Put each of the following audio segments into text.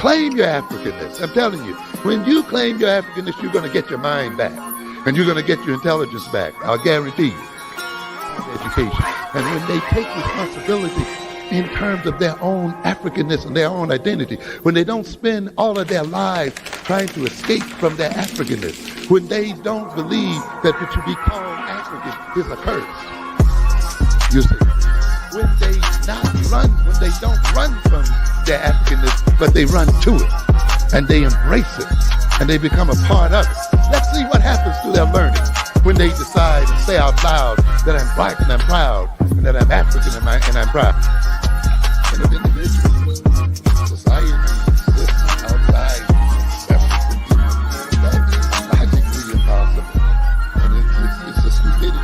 Claim your Africanness. I'm telling you, when you claim your Africanness, you're going to get your mind back. And you're going to get your intelligence back. I'll guarantee you. Education. And when they take responsibility in terms of their own Africanness and their own identity, when they don't spend all of their lives trying to escape from their Africanness, when they don't believe that to be called African is a curse, you see, when they don't run from their Africanness, but they run to it, and they embrace it, and they become a part of it. Let's see what happens to their learning when they decide and say out loud that I'm black and I'm proud, and that I'm African and I'm proud. And of individuals, society exists outside African. That is logically impossible. And it's a stupidity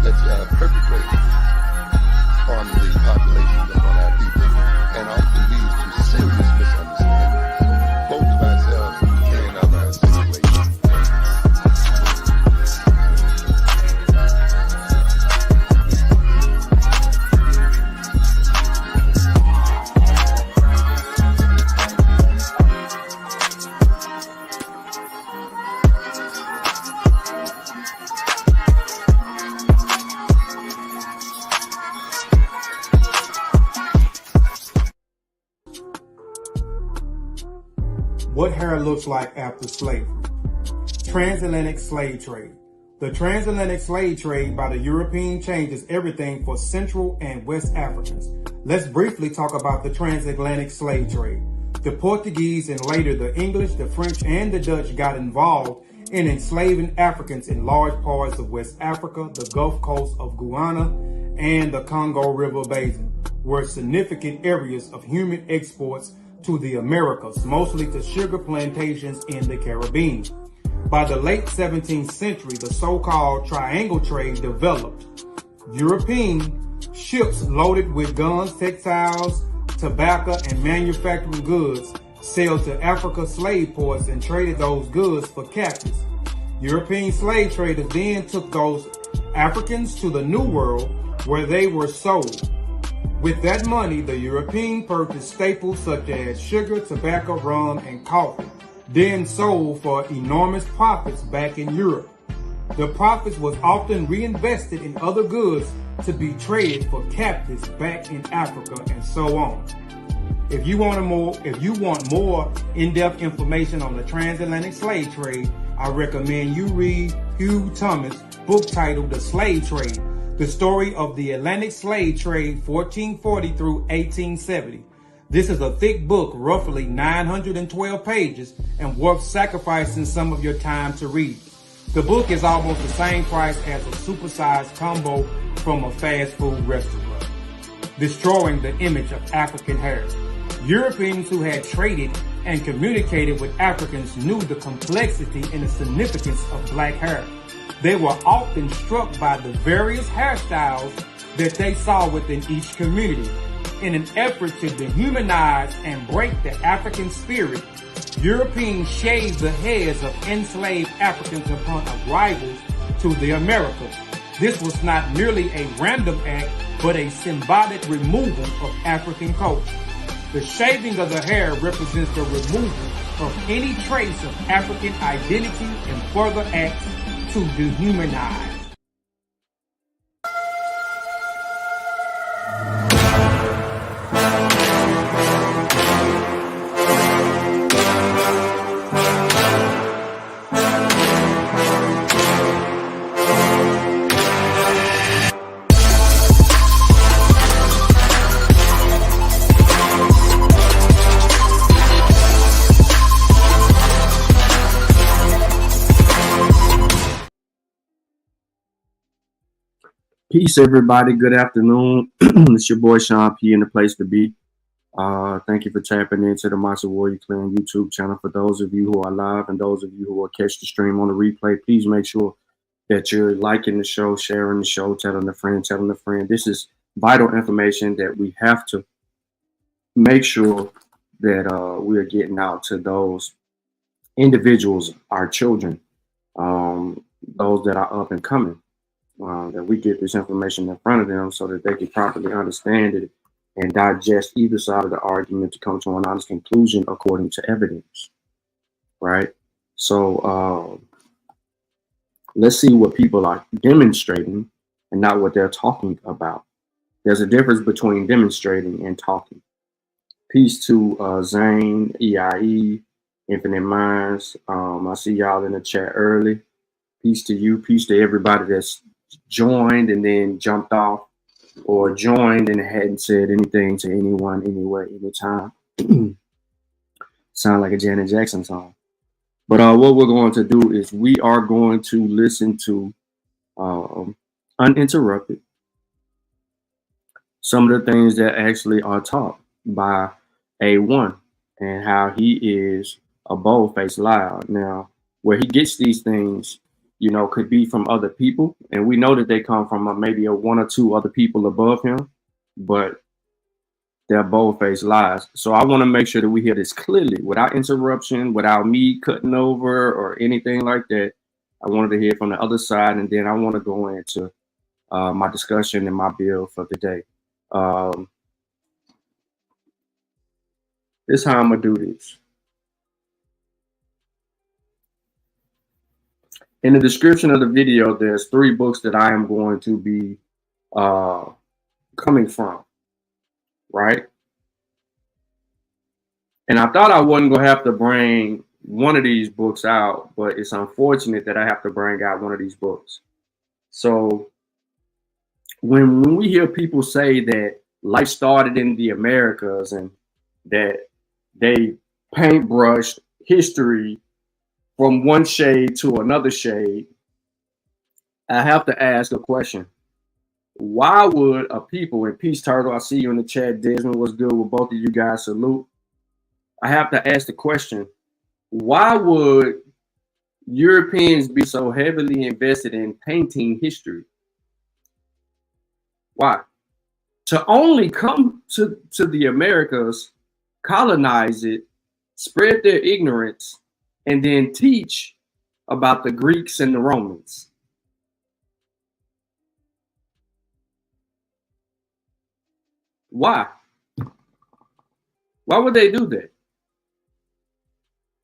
that's perpetrated on the population, upon our people, and often leads to serious misunderstanding, both of ourselves and of our situation. What hair looks like after slavery. Transatlantic slave trade. The transatlantic slave trade by the European changes everything for Central and West Africans. Let's briefly talk about the transatlantic slave trade. The Portuguese and later the English, the French, and the Dutch got involved in enslaving Africans in large parts of West Africa, the Gulf Coast of Guyana, and the Congo River Basin, were significant areas of human exports to the Americas, mostly to sugar plantations in the Caribbean. By the late 17th century, the so-called triangle trade developed. European ships loaded with guns, textiles, tobacco, and manufacturing goods sailed to Africa's slave ports and traded those goods for captives. European slave traders then took those Africans to the New World, where they were sold. With that money, the European purchased staples such as sugar, tobacco, rum, and coffee, then sold for enormous profits back in Europe. The profits was often reinvested in other goods to be traded for captives back in Africa, and so on. If you want more in-depth information on the transatlantic slave trade, I recommend you read Hugh Thomas' book titled The Slave Trade: The Story of the Atlantic Slave Trade 1440 through 1870. This is a thick book, roughly 912 pages, and worth sacrificing some of your time to read. The book is almost the same price as a supersized combo from a fast food restaurant, destroying the image of African hair. Europeans who had traded and communicated with Africans knew the complexity and the significance of black hair. They were often struck by the various hairstyles that they saw within each community. In an effort to dehumanize and break the African spirit, Europeans shaved the heads of enslaved Africans upon arrival to the Americas. This was not merely a random act, but a symbolic removal of African culture. The shaving of the hair represents the removal of any trace of African identity and further acts to dehumanize. Peace, everybody. Good afternoon. It's your boy Sean P in the place to be. Thank you for tapping into the Monster Warrior Clan YouTube channel. For those of you who are live and those of you who will catch the stream on the replay, please make sure that you're liking the show, sharing the show, telling a friend. This is vital information that we have to make sure that we are getting out to those individuals, our children, those that are up and coming. That we get this information in front of them so that they can properly understand it and digest either side of the argument to come to an honest conclusion according to evidence, right? So let's see what people are demonstrating and not what they're talking about. There's a difference between demonstrating and talking. Peace to Zane, EIE, Infinite Minds. I see y'all in the chat early. Peace to you. Peace to everybody that's joined and then jumped off, or joined and hadn't said anything to anyone, anywhere, anytime. Sound like a Janet Jackson song. But what we're going to do is we are going to listen to uninterrupted some of the things that actually are taught by A1 and how he is a bold-faced liar. Now, where he gets these things, you know, could be from other people, and we know that they come from maybe one or two other people above him, but they're bold-faced lies. So I want to make sure that we hear this clearly, without interruption, without me cutting over or anything like that. I wanted to hear from the other side, and then I want to go into my discussion and my bill for the day. This is how I'm gonna do this. In the description of the video, there's 3 books that I am going to be coming from, right? And I thought I wasn't gonna have to bring one of these books out, but it's unfortunate that I have to bring out one of these books. So when we hear people say that life started in the Americas and that they paintbrushed history from one shade to another shade, I have to ask a question. Why would a people, and Peace Turtle, I see you in the chat, Desmond, what's good with both of you guys, salute. I have to ask the question, why would Europeans be so heavily invested in painting history? Why? To only come to the Americas, colonize it, spread their ignorance, and then teach about the Greeks and the Romans. Why? Why would they do that?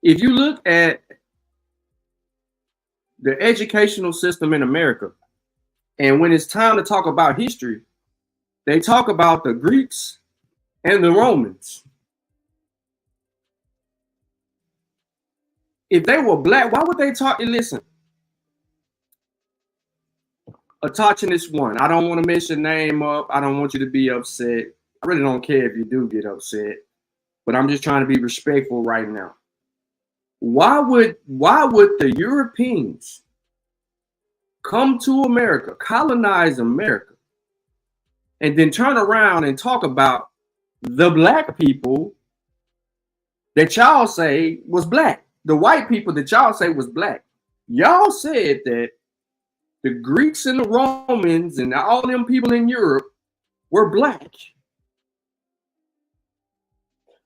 If you look at the educational system in America, and when it's time to talk about history, they talk about the Greeks and the Romans. If they were black, why would they talk? Listen, a Autochthonous one. I don't want to mess your name up. I don't want you to be upset. I really don't care if you do get upset, but I'm just trying to be respectful right now. Why would the Europeans come to America, colonize America, and then turn around and talk about the black people that y'all say was black, the white people that y'all say was black? Y'all said that the Greeks and the Romans and all them people in Europe were black.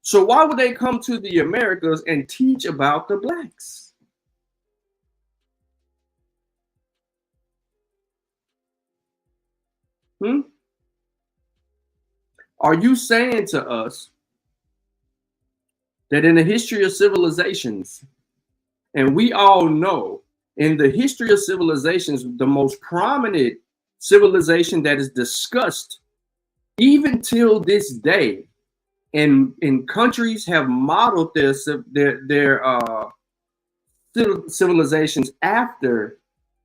So why would they come to the Americas and teach about the blacks? Are you saying to us that in the history of civilizations, and we all know in the history of civilizations, the most prominent civilization that is discussed even till this day, and countries have modeled their civilizations after,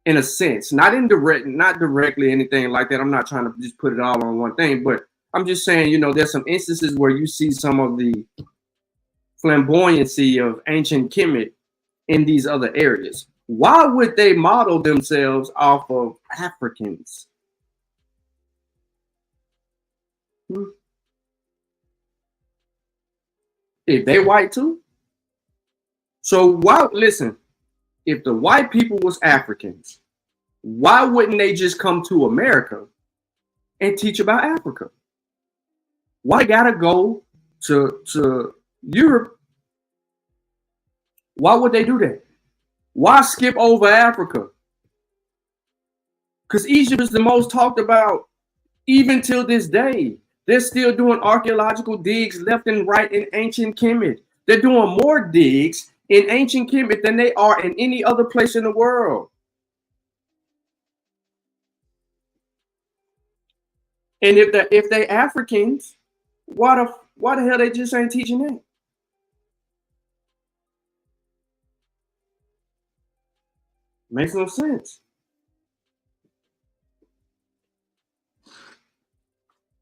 in a sense, not directly anything like that. I'm not trying to just put it all on one thing, but I'm just saying, you know, there's some instances where you see some of the flamboyancy of ancient Kemet in these other areas. Why would they model themselves off of Africans? If they white too? So why, listen, if the white people was Africans, why wouldn't they just come to America and teach about Africa? Why gotta go to Europe? Why would they do that? Why skip over Africa? Because Egypt is the most talked about even till this day. They're still doing archaeological digs left and right in ancient Kemet. They're doing more digs in ancient Kemet than they are in any other place in the world. And if they Africans, why the hell they just ain't teaching that? Makes no sense.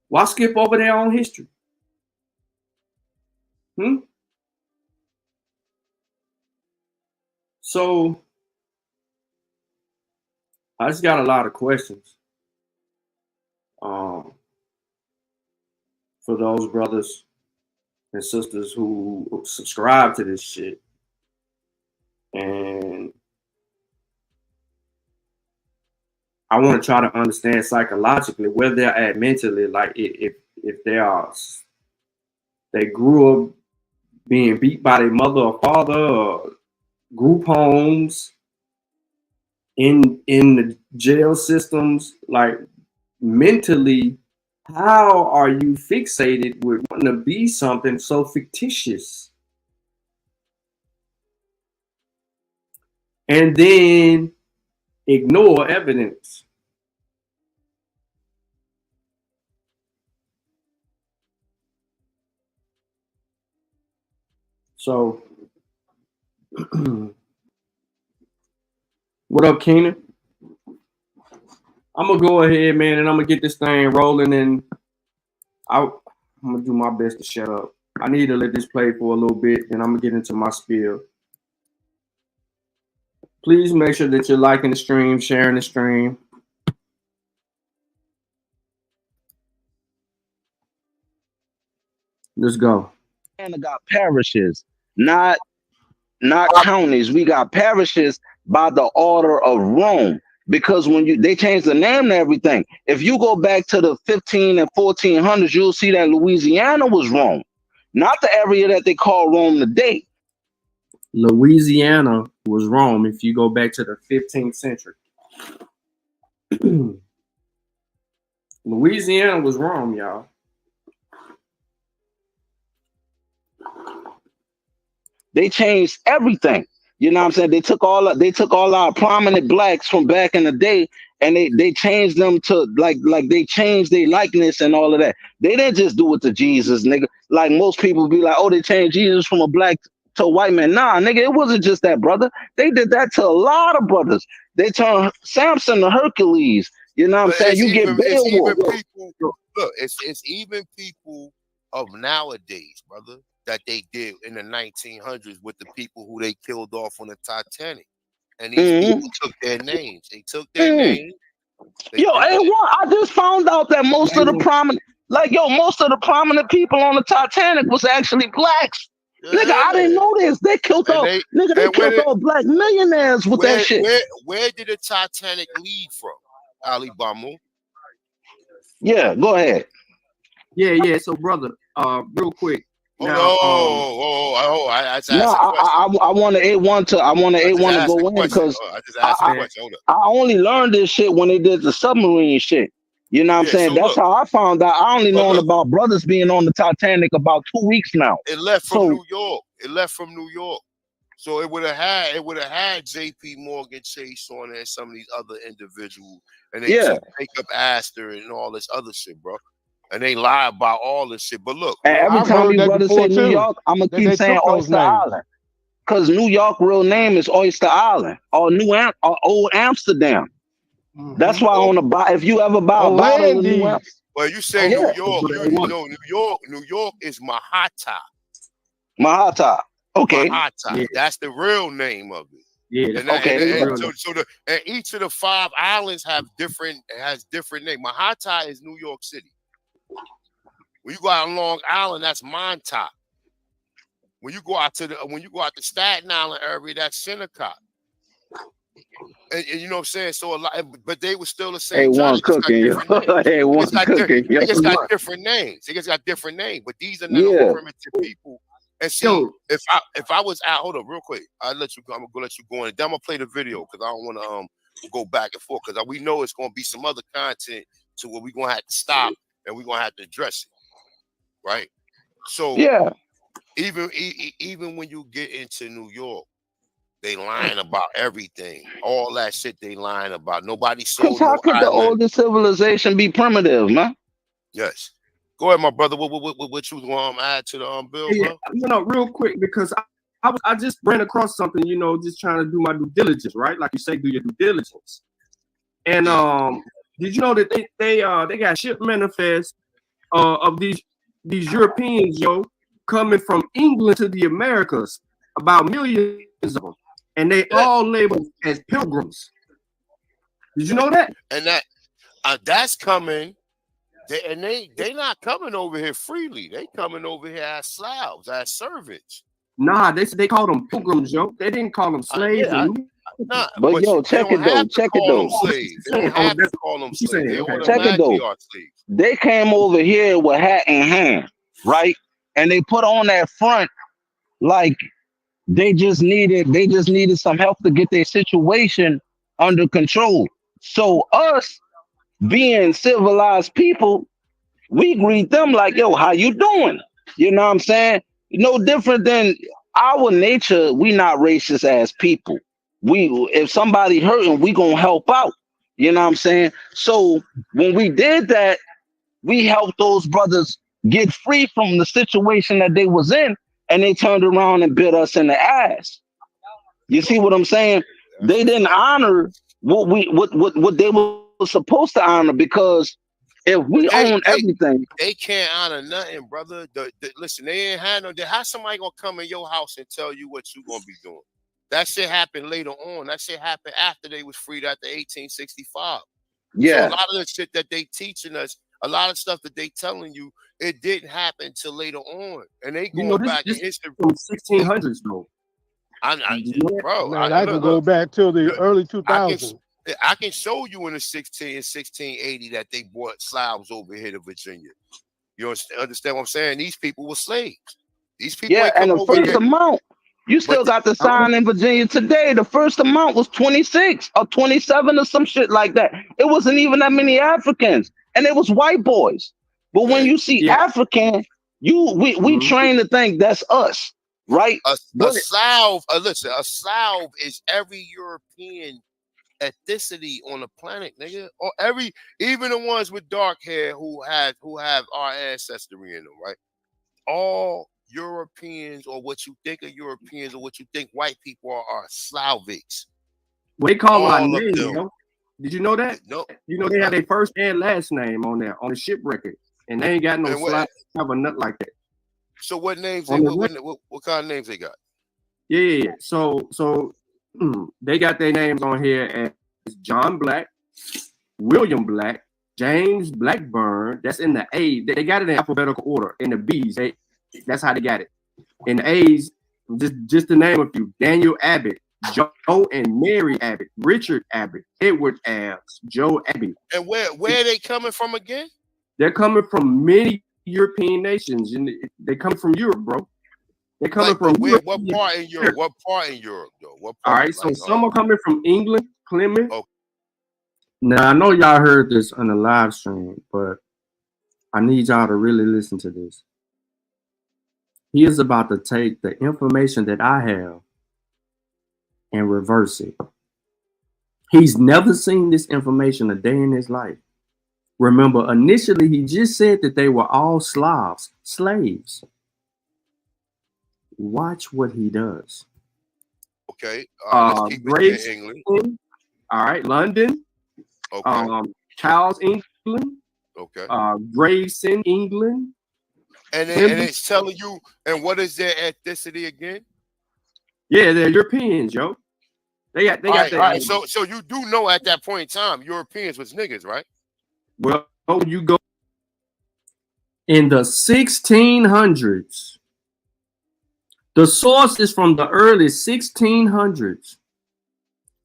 Why skip over their own history? So I just got a lot of questions for those brothers and sisters who subscribe to this shit. And I want to try to understand psychologically where they're at mentally. Like if they grew up being beat by their mother or father, or group homes, in the jail systems, like mentally, how are you fixated with wanting to be something so fictitious? And then ignore evidence. So, what up, Keenan? I'm gonna go ahead, man, and I'm gonna get this thing rolling, and I'm gonna do my best to shut up. I need to let this play for a little bit, and I'm gonna get into my spiel. Please make sure that you're liking the stream, sharing the stream. Let's go. And got parishes, not counties. We got parishes by the order of Rome, because when they changed the name to everything. If you go back to the 15 and 1400s, you'll see that Louisiana was Rome, not the area that they call Rome today. Louisiana was Rome if you go back to the 15th century. Louisiana was Rome, y'all. They changed everything. You know what I'm saying? They took all our prominent blacks from back in the day, and they changed them to like they changed their likeness and all of that. They didn't just do it to Jesus, nigga. Like most people be like, oh, they changed Jesus from a black to a white man. Nah, nigga, it wasn't just that, brother. They did that to a lot of brothers. They turned Samson to Hercules. You know what I'm saying? You get Beowulf. Look, it's even people of nowadays, brother, that they did in the 1900s with the people who they killed off on the Titanic. And these people took their names. They took their names. I just found out that most of the prominent people on the Titanic was actually blacks. Yeah. Nigga, I didn't know this. They killed all black millionaires with that shit. Where did the Titanic lead from, Ali Bamu? Yeah, go ahead. Yeah. So, brother, real quick. I want to A1 to go in because I only learned this shit when they did the submarine shit. You know what I'm saying? That's how I found out. I only known about brothers being on the Titanic about 2 weeks now. It left from New York. So it would have had J.P. Morgan Chase on there and some of these other individuals, and they took Jacob Astor and all this other shit, bro. And they lie about all this shit. But look, and every time you brother say New York, I'm gonna keep saying Oyster Island, because New York real name is Oyster Island or Old Amsterdam. That's why if you ever buy a bottle of New Amsterdam. Well, you say New York, New York is Mahata. Mahata. Okay. Mahata. Yeah. That's the real name of it. Yeah. And each of the 5 islands has different names. Mahata is New York City. When you go out on Long Island, that's Montauk. When you go out to Staten Island area, that's Shinnecock. And you know what I'm saying? So a lot, but they were still the same. They just got different names. They just got different names. But these are not primitive people. And so if I was out, hold up real quick. I'm gonna let you go in. Then I'm gonna play the video because I don't want to go back and forth because we know it's gonna be some other content to where we're gonna have to stop and we're gonna have to address it, right? So Yeah. even when you get into New York, they lying about everything. All that shit they lying about. Nobody Because sold how no could the island. oldest civilization be primitive, man? Yes. Go ahead, my brother. What you want to add to the bill, Yeah, bro? you know, real quick, because I just ran across something, you know, just trying to do my due diligence, right? Like you say, do your due diligence. And did you know that they got ship manifests of these Europeans, yo, coming from England to the Americas, about millions of them, and they all labeled as pilgrims. Did you know that? And that's coming. They not coming over here freely. They coming over here as Slavs, as servants. Nah, they called them pilgrims, yo. They didn't call them slaves. Nah, But yo, they check don't it though. have to Check it call them though. slaves. They don't have to call them slaves. They Okay. Check it automatically though. are slaves. They came over here with hat in hand, right? And they put on that front like they just needed some help to get their situation under control. So us being civilized people, we greet them like, yo, how you doing? You know what I'm saying? No different than our nature. We not racist as people. If somebody hurting, we gonna help out. You know what I'm saying? So when we did that, we helped those brothers get free from the situation that they was in, and they turned around and bit us in the ass. You see what I'm saying? They didn't honor what they were supposed to honor, because if we own everything, they can't honor nothing, brother. Listen, they ain't had no. How somebody gonna come in your house and tell you what you gonna be doing? That shit happened later on. That shit happened after they was freed after 1865. yeah. So a lot of the shit that they teaching us, a lot of stuff that they telling you, it didn't happen until later on, and they going back in history from 1600s though. Bro, I can go back till the early 2000s. I can show you in the 1680 that they brought Slavs over here to Virginia. You understand what I'm saying? These people were slaves. These people, yeah, and the first amount, you still got the sign in Virginia today. The first amount was 26 or 27 or some shit like that. It wasn't even that many Africans, and it was white boys. But when you see African, we train to think that's us, right? A Slav, listen, a Slav is every European ethnicity on the planet, nigga. Or even the ones with dark hair who have our ancestry in them, right? All Europeans, or what you think of Europeans, or what you think white people are Slavics. Well, they call our name, you know? Did you know that? No. You know, they have their first and last name on there on the ship record, and they ain't got no Slav or nothing like that. So what names? What kind of names they got? Yeah. So they got their names on here as John Black, William Black, James Blackburn. That's in the A. They got it in alphabetical order. In the B's, that's how they got it. In the A's, just to name a few: Daniel Abbott, Joe and Mary Abbott, Richard Abbott, Edward Abbs, Joe Abbott. And where are they coming from again? They're coming from many European nations, and they come from Europe, bro. They're coming from Europe. What part in Europe? What part in Europe, though? What part? All right, so some are coming from England, Plymouth. Okay. Now I know y'all heard this on the live stream, but I need y'all to really listen to this. He is about to take the information that I have and reverse it. He's never seen this information a day in his life. Remember, initially he just said that they were all Slavs, slaves. Watch what he does. Okay. Let's keep it in England. All right, London. Okay. Charles, England. Okay. Gravesend, England. And it's telling you, and what is their ethnicity again? Yeah, they're Europeans, yo. They got all right. So you do know at that point in time, Europeans was niggas, right? Well, you go in the 1600s. The source is from the early 1600s.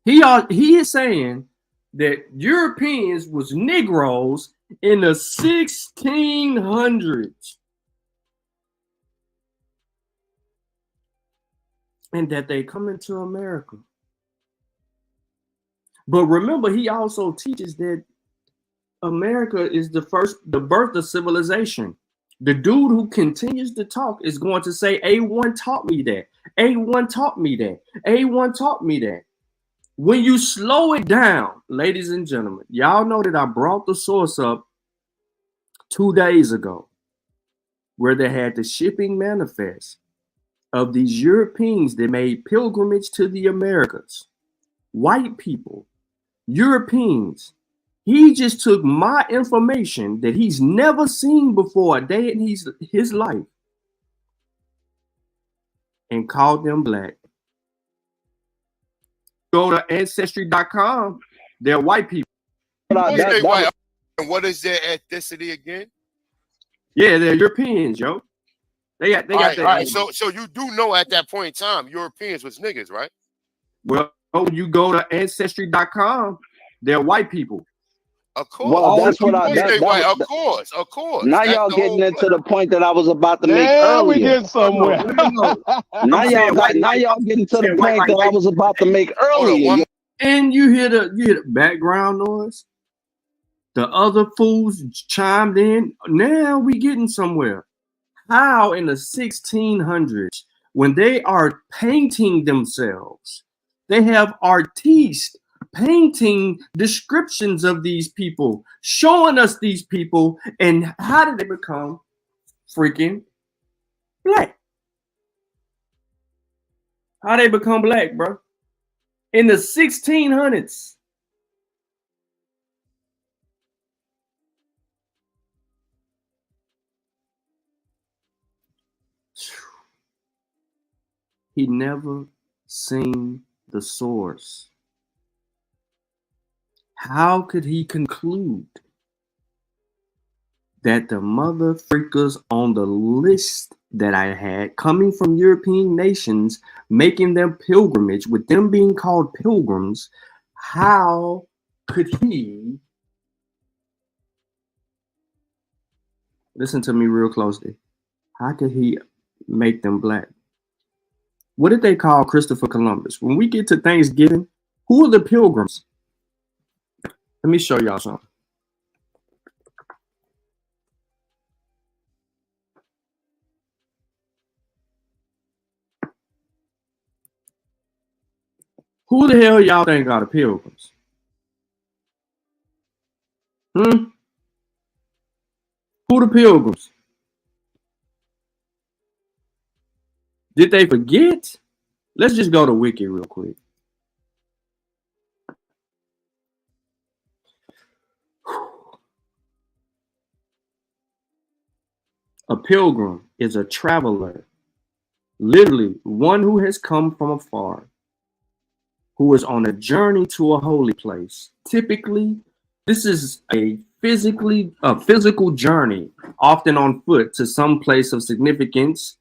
He is saying that Europeans was Negroes in the 1600s. And that they come into America. But remember, he also teaches that America is the birth of civilization. The dude who continues to talk is going to say, A1 taught me that. A1 taught me that. A1 taught me that. When you slow it down, ladies and gentlemen, y'all know that I brought the source up 2 days ago, where they had the shipping manifest of these Europeans that made pilgrimage to the Americas. White people, Europeans. He just took my information that he's never seen before a day in his life and called them black. Go to ancestry.com, they're white people. White. And what is their ethnicity again? Yeah, they're Europeans, yo. They got that. Right. So you do know at that point in time, Europeans was niggas, right? Well, you go to ancestry.com, they're white people. Of course. Well, that's what of course. Now y'all getting into the point that I was about to make earlier. We get somewhere. Now y'all getting to the point that I was about to make earlier. And you hear the background noise. The other fools chimed in. Now we getting somewhere. How in the 1600s, when they are painting themselves, they have artistes painting descriptions of these people, showing us these people, and how did they become freaking black? How they become black, bro? In the 1600s. He never seen the source. How could he conclude that the mother freakers on the list that I had coming from European nations, making their pilgrimage, with them being called pilgrims, how could he, listen to me real closely, how could he make them black? What did they call Christopher Columbus? When we get to Thanksgiving, who are the pilgrims? Let me show y'all something. Who the hell y'all think are the pilgrims? Who the pilgrims? Did they forget? Let's just go to Wiki real quick. A pilgrim is a traveler, literally one who has come from afar, who is on a journey to a holy place. Typically, this is a physical journey, often on foot, to some place of significance,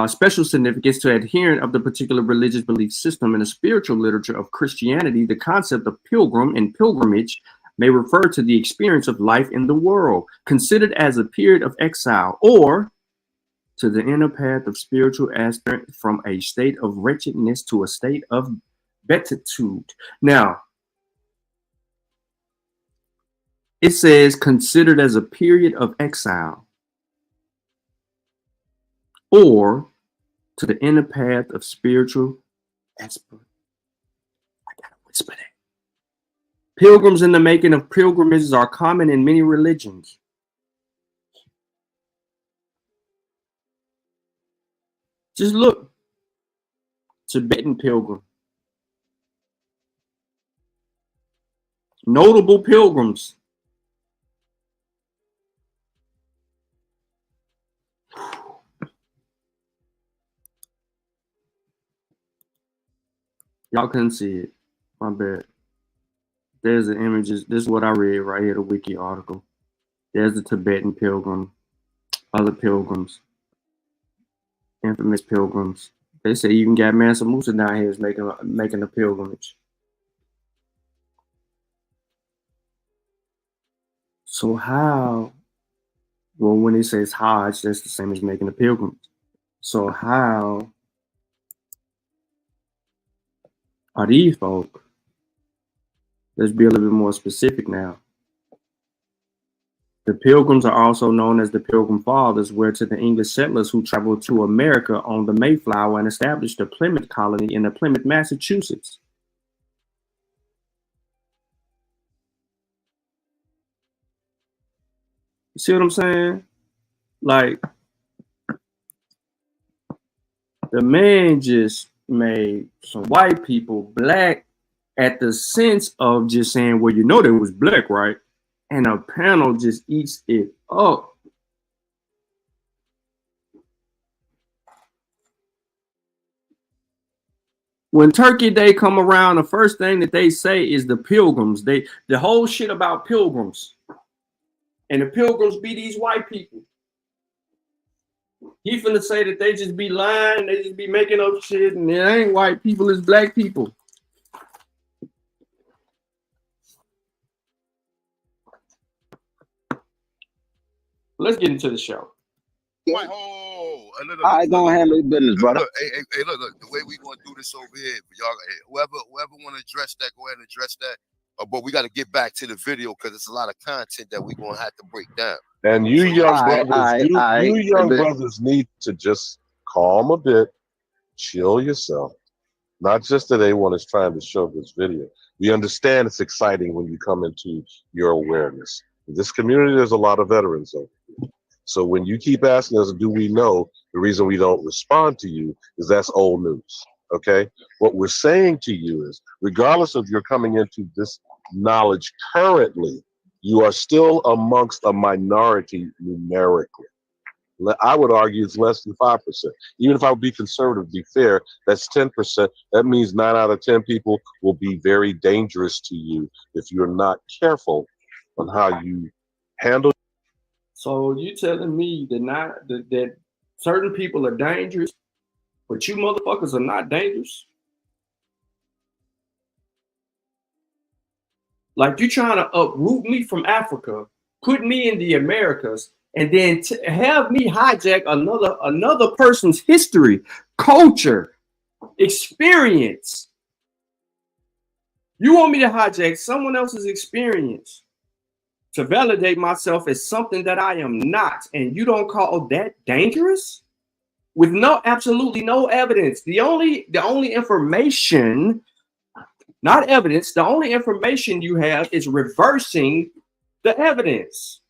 special significance to adherent of the particular religious belief system. In the spiritual literature of Christianity, the concept of pilgrim and pilgrimage may refer to the experience of life in the world, considered as a period of exile, or to the inner path of spiritual aspirant from a state of wretchedness to a state of beatitude. Now, it says considered as a period of exile, or to the inner path of spiritual aspirant. I gotta whisper that. Pilgrims in the making of pilgrimages are common in many religions. Just look. Tibetan pilgrim. Notable pilgrims. Y'all couldn't see it. My bad. There's the images. This is what I read right here, the wiki article. There's the Tibetan pilgrim, other pilgrims, infamous pilgrims. They say even got Mansa Musa down here is making a pilgrimage. So how, well, when it says Hajj, that's the same as making a pilgrimage. So how are these folk? Let's be a little bit more specific now. The Pilgrims are also known as the Pilgrim Fathers, were to the English settlers who traveled to America on the Mayflower and established a Plymouth colony in Plymouth, Massachusetts. You see what I'm saying? Like, the man just made some white people black at the sense of just saying, well, you know, they was black, right? And a panel just eats it up. When Turkey Day come around, the first thing that they say is the Pilgrims. The whole shit about Pilgrims. And the Pilgrims be these white people. He finna say that they just be lying, they just be making up shit, and it ain't white people, it's black people. Let's get into the show. Look, I don't handle your business, brother. Look, hey, look, the way we gonna do this over here, y'all, whoever want to address that, go ahead and address that. But we got to get back to the video because it's a lot of content that we're gonna have to break down. And you young brothers need to just calm a bit, chill yourself. Not just that A1 is trying to show this video. We understand it's exciting when you come into your awareness. In this community, there's a lot of veterans over here. So when you keep asking us, do we know, the reason we don't respond to you is that's old news, okay? What we're saying to you is, regardless of your coming into this knowledge currently, you are still amongst a minority numerically. I would argue it's less than 5%. Even if I would be conservative, be fair, that's 10%. That means 9 out of 10 people will be very dangerous to you if you're not careful on how you handle. So you telling me that certain people are dangerous, but you motherfuckers are not dangerous? Like, you trying to uproot me from Africa, put me in the Americas, and then have me hijack another person's history, culture, experience. You want me to hijack someone else's experience to validate myself as something that I am not, and you don't call that dangerous? With absolutely no evidence. The only information, not evidence, the only information you have is reversing the evidence.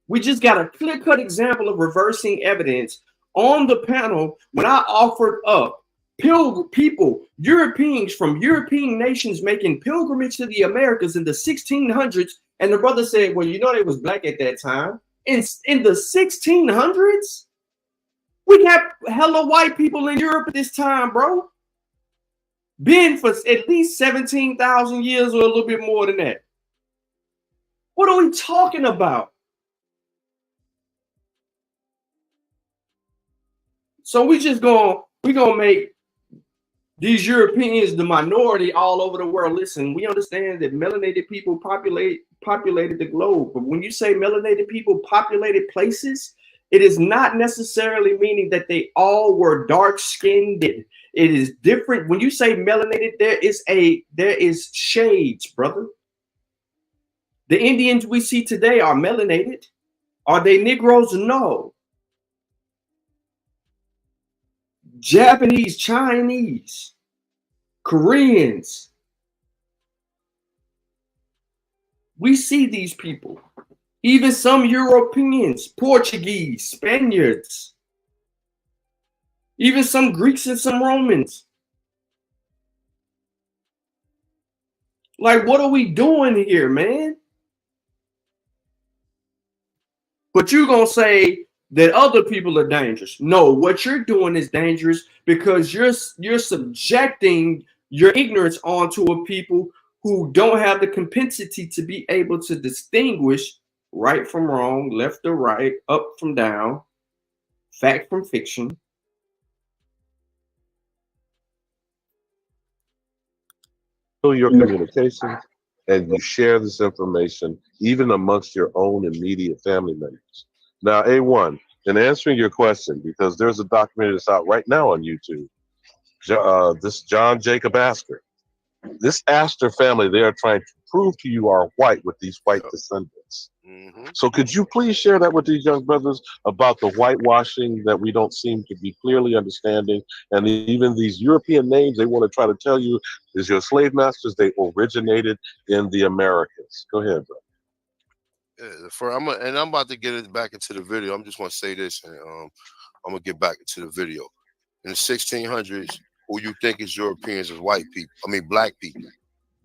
We just got a clear-cut example of reversing evidence on the panel when I offered up people, Europeans from European nations making pilgrimage to the Americas in the 1600s, and the brother said, well, you know, they was black at that time. In the 1600s? We got hella white people in Europe at this time, bro. Been for at least 17,000 years or a little bit more than that. What are we talking about? So we're gonna make these Europeans the minority all over the world. Listen, we understand that melanated people populated the globe, but when you say melanated people populated places, it is not necessarily meaning that they all were dark-skinned. It is different. When you say melanated, there is shades, brother. The Indians we see today are melanated. Are they Negroes? No. Japanese, Chinese, Koreans. We see these people. Even some Europeans, Portuguese, Spaniards, even some Greeks and some Romans. Like, what are we doing here, man? But you're going to say that other people are dangerous. No, what you're doing is dangerous because you're subjecting your ignorance onto a people who don't have the compensity to be able to distinguish right from wrong, left to right, up from down, fact from fiction. Your communication, and you share this information even amongst your own immediate family members. Now, A1, in answering your question, because there's a documentary that's out right now on YouTube, this John Jacob Astor. This Astor family, they are trying to prove to you are white with these white descendants. So could you please share that with these young brothers about the whitewashing that we don't seem to be clearly understanding, and even these European names they want to try to tell you is your slave masters, they originated in the Americas. Go ahead, bro. I'm about to get it back into the video. I'm just going to say this, and I'm going to get back into the video. In the 1600s, who you think is Europeans is white people. I mean, black people.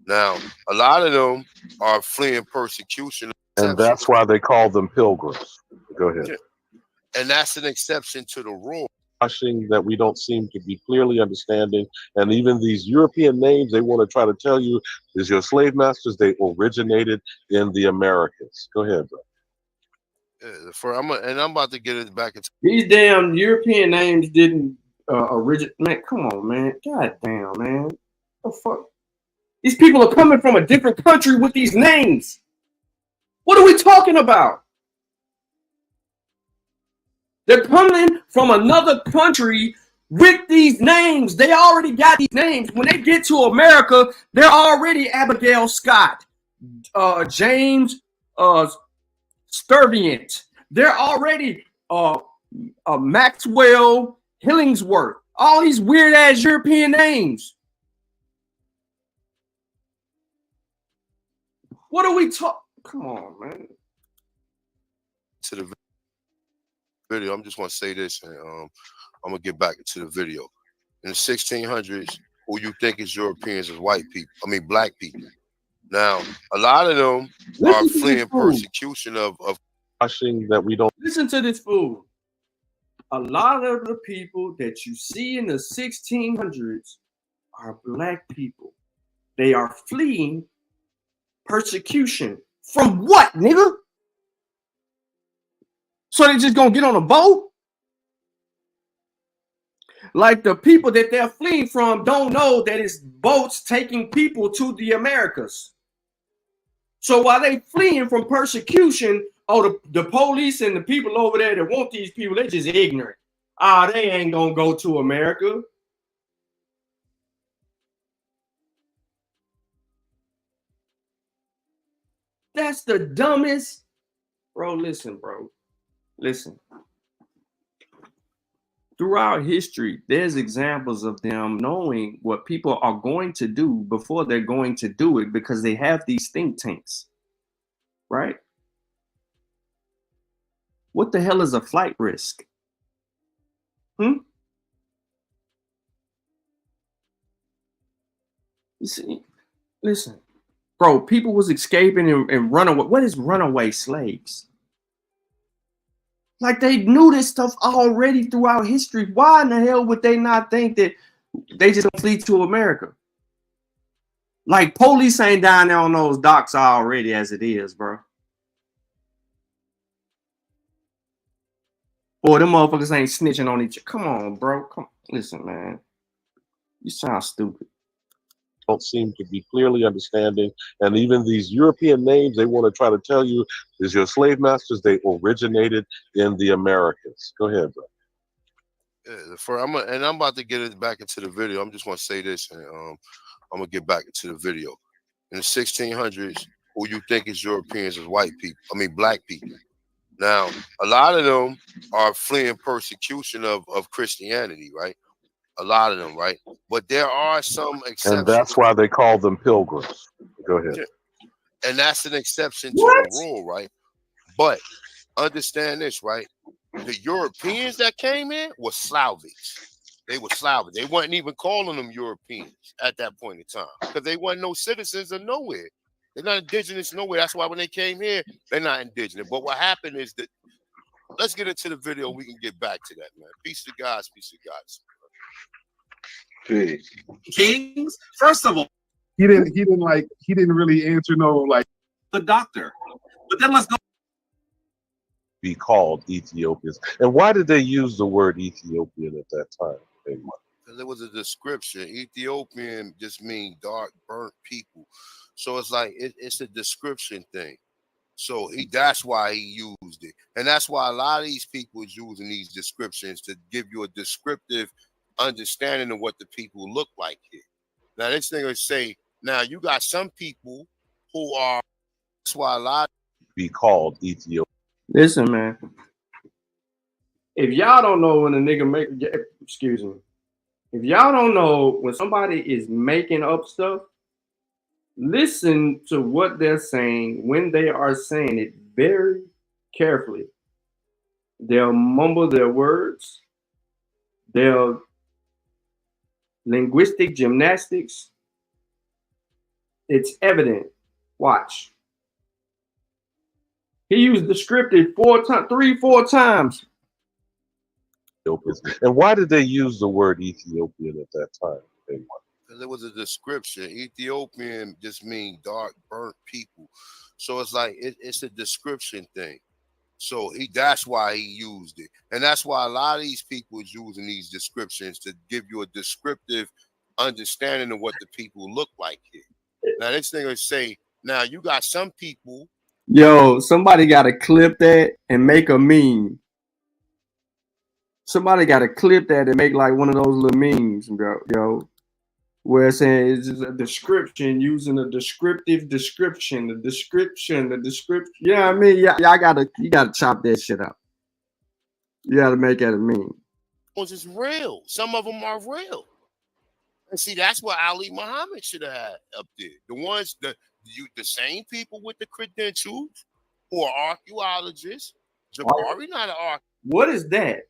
Now, a lot of them are fleeing persecution. And that's why they call them pilgrims. Go ahead. And that's an exception to the rule. That we don't seem to be clearly understanding, and even these European names they want to try to tell you is your slave masters, they originated in the Americas. Go ahead, bro. I'm about to get it back into these damn European names didn't originate. Man, come on, man. God damn, man. What the fuck? These people are coming from a different country with these names. What are we talking about? They're coming from another country with these names. They already got these names. When they get to America, they're already Abigail Scott, James Stuyvesant. They're already Maxwell Hillingsworth. All these weird ass European names. What are we talking? Come on, man. To the video, I'm just going to say this, and I'm going to get back into the video. In the 1600s, who you think is Europeans is white people. I mean, black people. Now, a lot of them are fleeing persecution of that we don't listen to this fool. A lot of the people that you see in the 1600s are black people. They are fleeing persecution from what, nigga? So they just gonna get on a boat? Like the people that they're fleeing from don't know that it's boats taking people to the Americas. So while they fleeing from persecution, the police and the people over there that want these people, they're just ignorant. They ain't gonna go to America. That's the dumbest. Bro, listen, bro. Listen. Throughout history, there's examples of them knowing what people are going to do before they're going to do it because they have these think tanks, right? What the hell is a flight risk? You see, listen, bro, people was escaping and runaway. What is runaway slaves? Like they knew this stuff already throughout history. Why in the hell would they not think that they just flee to America? Like police ain't down there on those docks already as it is, bro. Boy, them motherfuckers ain't snitching on each other. Come on, bro. Come listen, man. You sound stupid. Don't seem to be clearly understanding, and even these European names they want to try to tell you is your slave masters, they originated in the Americas. Go ahead, bro. I'm about to get it back into the video. I'm just going to say this, and I'm going to get back into the video. In the 1600s, who you think is Europeans is white people. I mean, black people. Now, a lot of them are fleeing persecution of Christianity, right? A lot of them, right? But there are some exceptions. And that's why they call them pilgrims. Go ahead. And that's an exception to the rule, right? But understand this, right? The Europeans that came in were Slavics. They were Slavic. They weren't even calling them Europeans at that point in time because they weren't no citizens of nowhere. They're not indigenous nowhere. That's why when they came here, they're not indigenous. But what happened is that, let's get into the video. We can get back to that, man. Peace to guys. Peace to guys. Kings, first of all, he didn't really answer the doctor. But then let's go. Be called Ethiopians. And why did they use the word Ethiopian at that time? Because it was a description. Ethiopian just means dark, burnt people. So it's like it's a description thing. So that's why he used it. And that's why a lot of these people is using these descriptions to give you a descriptive understanding of what the people look like here. Now this thing will say, now you got some people who are, that's why a lot be called Ethiopian. Listen, man. If y'all don't know when a nigga make, excuse me. If y'all don't know when somebody is making up stuff, listen to what they're saying when they are saying it very carefully. They'll mumble their words. They'll linguistic gymnastics. It's evident. Watch. He used descriptive 3-4 times. And why did they use the word Ethiopian at that time? Because it was a description. Ethiopian just means dark, burnt people. So it's like it's a description thing. So that's why he used it. And that's why a lot of these people is using these descriptions to give you a descriptive understanding of what the people look like here. Now this thing would say, now you got some people. Yo, somebody got to clip that and make a meme. Somebody got to clip that and make like one of those little memes, bro. Yo, where it's saying it's just a description using a descriptive description, the description. You know what I mean? Yeah, you gotta chop that shit up. You gotta make that a meme. It's real. Some of them are real. And see, that's what Ali Muhammad should have had up there. The ones the same people with the credentials who are archaeologists. Jabari not an archaeologist. What is that?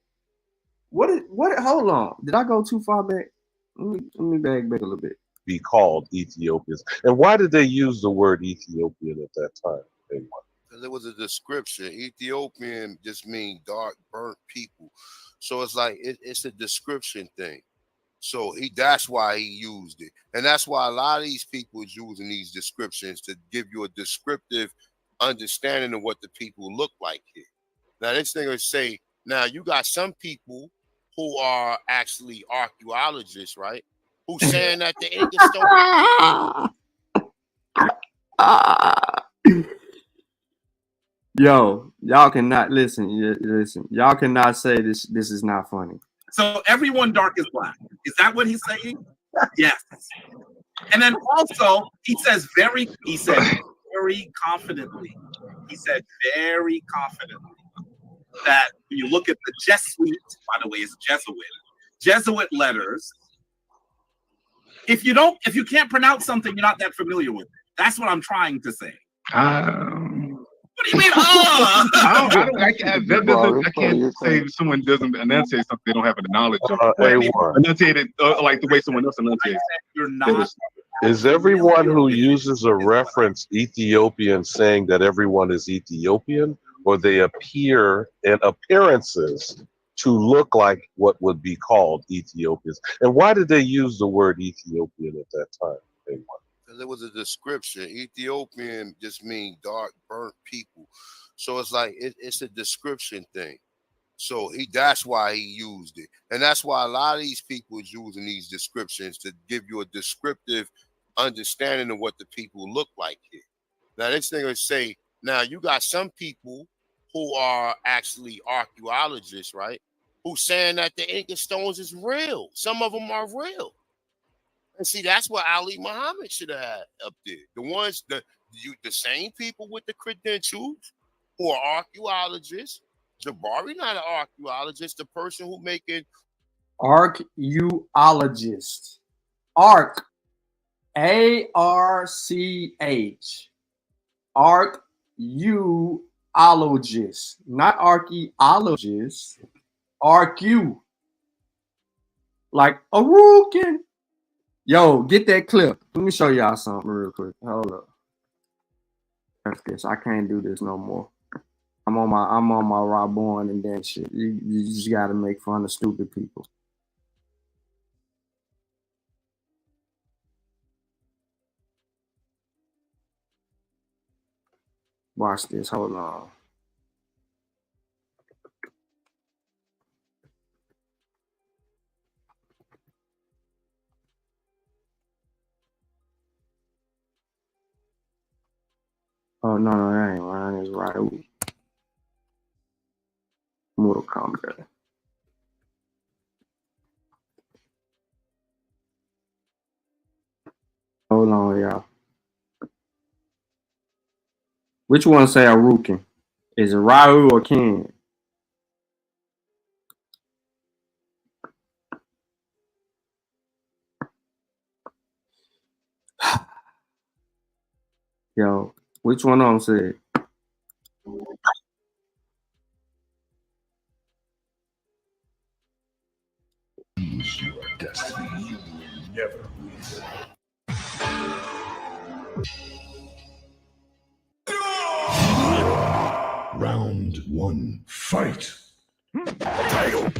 What? Hold on. Did I go too far back? Let me back a little bit. Be called Ethiopians. And why did they use the word Ethiopian at that time? Because it was a description. Ethiopian just means dark, burnt people. So it's like it's a description thing. So that's why he used it. And that's why a lot of these people is using these descriptions to give you a descriptive understanding of what the people look like here. Now this thing would say, now you got some people who are actually archaeologists, right? Who's saying that the Inca stone. Yo, y'all cannot listen. Y'all cannot say this is not funny. So everyone dark is black. Is that what he's saying? Yes. And then also he said very confidently. He said very confidently that when you look at the Jesuit, by the way, it's Jesuit letters. If you can't pronounce something, you're not that familiar with it. That's what I'm trying to say. What do you mean? I can't say if someone doesn't enunciate something they don't have the knowledge of. Enunciate it like the way someone else enunciates. You're not. Is everyone who uses a reference Ethiopian saying that everyone is Ethiopian, or they appear in appearances to look like what would be called Ethiopians? And why did they use the word Ethiopian at that time? Because it was a description. Ethiopian just means dark, burnt people. So it's like it's a description thing. So that's why he used it. And that's why a lot of these people is using these descriptions to give you a descriptive understanding of what the people look like here. Now this thing would say, now you got some people who are actually archaeologists, right? Who's saying that the Inca stones is real. Some of them are real. And see, that's what Ali Muhammad should have had up there. The ones, the same people with the credentials who are archaeologists. Jabari not an archaeologist, the person who making archaeologist. Arch. ARCH. Archaeologist. Not archaeologist. Arcu. Like a rookin'. Yo, get that clip. Let me show y'all something real quick. Hold up. That's this. I can't do this no more. I'm on my raw born and that shit. You just gotta make fun of stupid people. Watch this. Hold on. Oh no, that ain't right. It's right. Mortal Kombat. Hold on, y'all. Which one say Arukin? Is it Ryu or Ken? Yo, which one of them said? Choose your destiny. You will never win. Round 1, fight. Title.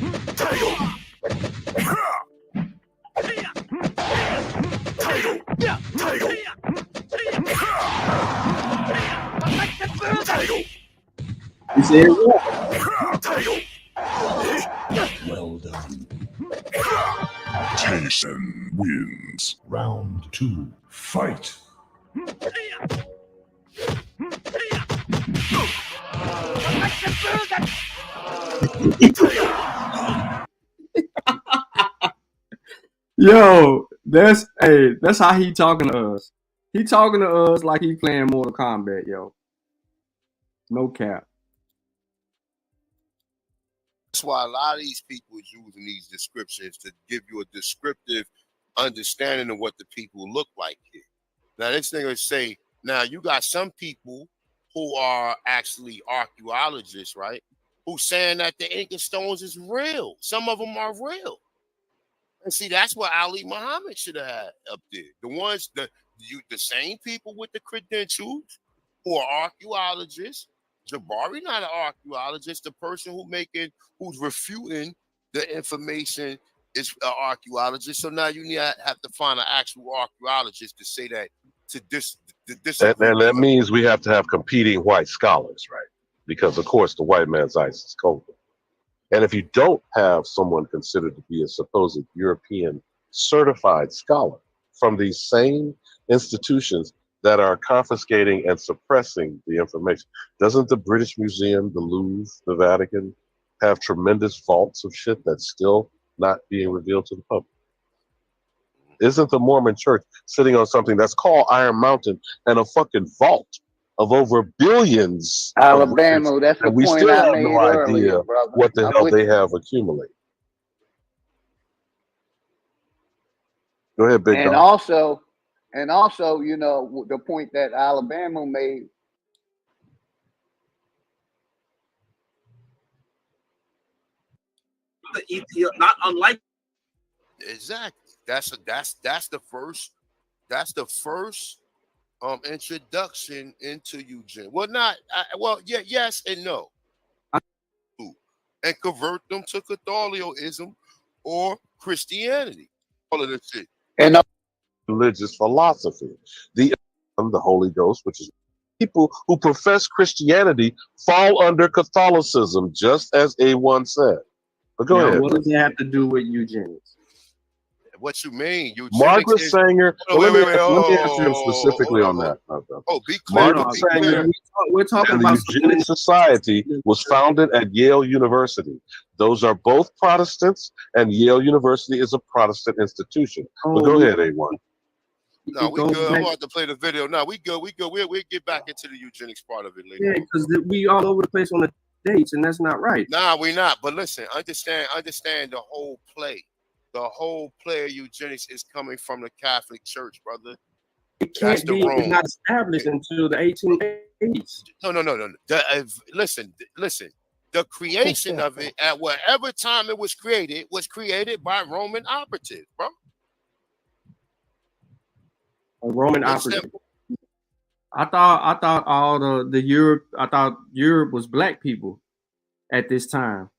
You said what? Well done. Jason wins. Round 2, fight. Yo, that's how he talking to us. He talking to us like he playing Mortal Kombat, yo. No cap. That's why a lot of these people is using these descriptions to give you a descriptive understanding of what the people look like here. Now, this thing would say, now you got some people who are actually archaeologists, right? Who saying that the Inca stones is real. Some of them are real. And see, that's what Ali Muhammad should have had up there. The ones, the same people with the credentials who are archaeologists. Jabari not an archaeologist. The person who's refuting the information is an archaeologist. So now you have to find an actual archaeologist to say that to this. And that means we have to have competing white scholars, right? Because of course the white man's ice is colder. And if you don't have someone considered to be a supposed European certified scholar from these same institutions that are confiscating and suppressing the information, doesn't the British Museum, the Louvre, the Vatican have tremendous vaults of shit that's still not being revealed to the public? Isn't the Mormon Church sitting on something that's called Iron Mountain and a fucking vault of over billions? Alabama, that's the we point still I have made no earlier, idea brother. what the hell they have accumulated. Go ahead, big and dog. also, you know, the point that Alabama made. Not unlike. Exactly. That's the first introduction into Eugene. Well, yes and no. And convert them to Catholicism or Christianity. All of this shit. And religious philosophy. The Holy Ghost, which is people who profess Christianity, fall under Catholicism, just as A1 said. But go ahead. What does it have to do with eugenics? What you mean? Margaret Sanger. Let me answer him specifically on that. Be clear. Margaret Sanger. We're talking and about the Eugenics Society was founded at Yale University. Those are both Protestants, and Yale University is a Protestant institution. But go ahead, A1. No, we good. I'm about to play the video. No, we good. We'll get back into the eugenics part of it later. Yeah, because we all over the place on the dates, and that's not right. Nah, we not. But listen, understand the whole play. The whole play of eugenics is coming from the Catholic Church, brother. It can't be. It's not established until the 1880s. No. Listen. The creation of it at whatever time it was created by Roman operatives, bro. A Roman operative. I thought all the Europe. I thought Europe was black people at this time,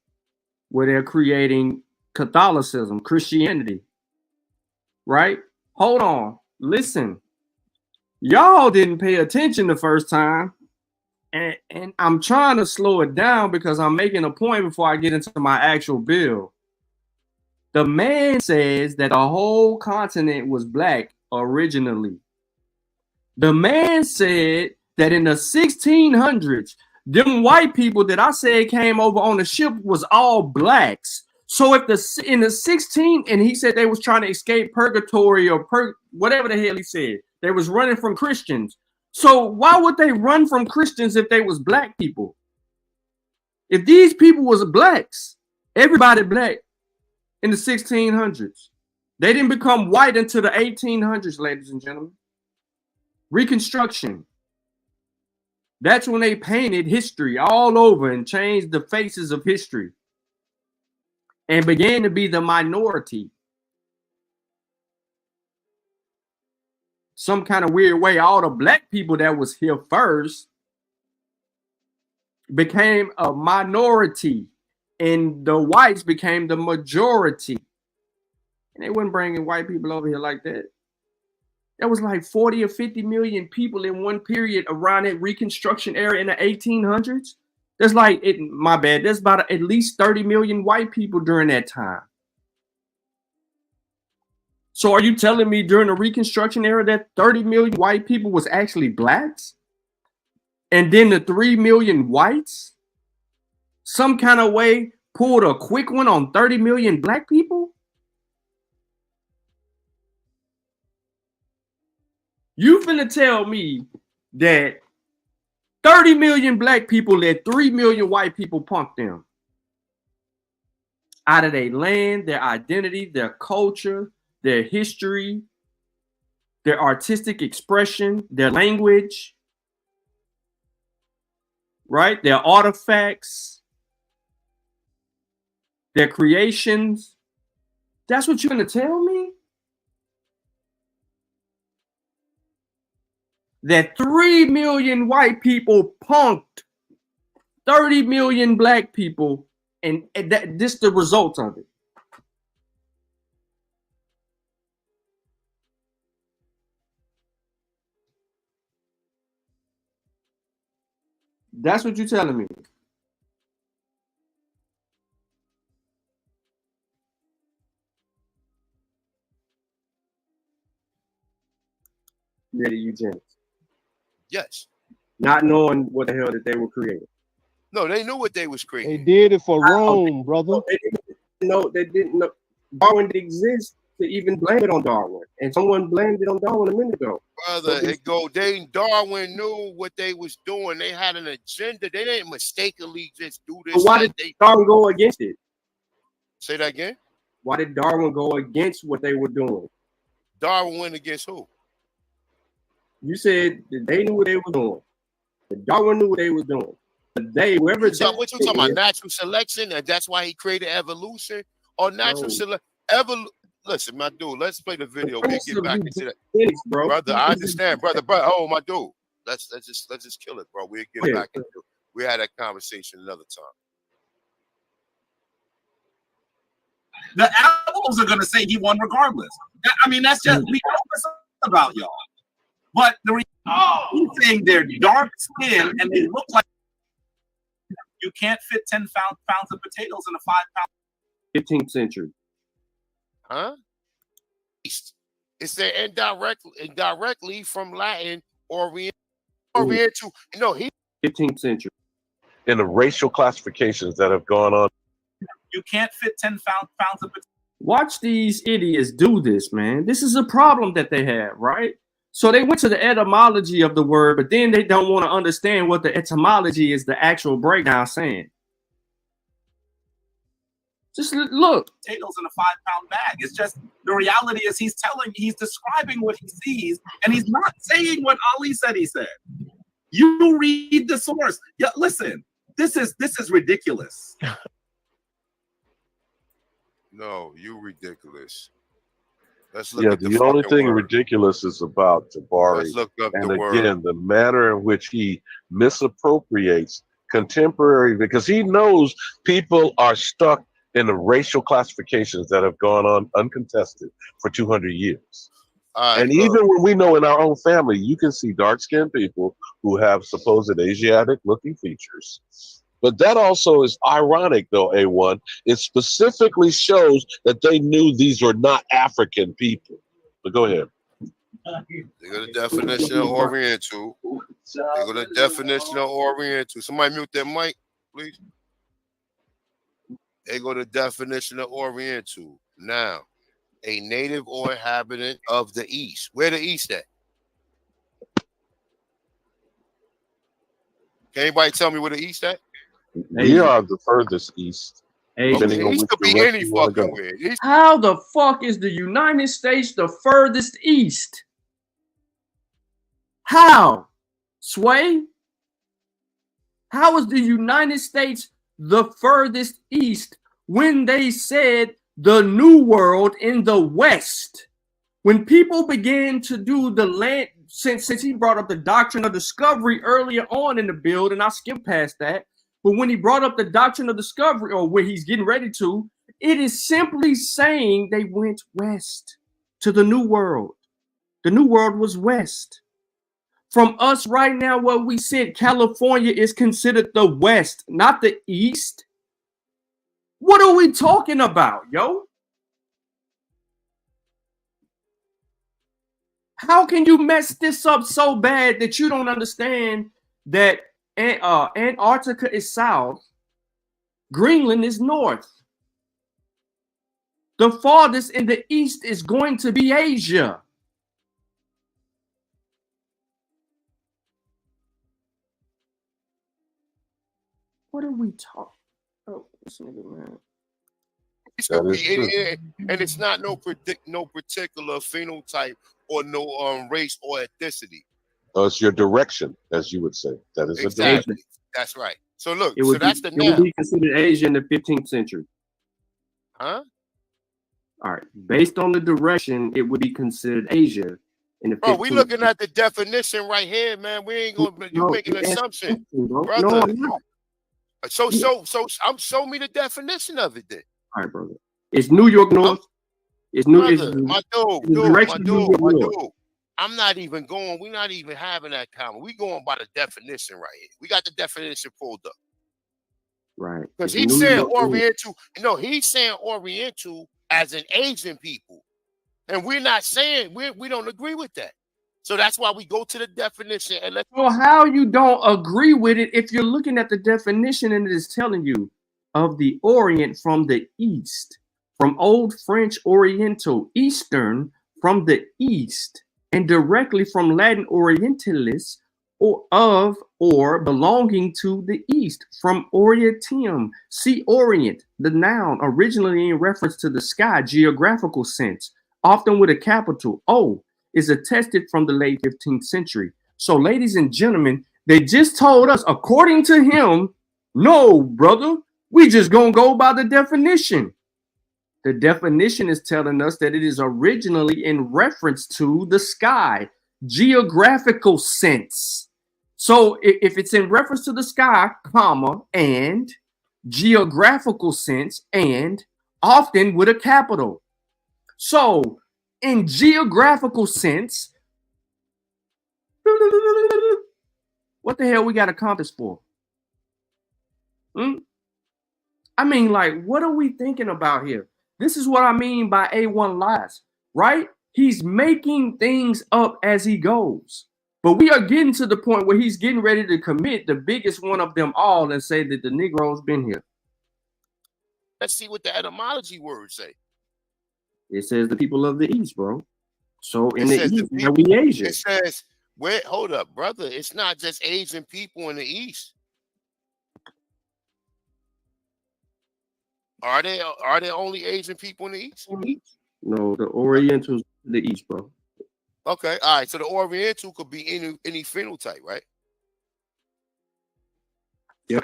where they're creating Catholicism, Christianity. Right? Hold on. Listen. Y'all didn't pay attention the first time, and I'm trying to slow it down because I'm making a point before I get into my actual bill. The man says that the whole continent was black originally. The man said that in the 1600s, them white people that I said came over on the ship was all blacks. So if in the 16, and he said they was trying to escape purgatory or whatever the hell he said, they was running from Christians. So why would they run from Christians if they was black people? If these people was blacks, everybody black in the 1600s. They didn't become white until the 1800s, ladies and gentlemen. Reconstruction. That's when they painted history all over and changed the faces of history and began to be the minority. Some kind of weird way, all the black people that was here first became a minority and the whites became the majority. And they weren't bringing white people over here like that. There was like 40 or 50 million people in one period around that Reconstruction era in the 1800s. There's like, my bad, there's about at least 30 million white people during that time. So are you telling me during the Reconstruction era that 30 million white people was actually blacks? And then the 3 million whites some kind of way pulled a quick one on 30 million black people? You finna tell me that 30 million black people let 3 million white people punk them out of their land, their identity, their culture, their history, their artistic expression, their language, right? Their artifacts, their creations. That's what you're gonna tell me? That 3 million white people punked 30 million black people, and this is the result of it. That's what you're telling me. Yeah, the eugenics. Yes. Not knowing what the hell that they were creating. No, they knew what they was creating. They did it for Rome, brother. They didn't know Darwin didn't exist to even blame it on Darwin. And someone blamed it on Darwin a minute ago. Brother, Darwin knew what they was doing. They had an agenda. They didn't mistakenly just do this. So why did Darwin go against it? Say that again? Why did Darwin go against what they were doing? Darwin went against who? You said that they knew what they were doing. That Darwin knew what they was doing. What you talking about? Natural selection, and that's why he created evolution, or natural selection? Listen, my dude, let's play the video. We'll get back into that, brother. I understand, brother. Oh, my dude, let's just kill it, bro. We'll get back into it. We had that conversation another time. The apples are gonna say he won regardless. I mean, that's just we know this about y'all. But he's saying they're dark skin and they look like you can't fit 10 pounds of potatoes in a 5 pound. 15th century. Huh? It's indirectly from Latin Oriental. You know, 15th century. In the racial classifications that have gone on. You can't fit 10 pounds of potatoes. Watch these idiots do this, man. This is a problem that they have, right? So they went to the etymology of the word, but then they don't want to understand what the etymology is, the actual breakdown saying. Just look. Potatoes in a 5 pound bag. It's just the reality is he's describing what he sees, and he's not saying what Ali said he said. You read the source. Yeah, listen, this is ridiculous. No, you ridiculous. Let's look at the only thing ridiculous is about Jabari. Let's look up and the again, the manner in which he misappropriates contemporary, because he knows people are stuck in the racial classifications that have gone on uncontested for 200 years. And even when we know in our own family, you can see dark-skinned people who have supposed Asiatic-looking features. But that also is ironic, though, A1. It specifically shows that they knew these were not African people. But go ahead. They got a definition of Oriental. They got a definition of Oriental. Somebody mute that mic, please. They go to definition of Oriental. Now, a native or inhabitant of the East. Where the East at? Can anybody tell me where the East at? We are the furthest east. Okay, East could be any fucking where. How the fuck is the United States the furthest east? How? Sway? How is the United States the furthest east when they said the New World in the West? When people began to do the land, since he brought up the doctrine of discovery earlier on in the build, and I skipped past that, but when he brought up the doctrine of discovery, or when he's getting ready to, it is simply saying they went west to the New World. The New World was west. From us right now, where we sit, California is considered the West, not the East. What are we talking about, yo? How can you mess this up so bad that you don't understand that Antarctica is south, Greenland is north? The farthest in the east is going to be Asia. What are we talking? Oh, this nigga, man. And it's not no particular phenotype or no race or ethnicity. It's your direction, as you would say. That is exactly. a direction. That's right. So look, so that's the now. It would be considered Asia in the 15th century. Huh? All right. Based on the direction, it would be considered Asia in the 15th. Bro, we looking at the definition right here, man. We ain't gonna you making an assumption, brother. No, I'm not. So show me the definition of it then. All right, brother. It's New York North. It's New my dude. I'm not even going. We're not even having that comment. We going by the definition right here. We got the definition pulled up. Right. Because he's saying Oriental. No, he's saying Oriental as an Asian people, and we're not saying we don't agree with that. So that's why we go to the definition and let's. Well, how you don't agree with it if you're looking at the definition and it is telling you of the Orient from the East, from Old French Oriental, Eastern from the East, and directly from Latin Orientalis, or belonging to the East, from Orientium. See Orient, the noun, originally in reference to the sky, geographical sense, often with a capital O, is attested from the late 15th century. So, ladies and gentlemen, they just told us, according to him, no, brother, we just gonna go by the definition. The definition is telling us that it is originally in reference to the sky, geographical sense. So if it's in reference to the sky, comma, and geographical sense, and often with a capital. So in geographical sense, what the hell we got a compass for? I mean, like, what are we thinking about here? This is what I mean by A1 lies, right? He's making things up as he goes. But we are getting to the point where he's getting ready to commit the biggest one of them all and say that the Negro's been here. Let's see what the etymology words say. It says the people of the East, bro. So in the East, now we Asian. It says, wait, hold up, brother. It's not just Asian people in the East. Are there only Asian people in the East? No, the Orientals in the East, bro. Okay, all right. So the Oriental could be any phenotype, right? Yep.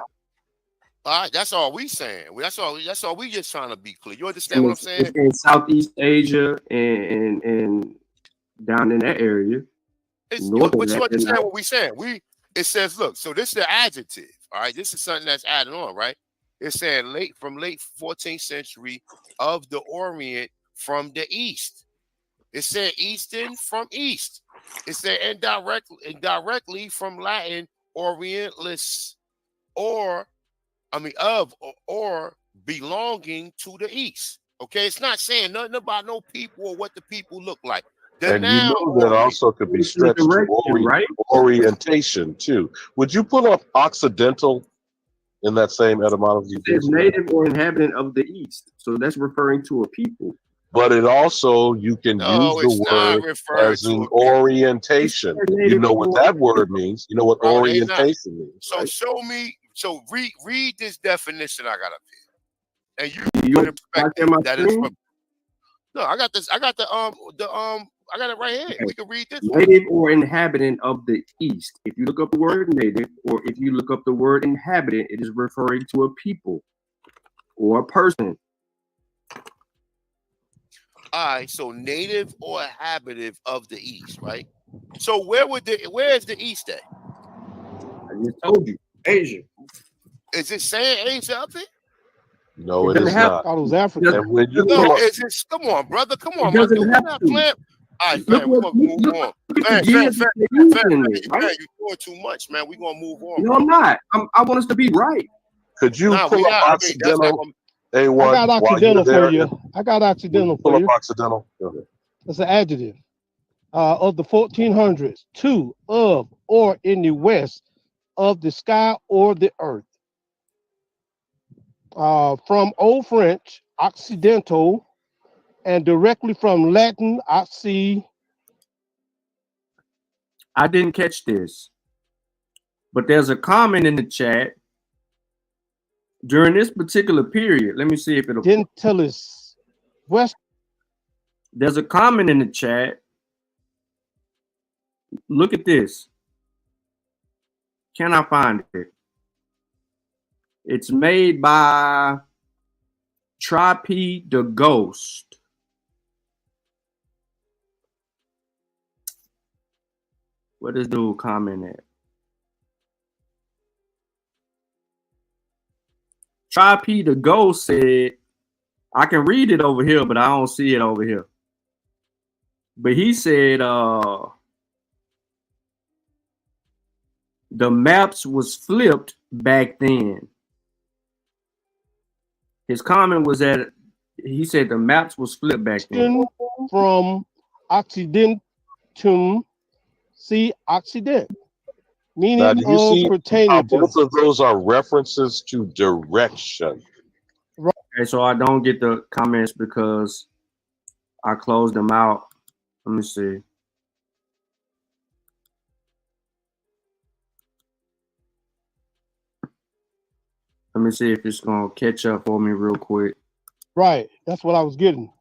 All right, that's all we saying. That's all we just trying to be clear. You understand what I'm saying? In Southeast Asia and down in that area. But you understand what we saying? It says, look, so this is the adjective. All right, this is something that's added on, right? It's saying late 14th century of the Orient from the East. It said Eastern from East. It said indirectly from Latin Orientalis, or belonging to the East. Okay, it's not saying nothing about no people or what the people look like. And you know that also could be stretched to orientation too. Would you pull up Occidental in that same etymology? It says native or inhabitant of the East. So that's referring to a people. but it also, you can use the it's not word referring as to an a people. orientation. You know what that word means. You know what Bro, they not. orientation means, So right? show me. So read this definition I got up here, and you put in perspective that is from. No, I got this. I got I got it right here. Okay. We can read this. Native or inhabitant of the East. If you look up the word native, or if you look up the word inhabitant, it is referring to a people or a person. All right, so native or inhabitant of the East, right? So where is the East at? I just told you, Asia. Is it saying Asia up here? No, it is not. I thought it was Africa. And when you No, is it? Come on, brother. Come on, It doesn't man. have We're not to. playing. All right, Look fam, we're what- gonna move look- on. look at Fam, the years that they're using it, right? you're doing too much, man. We're gonna move on. No, I'm not. I want us to be right. Could you Nah, pull we up not. I mean, that's not Occidental gonna- A1 I got while Occidental you're there? for you. I got Occidental Pull for up you. Occidental. Go ahead. It's an adjective. Of the 1400s, to, of, or in the west of the sky or the earth. From Old French, Occidental, and directly from Latin, occi. I didn't catch this, but there's a comment in the chat during this particular period. Let me see if it'll. Dentalis, west. There's a comment in the chat. Look at this. Can I find it? It's made by Tripe the Ghost. What is dude comment at? Tripe the Ghost said, I can read it over here, but I don't see it over here. But he said the maps was flipped back then. His comment was that he said the maps was flipped back then. From Occidentum, see Occident, meaning Now, do you see pertaining how to. both of those are references to direction? Okay, so I don't get the comments because I closed them out. Let me see. Let me see if it's gonna catch up for me real quick. Right, that's what I was getting.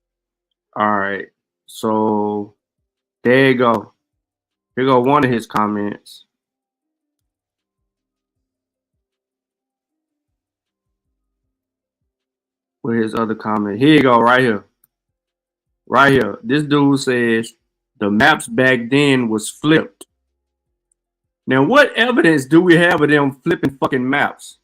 All right, so there you go. Here go one of his comments. Where his other comment? Here you go, right here. Right here. This dude says the maps back then was flipped. Now, what evidence do we have of them flipping fucking maps?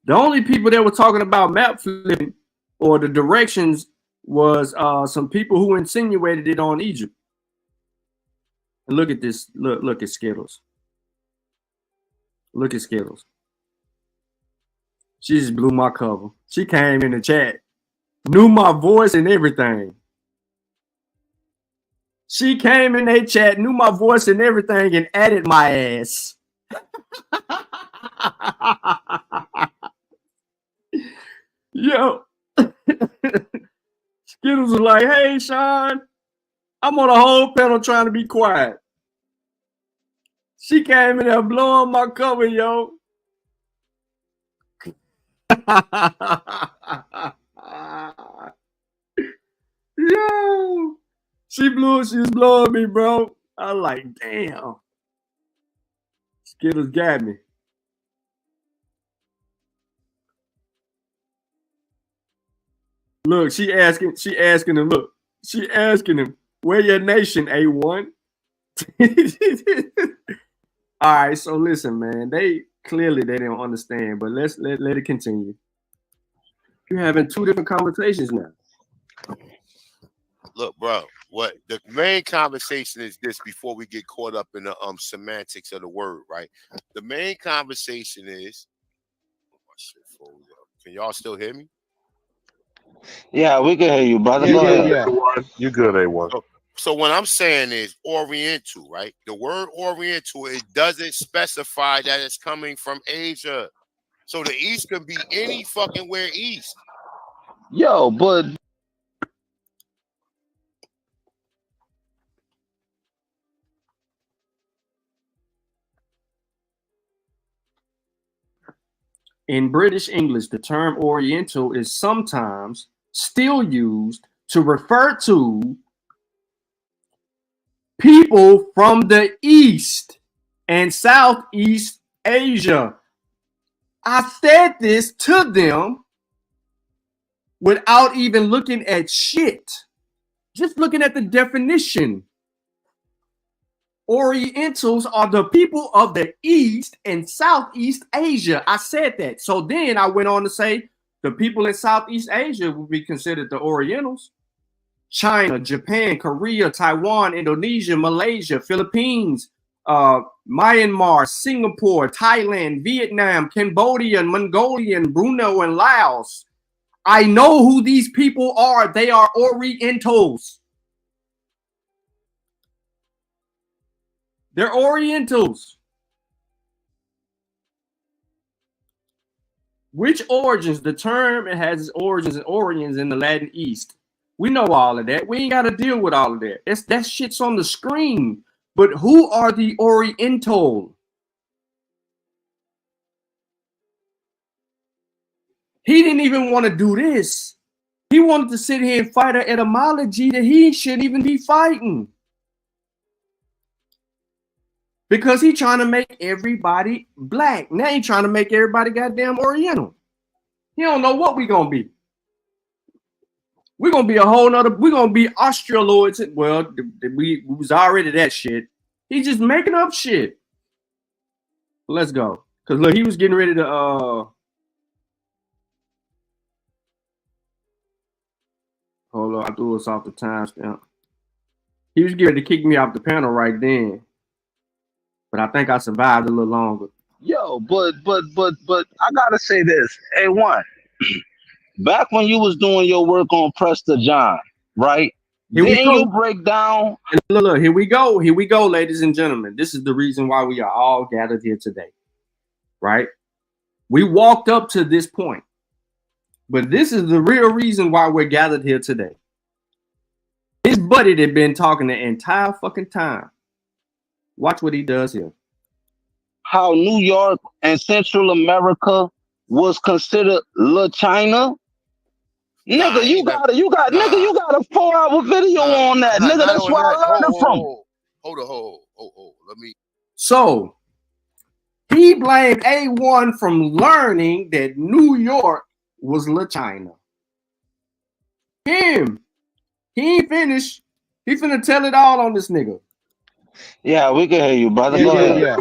The only people that were talking about map flipping or the directions was some people who insinuated it on Egypt. And look at this. Look at Skittles. Look at Skittles. She just blew my cover. She came in the chat, knew my voice and everything. She came in their chat, knew my voice and everything, and added my ass. Yo. Skittles was like, hey, Sean, I'm on a whole panel trying to be quiet. She came in there blowing my cover, yo. Yo. She was blowing me, bro. I was like, damn. Skittles got me. Look, she asking him, where your nation, A1? All right, so listen, man. They don't understand, but let it continue. You're having two different conversations now. Look, bro, what the main conversation is this before we get caught up in the semantics of the word, right? The main conversation is, can y'all still hear me? Yeah, we can hear you, brother. Yeah. You good, A1. So what I'm saying is Oriental, right? The word Oriental, it doesn't specify that it's coming from Asia. So the East can be any fucking where East. Yo, but in British English, the term Oriental is sometimes still used to refer to people from the East and Southeast Asia. I said this to them without even looking at shit. Just looking at the definition. Orientals are the people of the East and Southeast Asia. I said that. So then I went on to say the people in Southeast Asia would be considered the Orientals. China, Japan, Korea, Taiwan, Indonesia, Malaysia, Philippines, Myanmar, Singapore, Thailand, Vietnam, Cambodia, Mongolian, Brunei, and Laos. I know who these people are. They are Orientals. They're Orientals. Which origins? The term, it has its origins and origins in the Latin East. We know all of that. We ain't got to deal with all of that. That shit's on the screen. But who are the Oriental? He didn't even want to do this. He wanted to sit here and fight an etymology that he shouldn't even be fighting. Because he trying to make everybody black. Now he trying to make everybody goddamn Oriental. He don't know what we gonna be. We're gonna be a whole nother, we're gonna be Australoids. Well, we was already that shit. He's just making up shit. Let's go. Cause look, he was getting ready to hold on, I threw us off the timestamp. He was getting ready to kick me off the panel right then. But I think I survived a little longer. Yo, but I gotta say this. A1, back when you was doing your work on Prester John, right? Didn't you break down? Look, here we go, ladies and gentlemen. This is the reason why we are all gathered here today, right? We walked up to this point, but this is the real reason why we're gathered here today. His buddy had been talking the entire fucking time. Watch what he does here. How New York and Central America was considered La China. Nigga, you got a 4-hour video on that. Nigga, that's where I learned it from. Hold. Let me. So he blamed A1 from learning that New York was La China. He ain't finished. He finna tell it all on this nigga. Yeah, we can hear you, brother. Yeah.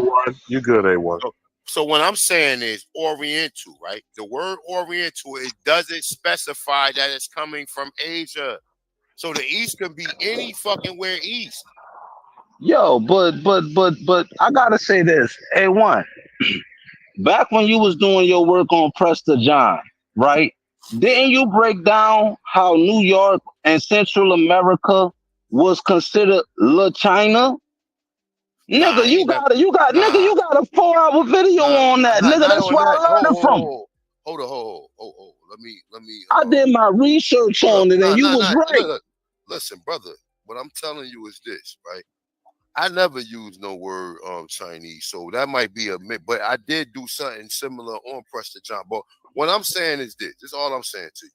You good, A1. So what I'm saying is Oriental, right? The word Oriental, it doesn't specify that it's coming from Asia. So the East can be any fucking where East. Yo, but I gotta say this. A1, back when you was doing your work on Prester John, right? Didn't you break down how New York and Central America was considered La China? Nigga, you got a 4-hour video on that. Nigga, that's where I learned it from. Hold. Let me. I did my research on it, and you was right. Look. Listen, brother. What I'm telling you is this, right? I never used no word Chinese, so that might be a myth. But I did do something similar on Prester John. But what I'm saying is this. This is all I'm saying to you.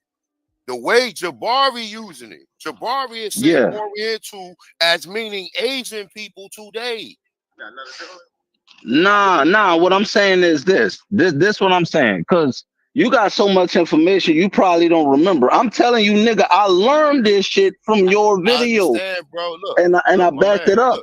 The way Jabari using it, Jabari is saying Oriental as meaning Asian people today. Nah. What I'm saying is this what I'm saying, because you got so much information you probably don't remember. I'm telling you, nigga, I learned this shit from your video, bro. Look, and I backed it up.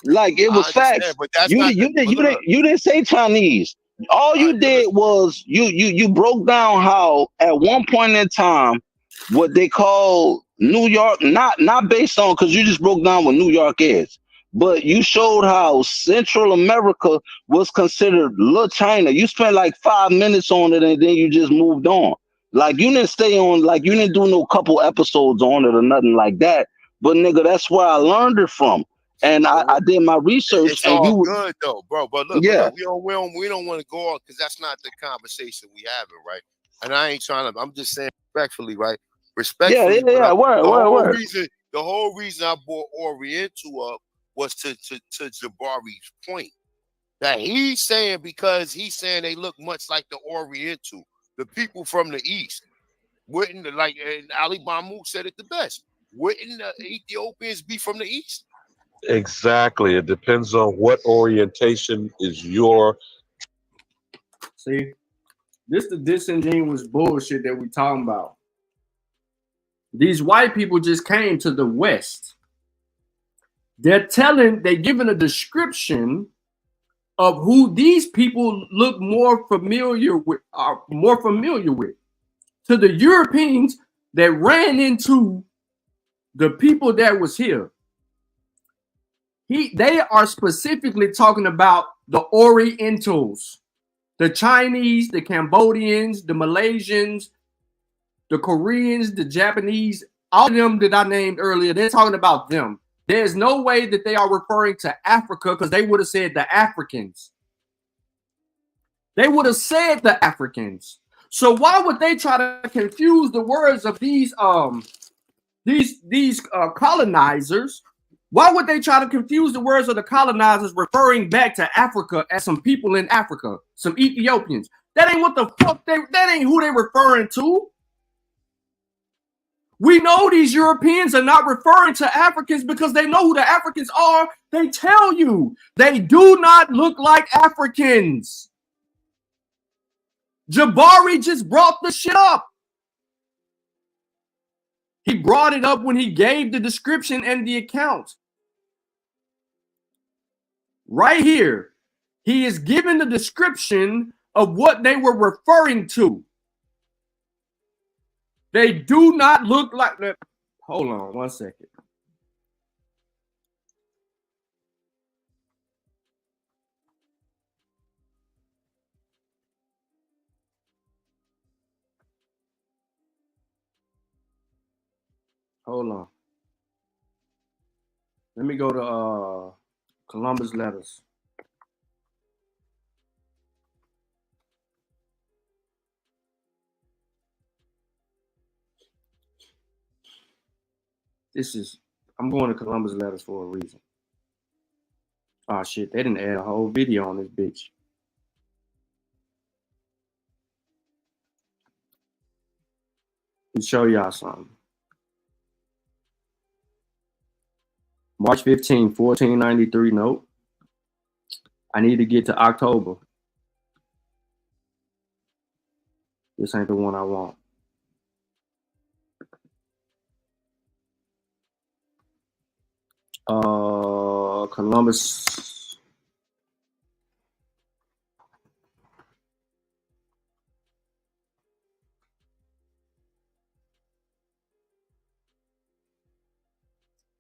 Like it was facts. But that's you didn't say Chinese. All you did was you broke down how at one point in time what they call New York, not based on, because you just broke down what New York is. But you showed how Central America was considered La China. You spent like 5 minutes on it and then you just moved on. Like you didn't stay on, like you didn't do no couple episodes on it or nothing like that. but nigga, that's where I learned it from. And I did my research. It's and all good though, bro. But look, yeah, we don't want to go on because that's not the conversation we having, right? And I ain't trying to. I'm just saying respectfully, right? Respectfully. Yeah. Word. The whole reason I brought Oriental up was to Jabari's point that he's saying, because he's saying they look much like the Oriental, the people from the East. Wouldn't, like, and Ali Bamu said it the best, wouldn't the Ethiopians be from the East? Exactly. It depends on what orientation is your. See, this the disingenuous bullshit that we talking about. These white people just came to the West. They're giving a description of who these people look more familiar with. To the Europeans that ran into the people that was here. They are specifically talking about the Orientals, the Chinese, the Cambodians, the Malaysians, the Koreans, the Japanese, all of them that I named earlier. They're talking about them. There's no way that they are referring to Africa, because they would have said the Africans. They would have said the Africans. So why would they try to confuse the words of these colonizers? Why would they try to confuse the words of the colonizers referring back to Africa as some people in Africa, some Ethiopians? That ain't what the fuck that ain't who they're referring to. We know these Europeans are not referring to Africans because they know who the Africans are. They tell you they do not look like Africans. Jabari just brought the shit up. He brought it up when he gave the description and the account. Right here, he is giving the description of what they were referring to. They do not look like that. Hold on 1 second. Hold on. Let me go to Columbus letters. I'm going to Columbus letters for a reason. Oh shit, they didn't add a whole video on this bitch. Let me show y'all something. March 15, 1493, nope. I need to get to October. This ain't the one I want. Columbus.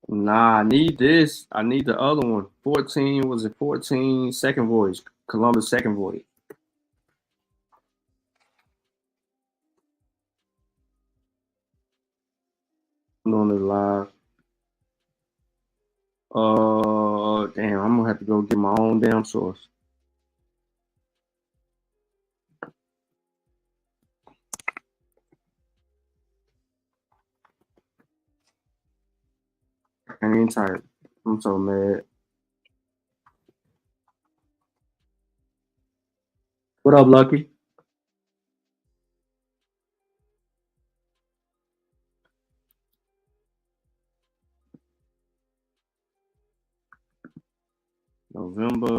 Nah, I need this. I need the other one. 14, was it 14? Second voyage. Columbus second voyage. I'm on the live. Damn, I'm gonna have to go get my own damn source. I ain't tired. I'm so mad. What up, Lucky? November.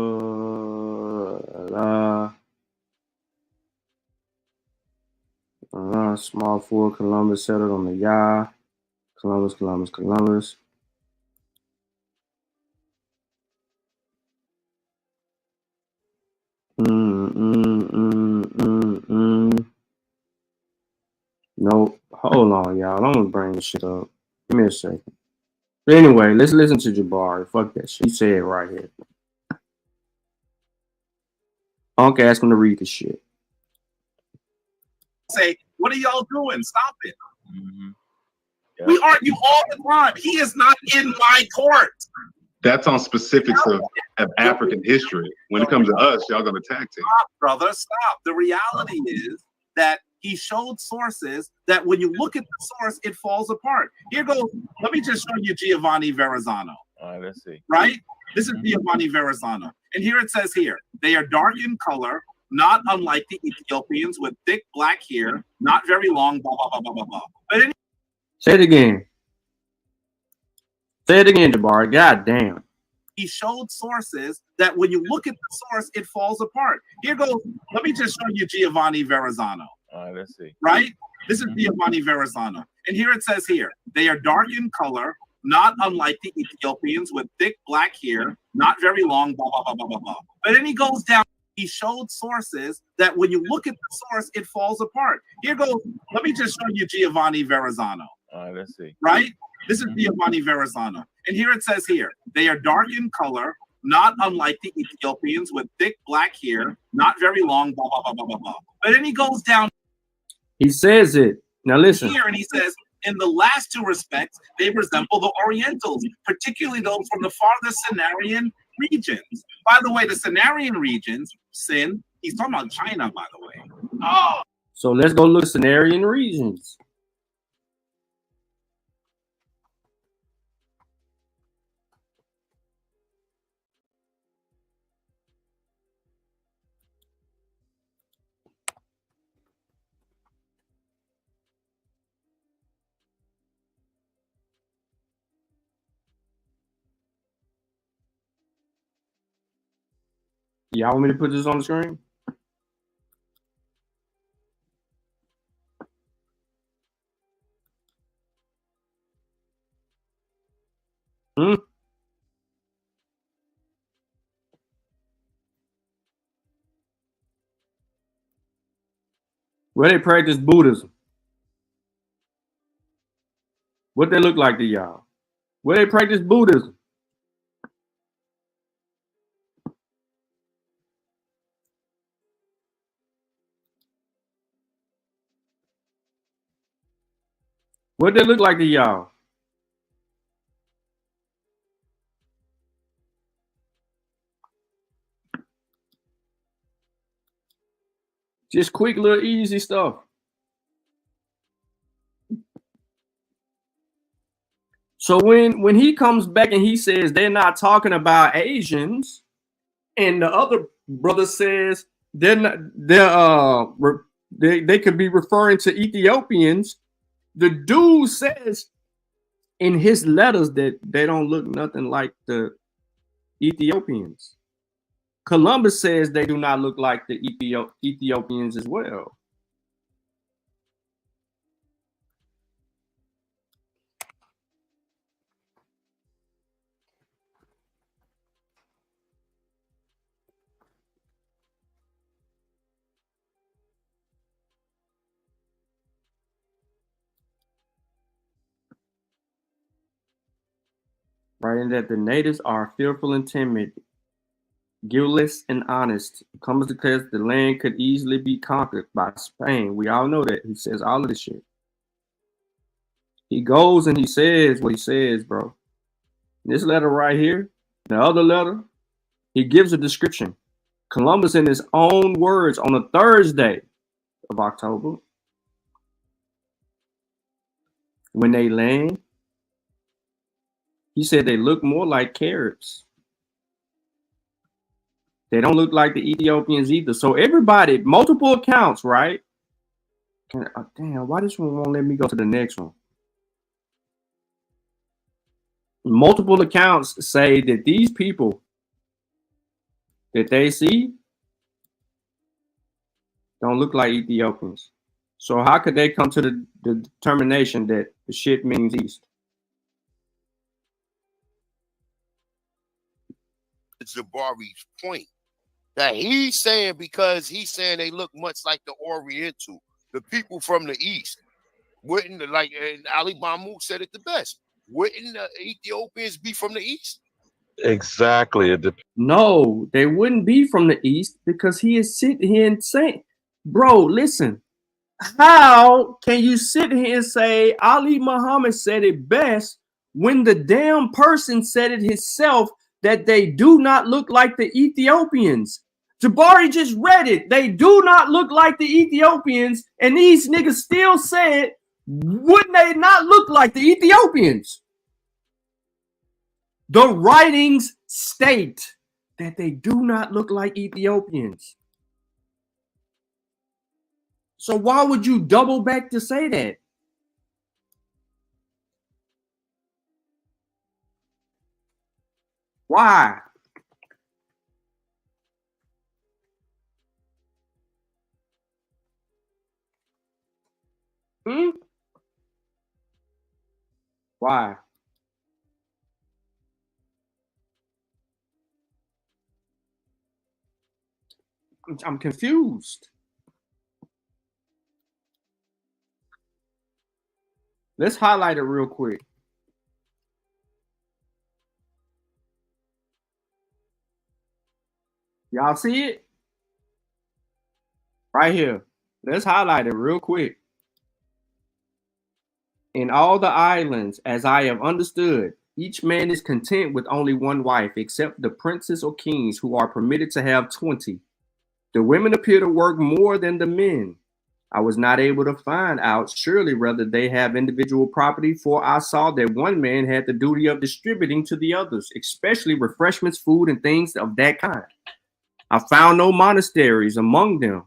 Small fort. Columbus settled on the Ya. Columbus. Nope. Hold on, y'all. I'm gonna bring this shit up. Give me a second. But anyway, let's listen to Jabari. Fuck that shit. He said it right here. Punk ask him to read the shit. Say, what are y'all doing? Stop it. We argue all the time. He is not in my court. That's on specifics of African history. When it comes to us, y'all gonna tag team. Stop, brother, stop. The reality is that he showed sources that when you look at the source, it falls apart. Here goes. Let me just show you Giovanni Verrazzano. All right, let's see. Right? This is Giovanni Verrazzano. And here it says here, they are dark in color, not unlike the Ethiopians, with thick black hair, not very long, blah, blah, blah, blah, blah, blah. But say it again. Say it again, Jabbar. God damn. He showed sources that when you look at the source, it falls apart. Here goes. Let me just show you Giovanni Verrazzano. All right, let's see. Right? This is Giovanni Verrazzano. And here it says here, they are dark in color, not unlike the Ethiopians, with thick black hair, not very long, blah, blah, blah, blah, blah, blah. But then he goes down. He showed sources that when you look at the source, it falls apart. Here goes. Let me just show you Giovanni Verrazzano. All right, let's see. Right? This is Giovanni Verrazzano. And here it says here, they are dark in color, not unlike the Ethiopians, with thick black hair, not very long, blah, blah, blah, blah, blah, blah. But then he goes down. He says it. Now listen. Here, and he says, in the last two respects, they resemble the Orientals, particularly those from the farthest Cenarian regions. By the way, the Cenarian regions, Sin, he's talking about China, by the way. Oh! So let's go look at Cenarian regions. Y'all want me to put this on the screen? Where they practice Buddhism? What they look like to y'all? Where they practice Buddhism? What they look like to y'all? Just quick little easy stuff. So when he comes back and he says they're not talking about Asians, and the other brother says they could be referring to Ethiopians, the dude says in his letters that they don't look nothing like the Ethiopians. Columbus says they do not look like the Ethiopians as well. Right, and that the natives are fearful and timid, guiltless and honest. Comes because the land could easily be conquered by Spain. We all know that. He says all of this shit. He goes and he says what he says, bro. This letter right here, the other letter, he gives a description. Columbus, in his own words, on a Thursday of October, when they land, he said they look more like Caribs. They don't look like the Ethiopians either. So everybody, multiple accounts, right? Damn, why this one won't let me go to the next one? Multiple accounts say that these people that they see don't look like Ethiopians. So how could they come to the determination that the shit means East? Jabari's point that he's saying, because he's saying they look much like the Oriental, the people from the East. Wouldn't, like, and Ali Mahmoud said it the best, wouldn't the Ethiopians be from the East? Exactly. No, they wouldn't be from the East, because he is sitting here and saying, bro, listen, How can you sit here and say Ali Muhammad said it best when the damn person said it himself that they do not look like the Ethiopians? Jabari just read it. They do not look like the Ethiopians, and these niggas still said, wouldn't they not look like the Ethiopians? The writings state that they do not look like Ethiopians. So why would you double back to say that? Why? Why? I'm confused. Let's highlight it real quick. Y'all see it? Right here. Let's highlight it real quick. In all the islands, as I have understood, each man is content with only one wife, except the princes or kings who are permitted to have 20. The women appear to work more than the men. I was not able to find out surely whether they have individual property, for I saw that one man had the duty of distributing to the others, especially refreshments, food, and things of that kind. I found no monasteries among them,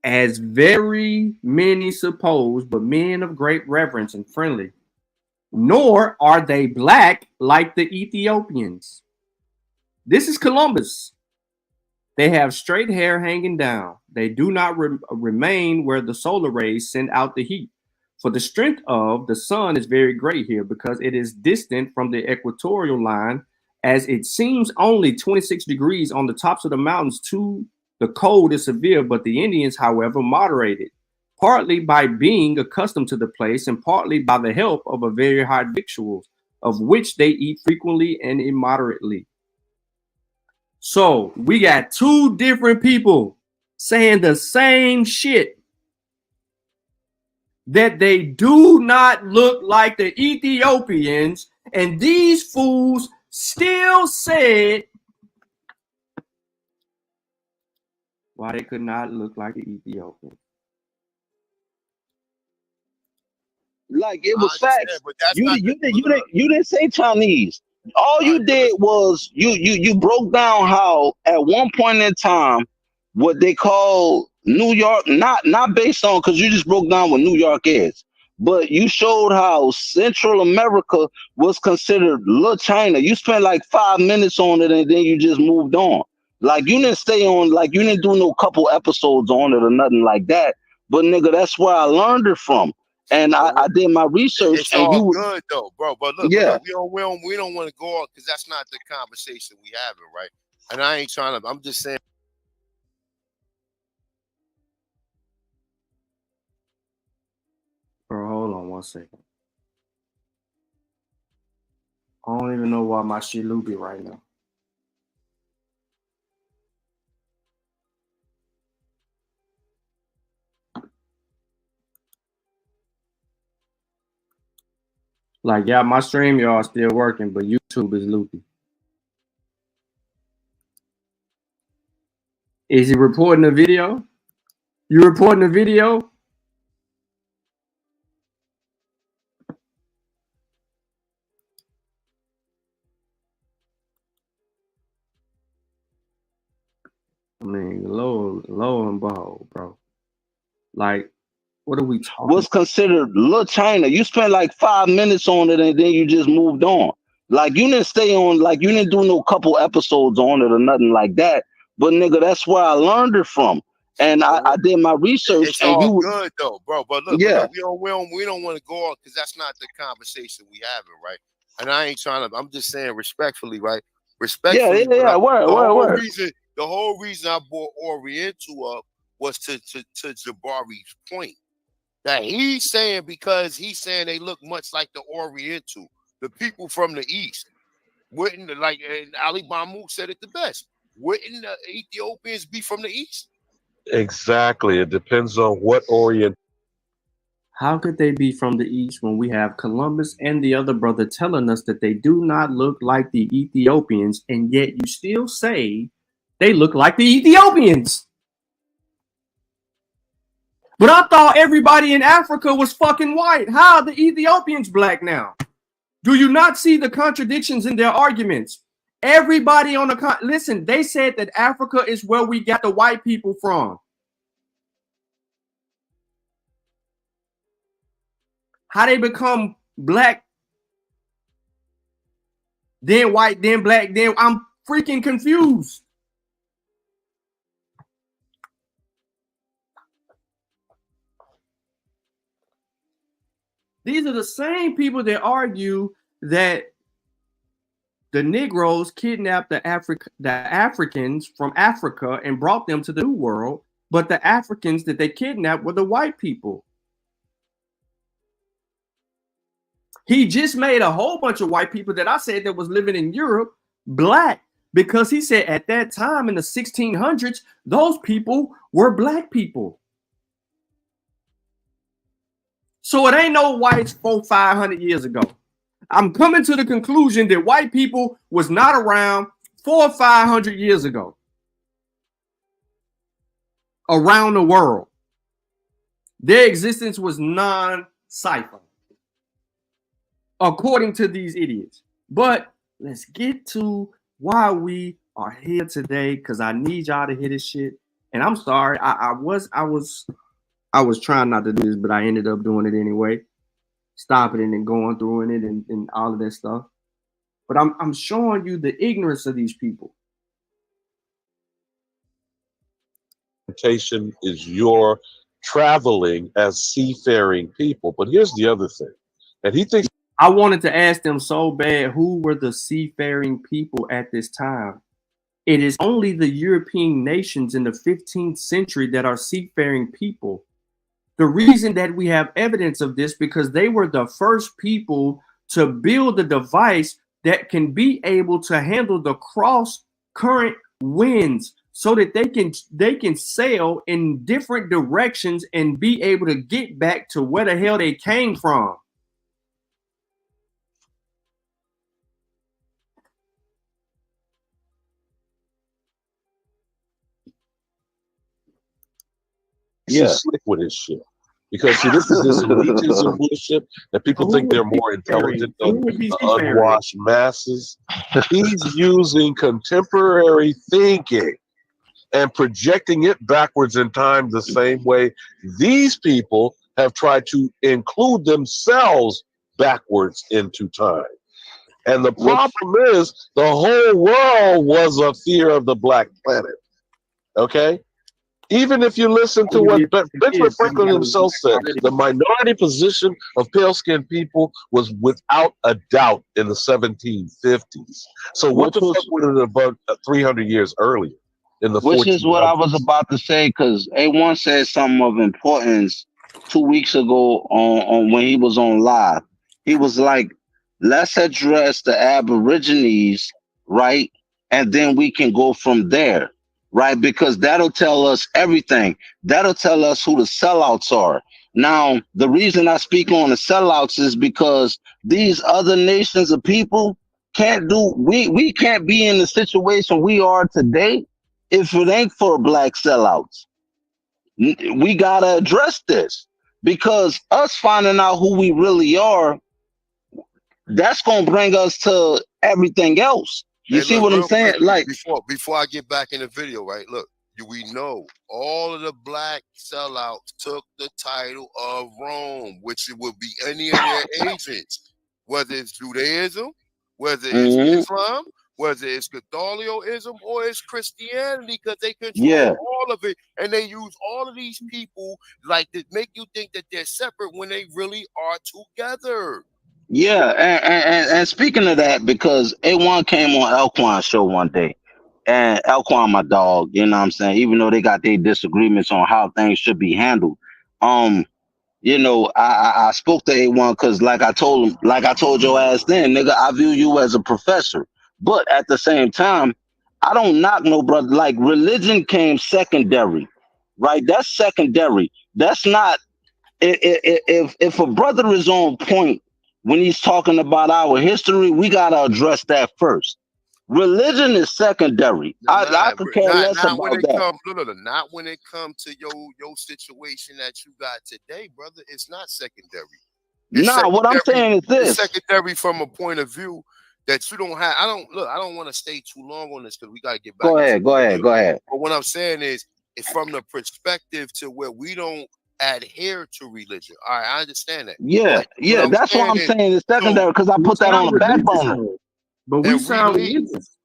as very many suppose, but men of great reverence and friendly. Nor are they black like the Ethiopians. This is Columbus. They have straight hair hanging down. They do not remain where the solar rays send out the heat. For the strength of the sun is very great here, because it is distant from the equatorial line, as it seems only 26 degrees on the tops of the mountains. Too, the cold is severe, but the Indians, however, moderate it, partly by being accustomed to the place, and partly by the help of a very hot victuals, of which they eat frequently and immoderately. So we got two different people saying the same shit, that they do not look like the Ethiopians, and these fools still said why they could not look like the Ethiopians. Like it was facts. You didn't say Chinese. All you did was you broke down how at one point in time what they call New York, not based on, because you just broke down what New York is, but you showed how Central America was considered little China. You spent like 5 minutes on it and then you just moved on. Like you didn't stay on, like you didn't do no couple episodes on it or nothing like that. But nigga, that's where I learned it from. And I did my research. It's and all you good though, bro. But look, yeah, we don't want to go on, because that's not the conversation we having, right? And I ain't trying to. I'm just saying. Bro, hold on 1 second. I don't even know why my shit loopy right now. Like, yeah, my stream y'all still working, but YouTube is loopy. Is he reporting a video? You reporting a video? I mean, low and behold, bro. Like, what are we talking? Was considered little China. You spent like 5 minutes on it and then you just moved on. Like you didn't stay on, like you didn't do no couple episodes on it or nothing like that. But nigga, that's where I learned it from. And I did my research. It's and all you good though, bro. But look, yeah, we don't want to go on, because that's not the conversation we having, right? And I ain't trying to. I'm just saying respectfully, right? Respectfully. yeah. Word. The whole reason I brought Oriental up was to Jabari's point that he's saying, because he's saying they look much like the Oriental, the people from the East. Wouldn't, like, and Ali Mahmoud said it the best. Wouldn't the Ethiopians be from the East? Exactly. It depends on what orient. How could they be from the East when we have Columbus and the other brother telling us that they do not look like the Ethiopians, and yet you still say they look like the Ethiopians? But I thought everybody in Africa was fucking white. How are the Ethiopians black now? Do you not see the contradictions in their arguments? Everybody on the listen, they said that Africa is where we got the white people from. How they become black, then white, then black, then I'm freaking confused. These are the same people that argue that the Negroes kidnapped the Africans from Africa and brought them to the New World, but the Africans that they kidnapped were the white people. He just made a whole bunch of white people that I said that was living in Europe black, because he said at that time in the 1600s, those people were black people. So it ain't no whites 400-500 years ago. I'm coming to the conclusion that white people was not around 400 or 500 years ago around the world. Their existence was non-cipher, according to these idiots. But let's get to why we are here today, because I need y'all to hear this shit. And I'm sorry, I was trying not to do this, but I ended up doing it anyway. Stopping it and going through it and all of that stuff. But I'm showing you the ignorance of these people. Is your traveling as seafaring people. But here's the other thing. And he thinks I wanted to ask them so bad, who were the seafaring people at this time? It is only the European nations in the 15th century that are seafaring people. The reason that we have evidence of this, because they were the first people to build a device that can be able to handle the cross current winds so that they can sail in different directions and be able to get back to where the hell they came from. he's slick with his shit. Because see, this is this elitism bullshit that people think they're more intelligent than the unwashed masses. He's using contemporary thinking and projecting it backwards in time the same way these people have tried to include themselves backwards into time. And the problem is the whole world was a fear of the black planet. Okay? Even if you listen to what Benjamin Franklin himself said, the minority position of pale-skinned people was without a doubt in the 1750s. So what the fuck would it have about 300 years earlier? In the Which is what I was about to say, because A1 said something of importance 2 weeks ago on when he was on live. He was like, let's address the Aborigines, right? And then we can go from there, right? Because that'll tell us everything. That'll tell us who the sellouts are. Now, the reason I speak on the sellouts is because these other nations of people can't do, we can't be in the situation we are today if it ain't for black sellouts. We gotta address this, because us finding out who we really are, that's gonna bring us to everything else. You see what I'm saying? Quick, like before I get back in the video, right? Look, we know all of the black sellouts took the title of Rome, which it would be any of their agents, whether it's Judaism, whether it's Islam, whether it's Catholicism or it's Christianity, because they control all of it, and they use all of these people like to make you think that they're separate when they really are together. Yeah, and speaking of that, because A1 came on Elquan's show one day, and Elquan, my dog, you know what I'm saying, even though they got their disagreements on how things should be handled, you know, I spoke to A1 because like I told your ass then, nigga, I view you as a professor. But at the same time, I don't knock no brother. Like, religion came secondary. right? That's secondary. That's not. If a brother is on point when he's talking about our history, we gotta address that first. Religion is secondary. I could care less not about when it that. comes. No, not when it comes to your situation that you got today, brother. It's not secondary. Nah, what I'm saying is this. It's secondary from a point of view that you don't have. I don't want to stay too long on this because we got to get back. Go ahead. But what I'm saying is, it's from the perspective to where we don't adhere to religion. All right, I understand that. Yeah, that's why I'm saying it's secondary, because I put that on the back burner. But we sound religious.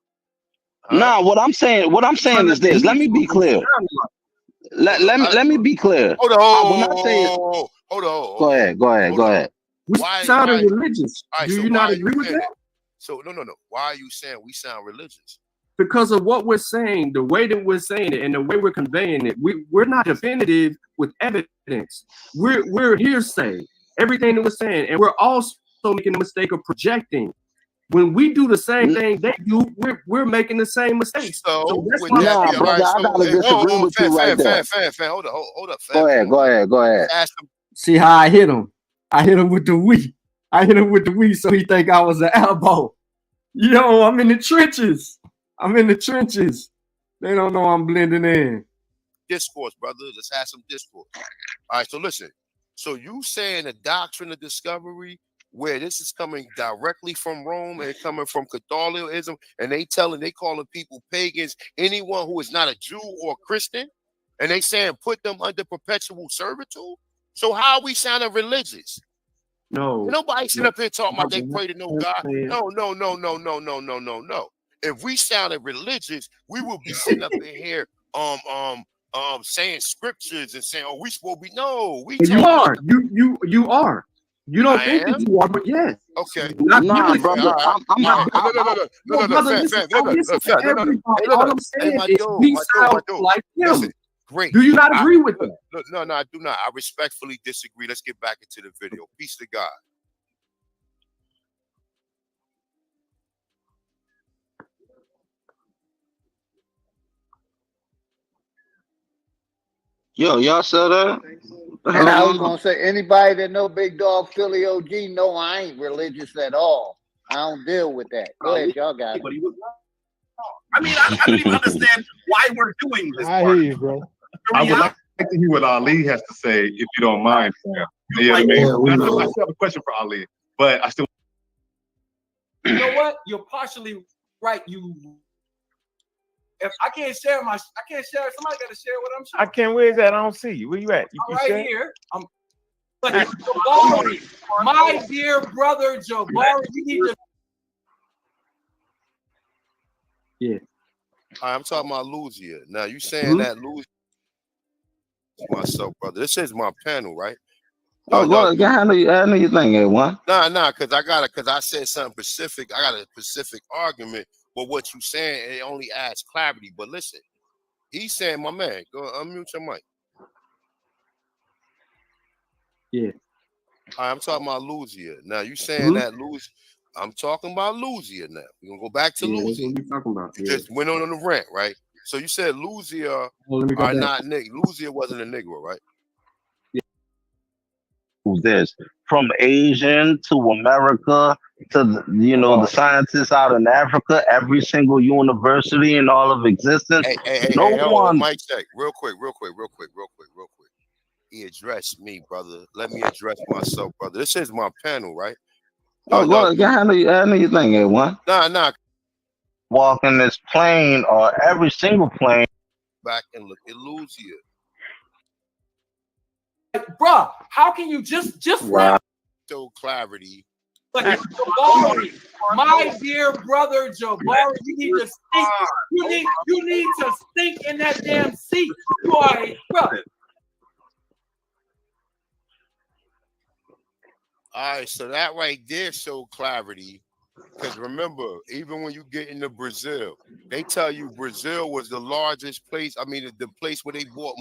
Nah, what I'm saying is this. Let me be clear. Let me be clear. Hold on. Go ahead. We sound religious. Right, Do you not agree with that? So no. Why are you saying we sound religious? Because of what we're saying, the way that we're saying it, and the way we're conveying it. We're not definitive with evidence. We're hearsay. Everything that we're saying, and we're also making the mistake of projecting. When we do the same thing they do, we're making the same mistakes. So that's why brother, I gotta disagree with you right there. Hold up. Go ahead. See how I hit him? I hit him with the we. So he think I was an elbow. Yo, I'm in the trenches. They don't know I'm blending in. Discourse, brother. Let's have some discourse. All right, so listen. So you saying the doctrine of discovery, where this is coming directly from Rome and coming from Catholicism, and they calling people pagans, anyone who is not a Jew or Christian, and they saying put them under perpetual servitude. So how are we sounding religious? No. Nobody sitting up here talking about they pray to no God. No. If we sounded religious, we would be sitting up in here saying scriptures and saying, "Oh, we supposed to be." No, we. You are. You are. You don't think that you are, but yes. Okay. Nah, brother. I'm not. All I'm saying is we sound like him. Great. Do you not agree with that? No, I do not. I respectfully disagree. Let's get back into the video. Peace to God. Yo, y'all saw that? And I was gonna say, anybody that know Big Dog Philly OG know I ain't religious at all. I don't deal with that. Go ahead, y'all got it. I mean, I don't even understand why we're doing this. I hear you, bro. I would like to hear what Ali has to say, if you don't mind. Yeah, I still have a question for Ali, but I still. You know what? You're partially right. If I can't share somebody got to share what I'm sharing. I can't. Where's that? I don't see you. Where you at? I'm right here. But Jabari, my dear brother Jabari, you need to. Yeah. I'm talking about Louisiana. Now you saying that Louisiana myself, brother. This is my panel, right? I know you think it one. Nah, because I said something specific. I got a specific argument, but what you saying, it only adds clarity. But listen, he's saying, my man, go unmute your mic. Yeah. I'm talking about Louisiana. Now you saying that I'm talking about Louisiana now. We're gonna go back to Louisiana. What you talking about? You just went on the rant, right? So you said Louisiana are not niggas. Louisiana wasn't a Negro, right? This from Asian to America to the scientists out in Africa, every single university in all of existence. One. Mic check, real quick. He addressed me, brother. Let me address myself, brother. This is my panel, right? I know you think it one. Nah. Walking this plane or every single plane. Back and look at Louisiana. Bruh, how can you just show clarity? But Jabari, my dear brother Jabari, you need to think. You need to think in that damn seat. You are a brother. All right, so that right there showed clarity. Because remember, even when you get into Brazil, they tell you Brazil was the largest place. I mean, the place where they bought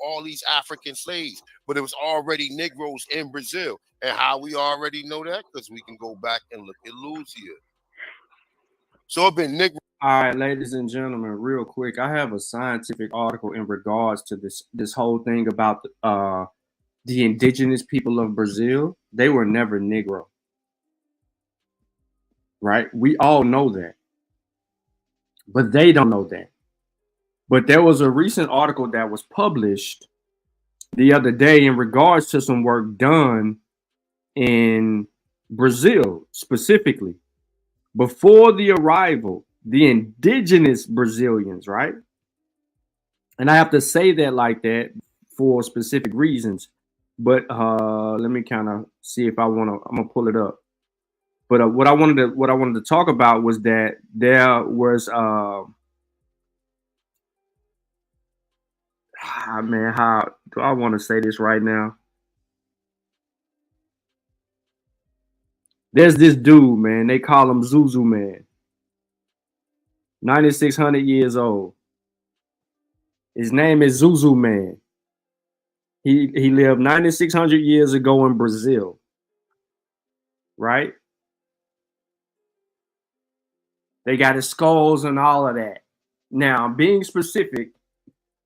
all these African slaves, but it was already Negroes in Brazil. And how we already know that? Because we can go back and look at Louisiana. So it been Negro All right, ladies and gentlemen, real quick, I have a scientific article in regards to this whole thing about the indigenous people of Brazil. They were never Negro, right? We all know that, but they don't know that. But there was a recent article that was published the other day in regards to some work done in Brazil specifically before the arrival, the indigenous Brazilians, right? And I have to say that like that for specific reasons. But let me kind of see if I'm gonna pull it up. But what I wanted to talk about was that there was man, how do I want to say this right now? There's this dude, man. They call him Zuzu Man. 9,600 years old. His name is Zuzu Man. He lived 9,600 years ago in Brazil. Right? They got his skulls and all of that. Now, being specific,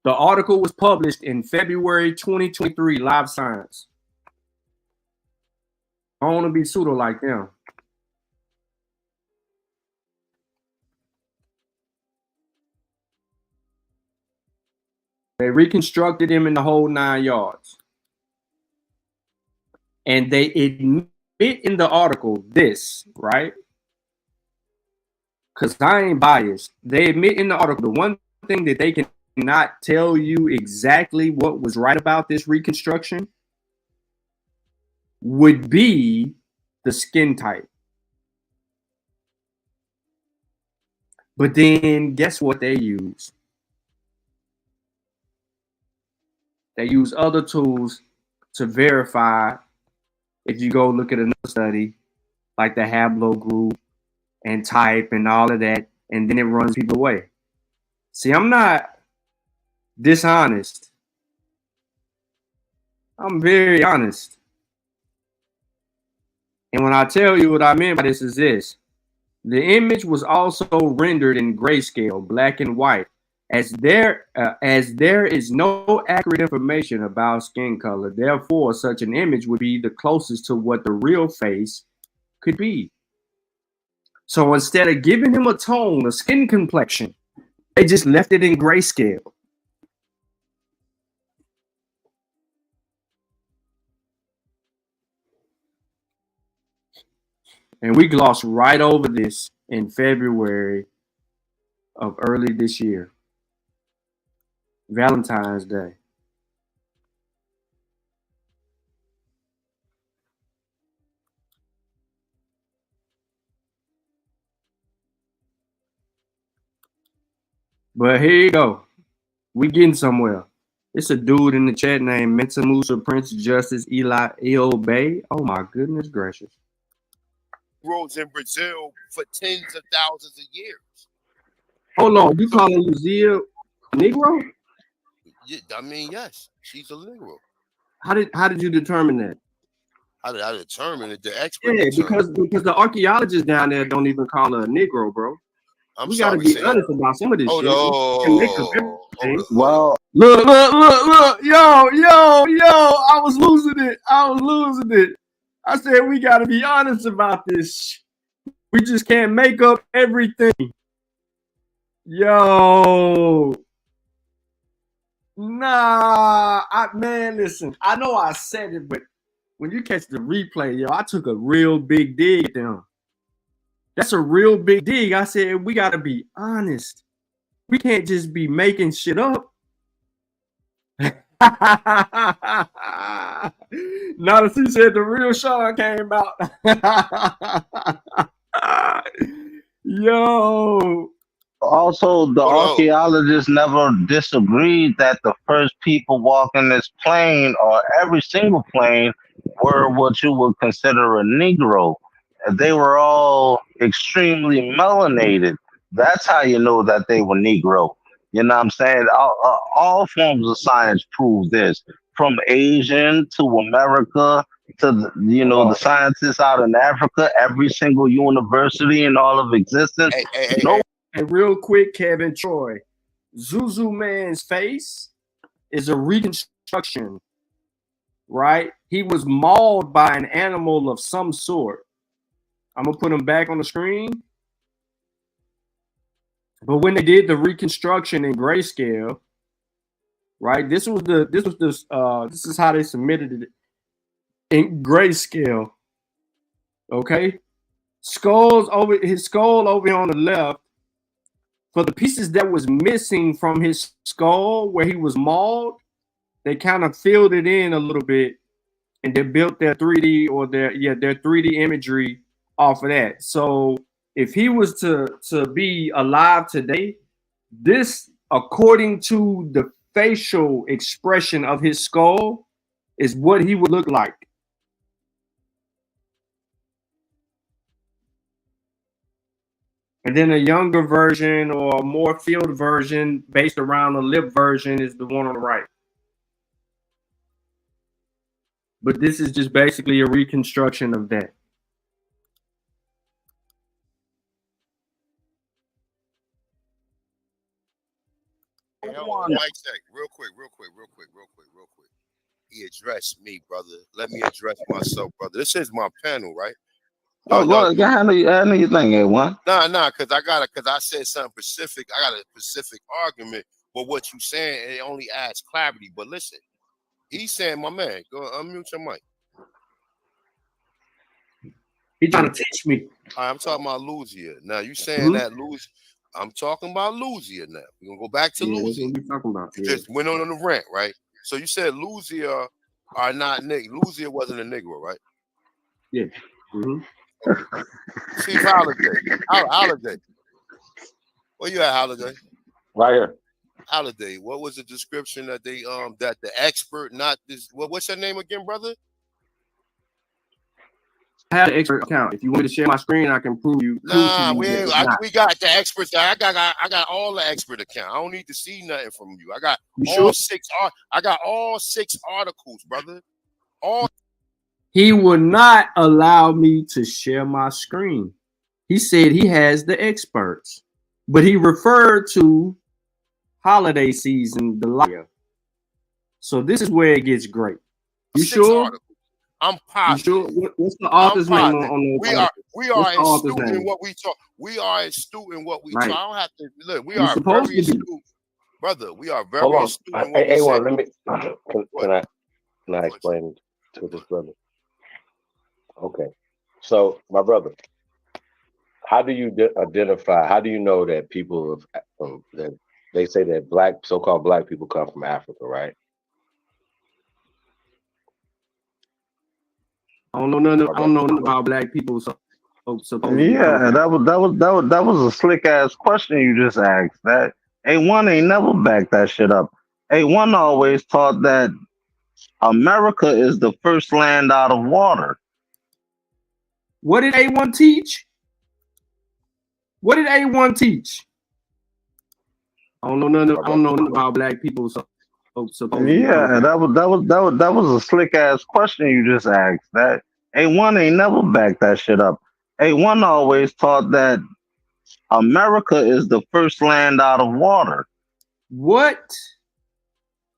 the article was published in February 2023, Live Science. I don't want to be pseudo like them. They reconstructed him in the whole 9 yards. And they admit in the article this, right? Because I ain't biased. They admit in the article the one thing that they cannot tell you exactly what was right about this reconstruction would be the skin type. But then guess what they use? They use other tools to verify. If you go look at another study, like the haplogroup and type and all of that, and then it runs people away. See, I'm not dishonest. I'm very honest. And when I tell you what I mean by this is this. The image was also rendered in grayscale, black and white, as there is no accurate information about skin color. Therefore, such an image would be the closest to what the real face could be. So instead of giving him a tone, a skin complexion, they just left it in grayscale. And we glossed right over this in February of early this year. Valentine's Day. But here you go. We getting somewhere. It's a dude in the chat named Metamusa Prince Justice Eli Bay. Oh my goodness gracious. Roads in Brazil for tens of thousands of years. Hold on, you calling Luzia Negro? Yeah, I mean, yes, she's a Negro. How did you determine that? How did I determine it? The expert. Yeah, because the archaeologists down there don't even call her a Negro, bro. We gotta be honest about some of this shit. Well, look, yo, I was losing it. I said we gotta be honest about this. We just can't make up everything. Yo. Nah, man, listen. I know I said it, but when you catch the replay, yo, I took a real big dig at them. That's a real big dig. I said we gotta be honest. We can't just be making shit up. Now that she said the real Sean came out. Yo. Also, the archaeologists never disagreed that the first people walking this plane, or every single plane, were what you would consider a Negro. They were all extremely melanated. That's how you know that they were Negro. You know what I'm saying? All forms of science prove this, from Asian to America to the scientists out in Africa. Every single university in all of existence, no one And real quick, Kevin Troy, Zuzu Man's face is a reconstruction, right? He was mauled by an animal of some sort. I'm gonna put him back on the screen. But when they did the reconstruction in grayscale, right? This is how they submitted it in grayscale. Okay, his skull over here on the left. For the pieces that was missing from his skull where he was mauled, they kind of filled it in a little bit, and they built their 3D or their 3D imagery off of that. So if he was to be alive today, this, according to the facial expression of his skull, is what he would look like. And then a younger version or a more filled version based around a lip version is the one on the right. But this is just basically a reconstruction of that. Mike, real quick. He addressed me, brother. Let me address myself, brother. This is my panel, right? Oh, no, I know you think it one. Nah, because I said something specific. I got a specific argument, but what you saying, it only adds clarity. But listen, he's saying, my man, go unmute your mic. He's trying to teach me. I'm talking about Louisiana. Now you saying that Louisiana. I'm talking about Louisiana now. We're gonna go back to Louisiana. That's what we're talking about. You just went on the rant, right? So you said Louisiana are not niggas. Louisiana wasn't a Negro, right? Yeah. Steve Holiday. Where you at, Holiday? Right here. Holiday. What was the description that they that the expert, not this? What's your name again, brother? I have an expert account. If you want me to share my screen, I can prove you. Nah, we got the experts. I got all the expert account. I don't need to see nothing from you. I got all six articles, brother. He would not allow me to share my screen. He said he has the experts, but he referred to holiday season, the liar. So this is where it gets great. You sure? Articles. I'm positive. You sure? What's the author's name on the? We are astute in what we talk. We are astute in what we talk. I don't have to look. We are very astute, brother. We are very astute in what we say. Let me. Can I explain to this brother? Okay, so my brother, how do you identify? How do you know that people that they say that so-called black people come from Africa, right? I don't know nothing about black people. So yeah, that was a slick ass question you just asked. That A1 ain't never backed that shit up. A1 always taught that America is the first land out of water. What did A1 teach? What did A1 teach? I don't know nothing about black people. So yeah, that was a slick ass question you just asked. That A1 ain't never backed that shit up. A1 always taught that America is the first land out of water. What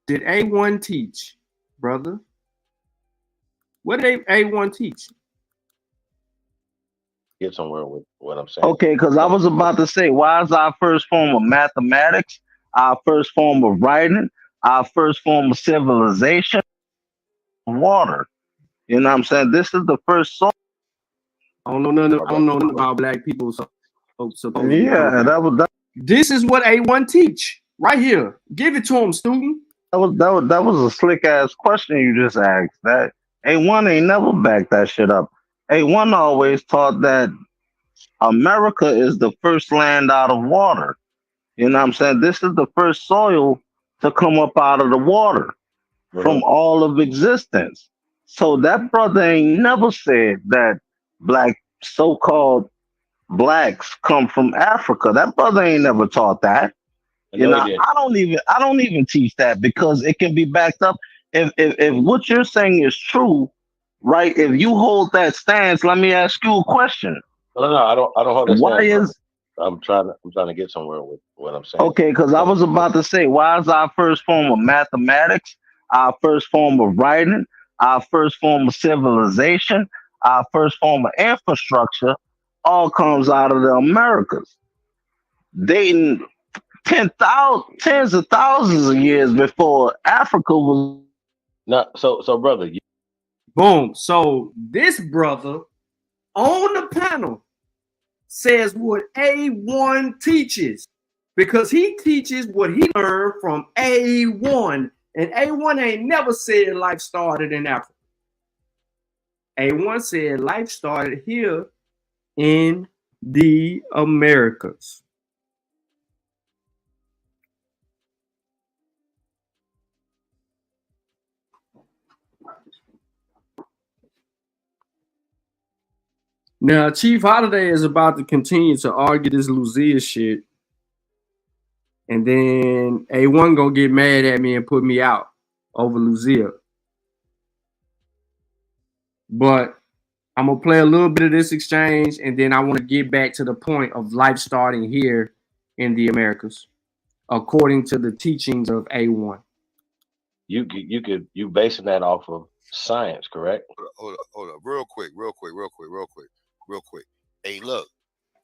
did A1 teach, brother? What did A1 teach? Get somewhere with what I'm saying. Okay, because I was about to say, why is our first form of mathematics, our first form of writing, our first form of civilization, water? You know what I'm saying? This is the first soul. I don't know nothing about black people. So yeah, this is what A1 teach right here. Give it to him, student. That was a slick ass question you just asked. That A1 ain't never backed that shit up. A1 always taught that America is the first land out of water. You know what I'm saying? This is the first soil to come up out of the water from all of existence. So that brother ain't never said that so-called blacks come from Africa. That brother ain't never taught that. You know, I don't even teach that because it can be backed up. If what you're saying is true, right? If you hold that stance, let me ask you a question. No, I don't hold that Why stance. I'm trying to get somewhere with what I'm saying. Okay, because I was about to say, why is our first form of mathematics, our first form of writing, our first form of civilization, our first form of infrastructure, all comes out of the Americas, dating tens of thousands of years before Africa was. Not so brother. Boom. So this brother on the panel says what A1 teaches, because he teaches what he learned from A1, and A1 ain't never said life started in Africa. A1 said life started here in the Americas. Now, Chief Holiday is about to continue to argue this Lucia shit. And then A1 gonna get mad at me and put me out over Lucia. But I'm gonna play a little bit of this exchange, and then I want to get back to the point of life starting here in the Americas, according to the teachings of A1. You basing that off of science, correct? Hold up, real quick. Hey, look,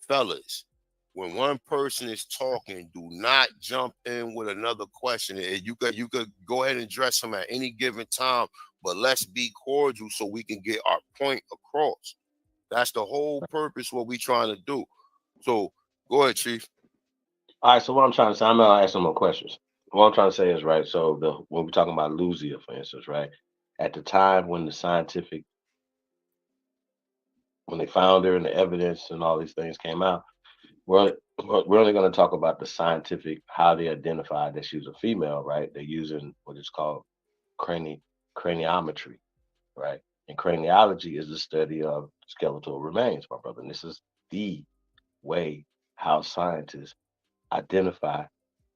fellas, when one person is talking, do not jump in with another question. You could go ahead and address them at any given time, but let's be cordial so we can get our point across. That's the whole purpose what we trying to do. So go ahead, Chief. All right, so what I'm trying to say, I'm gonna ask some more questions. What I'm trying to say is, right, so when we're talking about Lucia, for instance, right, at the time when when they found her and the evidence and all these things came out, we're only going to talk about the scientific, how they identified that she was a female, right? They're using what is called craniometry, right? And craniology is the study of skeletal remains, my brother. And this is the way how scientists identify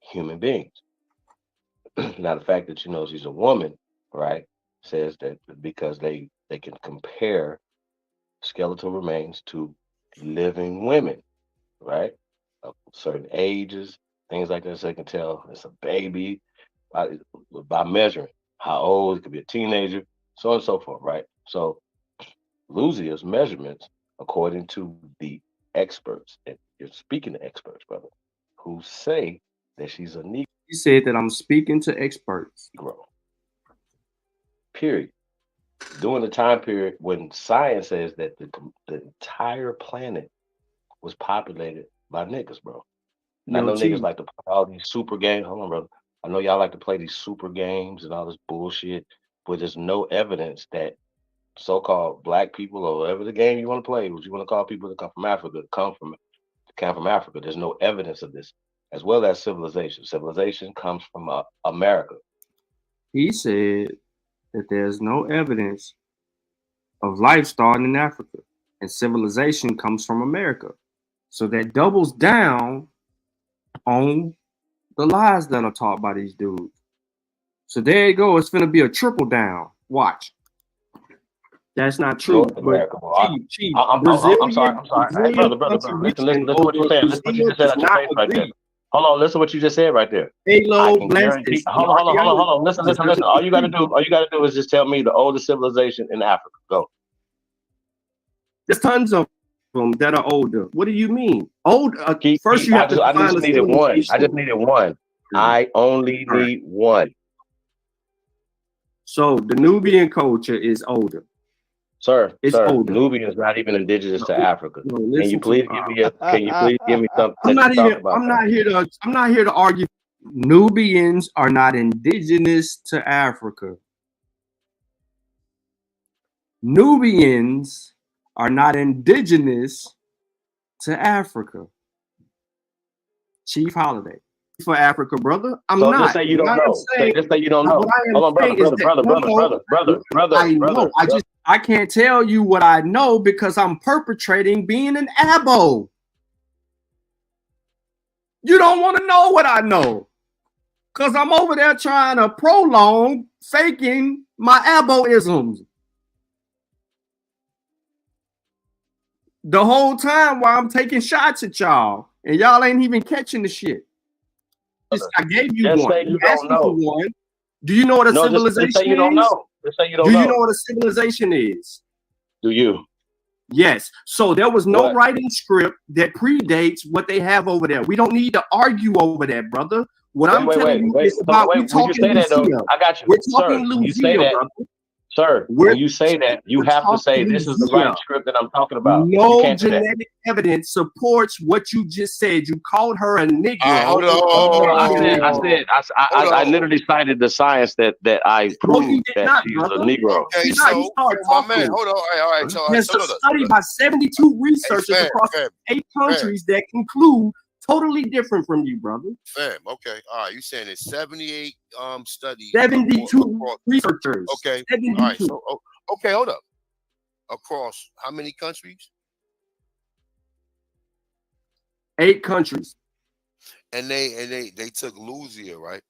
human beings. Now, the fact that she's a woman, right, says that because they can compare skeletal remains to living women, right, of certain ages, things like that, so they can tell it's a baby by measuring how old. It could be a teenager, so on and so forth, right? So Lucia's measurements, according to the experts, and you're speaking to experts, brother, who say that she's a Negro. You said that I'm speaking to experts. Period. During the time period when science says that the entire planet was populated by niggas, bro. And I know niggas like to play all these super games. Hold on, brother. I know y'all like to play these super games and all this bullshit, but there's no evidence that so-called black people, or whatever the game you want to play, what you want to call people that come from Africa, come from Africa. There's no evidence of this, as well as civilization. Civilization comes from America. He said that there's no evidence of life starting in Africa, and civilization comes from America. So that doubles down on the lies that are taught by these dudes. So there you go. It's going to be a trickle down. Watch. That's not true. But Chief, I'm sorry. Hey, brother. Listen to what you're saying. Listen to what you just said at your face right there. Hold on, listen to what you just said right there. Hold on. Listen. All you gotta do is just tell me the oldest civilization in Africa. Go. There's tons of them that are older. What do you mean? Old? First, you have to I just needed one. I just needed one. I only need one. So the Nubian culture is older. Sir, Nubian is not even indigenous to Africa. Can you please give me something? I'm not here to argue. Nubians are not indigenous to Africa. Nubians are not indigenous to Africa. Chief Holiday. For Africa, brother. I'm not. Just say you don't know. Just say you don't know. Hold on, brother. I can't tell you what I know because I'm perpetrating being an abo. You don't want to know what I know because I'm over there trying to prolong faking my aboisms. The whole time while I'm taking shots at y'all. and y'all ain't even catching the shit. I gave you Just one. say you asked don't me for know. one. Do you know what a civilization just say you don't is? know. Just say you don't Do know. you know what a civilization is? Do you? Yes. So there was no What? writing script that predates what they have over there. We don't need to argue over that, brother. What I'm telling you is about we When you talking say that, though, Lucia. I got you, We're sir. talking When you say Lucia, that, brother. sir, We're when you say that, you have to say this is the right script that I'm talking about. You No can't do that. genetic evidence supports what you just said. You called her a Negro. Hold I literally cited the science that I proved that she's a Negro. Okay, so my man, hold on. All right. So, There's a study by 72 researchers across 8 countries that conclude totally different from you, brother. Fam, okay. All right, you saying it's 78 studies. 72 researchers. Okay. 72. All right. So, okay, hold up. Across how many countries? 8 countries. And they took Lucia, right?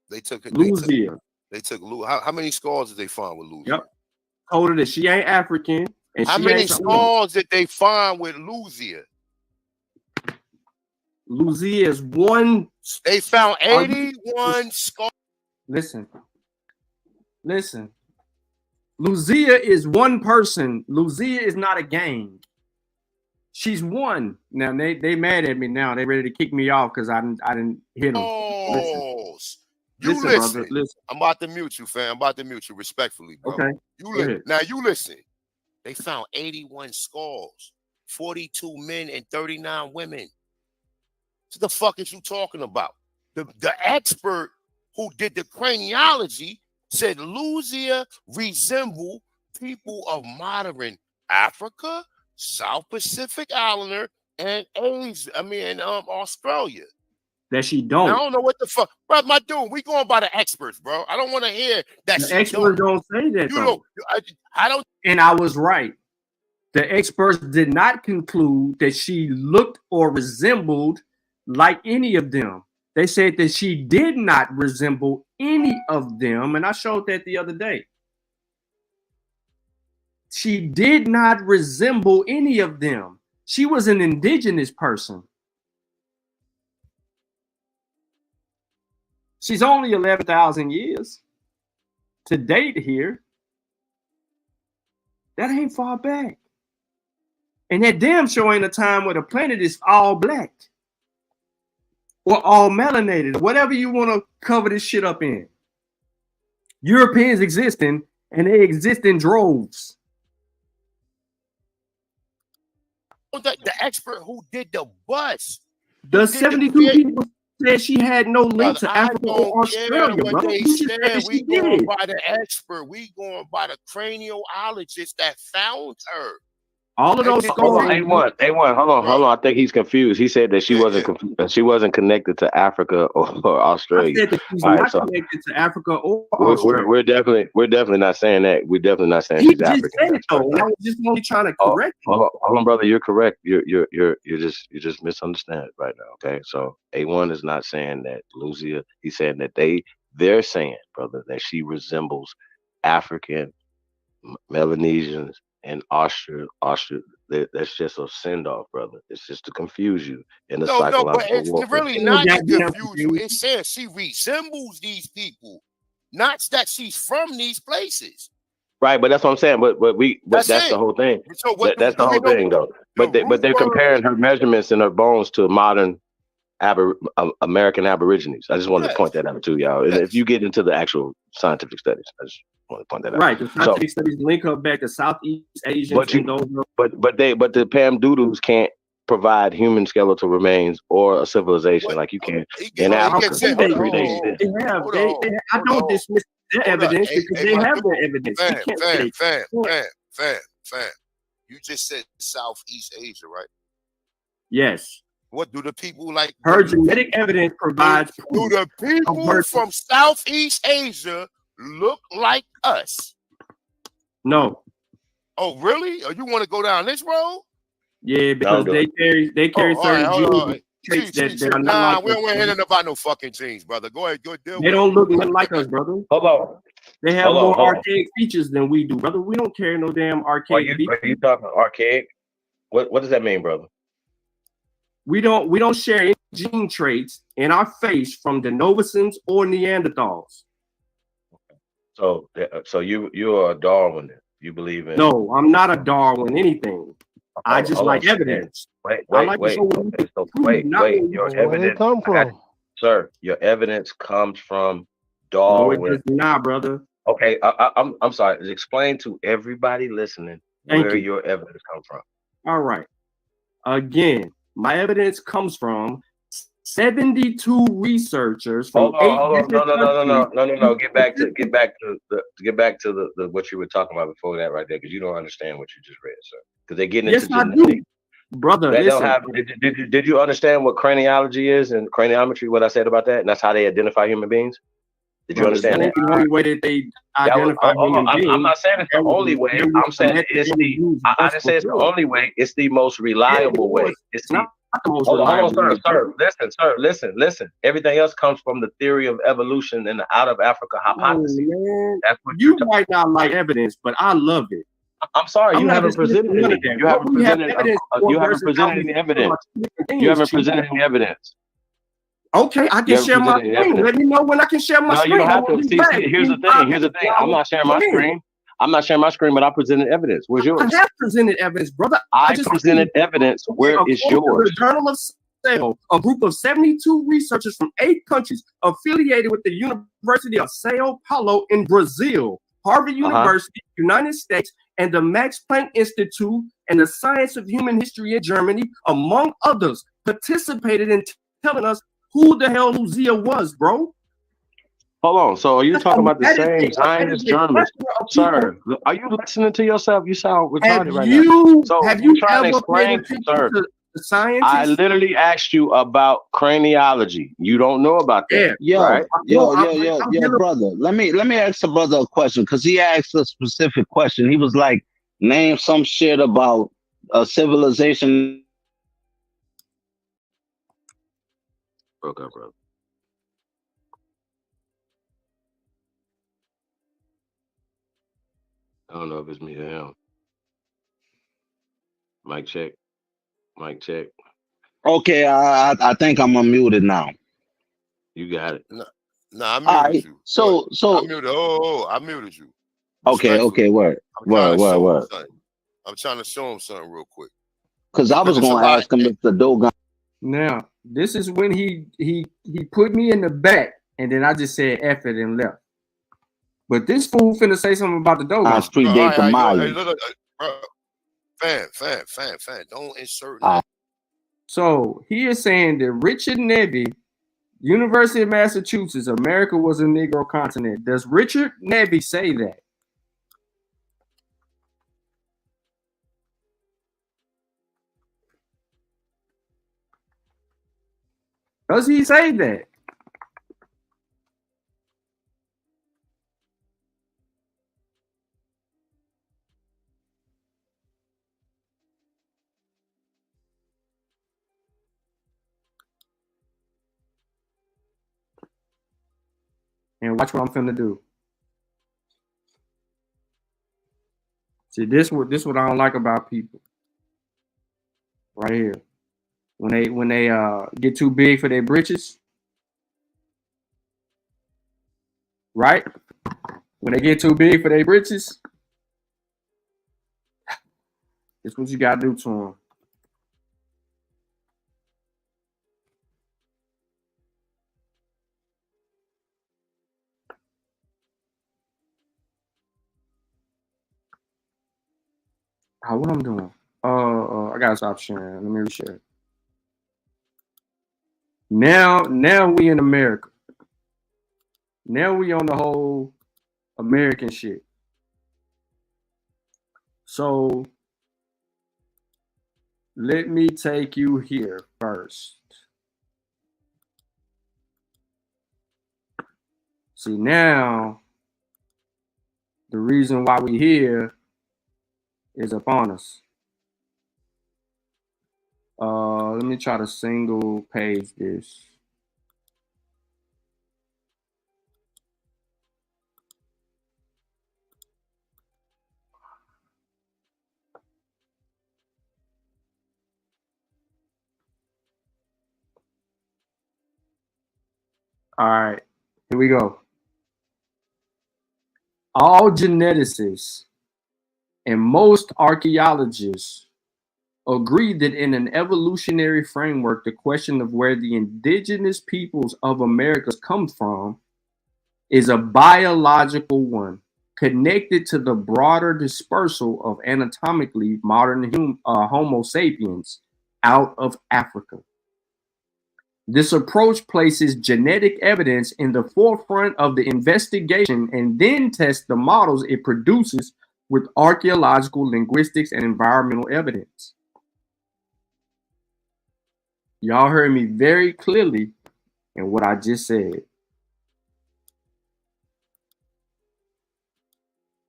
They took Lucia. They took how many scars did they find with Lucia? Yep. Told her that she ain't African. And how she many ain't scars did they find with Lucia? Lucia is one. They found 81 scars. Listen. Lucia is one person. Lucia is not a gang. She's one. Now they mad at me now. They ready to kick me off because I didn't hit them. Listen, brother. Listen. I'm about to mute you, fam. I'm about to mute you respectfully, bro. Okay. Now you listen. They found 81 scars, 42 men and 39 women. What the fuck is you talking about? The expert who did the craniology said Lucia resemble people of modern Africa, South Pacific Islander, and Australia. That she don't. Now, I don't know what the fuck, bro. My dude, we going by the experts, bro. I don't want to hear that. The experts don't say that. I don't. And I was right. The experts did not conclude that she looked or resembled like any of them. They said that she did not resemble any of them, and I showed that the other day. She did not resemble any of them. She was an indigenous person. She's only 11,000 years to date here. That ain't far back. And that damn sure ain't a time where the planet is all black or all melanated, whatever you want to cover this shit up in. Europeans existing, and they exist in droves. The expert who did the bust. The 72 people said she had no link to Africa or Australia, bro. We going by the expert. We going by the craniologist that found her. All of those scars. A1, hold on. I think he's confused. He said that she wasn't connected to Africa or Australia. I said that she's not connected to Africa or Australia. We're definitely not saying that. We're definitely not saying he she's just African. said it though. I was just only trying to correct him. Hold on, brother. You're correct. You just misunderstand right now. Okay, so A1 is not saying that Lucia. He's saying that they're saying, brother, that she resembles African, Melanesians, and Austria. That's just a send off, brother. It's just to confuse you in a psychological but it's warfare. really not to confuse you. It says she resembles these people, not that she's from these places. Right, but that's what I'm saying. But that's the whole thing. So that's the whole thing, though. But they're comparing her measurements and her bones to modern American Aborigines. I just wanted to point that out to y'all. If you get into the actual scientific studies, I just want to point that out. Right, the scientific studies link up back to Southeast Asians. But the Pam Doodles can't provide human skeletal remains or a civilization like you can in Africa. I don't dismiss their evidence because they have their evidence. Fam. You just said Southeast Asia, right? Yes. What do the people like? Her genetic evidence provides proof. Do the people from Southeast Asia look like us? No. Oh, really? Or you want to go down this road? Yeah, because they carry certain genes that are not like we don't want to hear nothing about no fucking genes, brother. Go ahead, go deal. They don't look nothing like us, brother. Hold on. They have more archaic features than we do, brother. We don't carry no damn archaic features. Are you talking archaic? What does that mean, brother? We don't share any gene traits in our face from Denovicens or Neanderthals. So you're a Darwinist. You believe in? No, I'm not a Darwin anything. I just hold like on. evidence. Wait. Okay, So wait. Your Where they evidence come from? sir, your evidence comes from No, it Darwin. does not, brother. Okay, I'm sorry. Explain to everybody listening where your evidence comes from. All right. Again, my evidence comes from 72 researchers from Hold on. No. Get back to the what you were talking about before that right there, because you don't understand what you just read, sir. Because they're getting into genetics. Brother, They listen. don't have. Did you understand what craniology is and craniometry? What I said about that, and that's how they identify human beings. Did you understand that? The only way that they identify human beings. I'm not saying it's the only way. I'm saying it's the. I didn't say it's the only way. It's the most reliable way. It's the. Hold on, sir. Listen. Everything else comes from the theory of evolution and the out of Africa hypothesis. That's what you might not like evidence, but I love it. I'm sorry, you haven't presented any. You haven't presented any evidence. You haven't presented any evidence. Okay, I can share my screen. Let me know when I can share my screen. No, you don't have to. See, here's the thing. I'm not sharing my screen. But I presented evidence. Where's yours? I have presented evidence, brother. I presented evidence. Where is yours? The Journal of Cell, a group of 72 researchers from 8 countries affiliated with the University of Sao Paulo in Brazil, Harvard University, United States, and the Max Planck Institute and the Science of Human History in Germany, among others, participated in telling us who the hell Lucia was, bro. Hold on. So are you talking about the same Zionist Germans? Sir, are you listening to yourself? You sound retarded right now. So have you trying to explain, sir? The scientists? I literally asked you about craniology. You don't know about that, right? Yo, brother. Let me ask the brother a question, because he asked a specific question. He was like, name some shit about a civilization. Broke up, bro. I don't know if it's me or him. Mic check. Okay, I think I'm unmuted now. You got it. No, I muted you. So I muted. I muted you. Okay, word. I'm trying to show him something real quick. Because I was going to ask him if the Dogon. Now, this is when he put me in the back, and then I just said F it and left. But this fool finna say something about the Dogon. Predate the Maya. Look, fan. Don't insert. So he is saying that Richard Nevy, University of Massachusetts, America was a Negro continent. Does Richard Nevy say that? Does he say that? And watch what I'm finna do. See, this what I don't like about people. Right here. When they get too big for their britches. Right? When they get too big for their britches. That's what you gotta do to them. What I'm doing? I gotta stop sharing. Let me reshare. Now we in America. Now we on the whole American shit. So let me take you here first. See, now the reason why we here is upon us. Let me try to single page this. All right, here we go. All geneticists and most archaeologists agree that in an evolutionary framework, the question of where the indigenous peoples of Americas come from is a biological one, connected to the broader dispersal of anatomically modern Homo sapiens out of Africa. This approach places genetic evidence in the forefront of the investigation and then tests the models it produces with archaeological, linguistics, and environmental evidence. Y'all heard me very clearly in what I just said.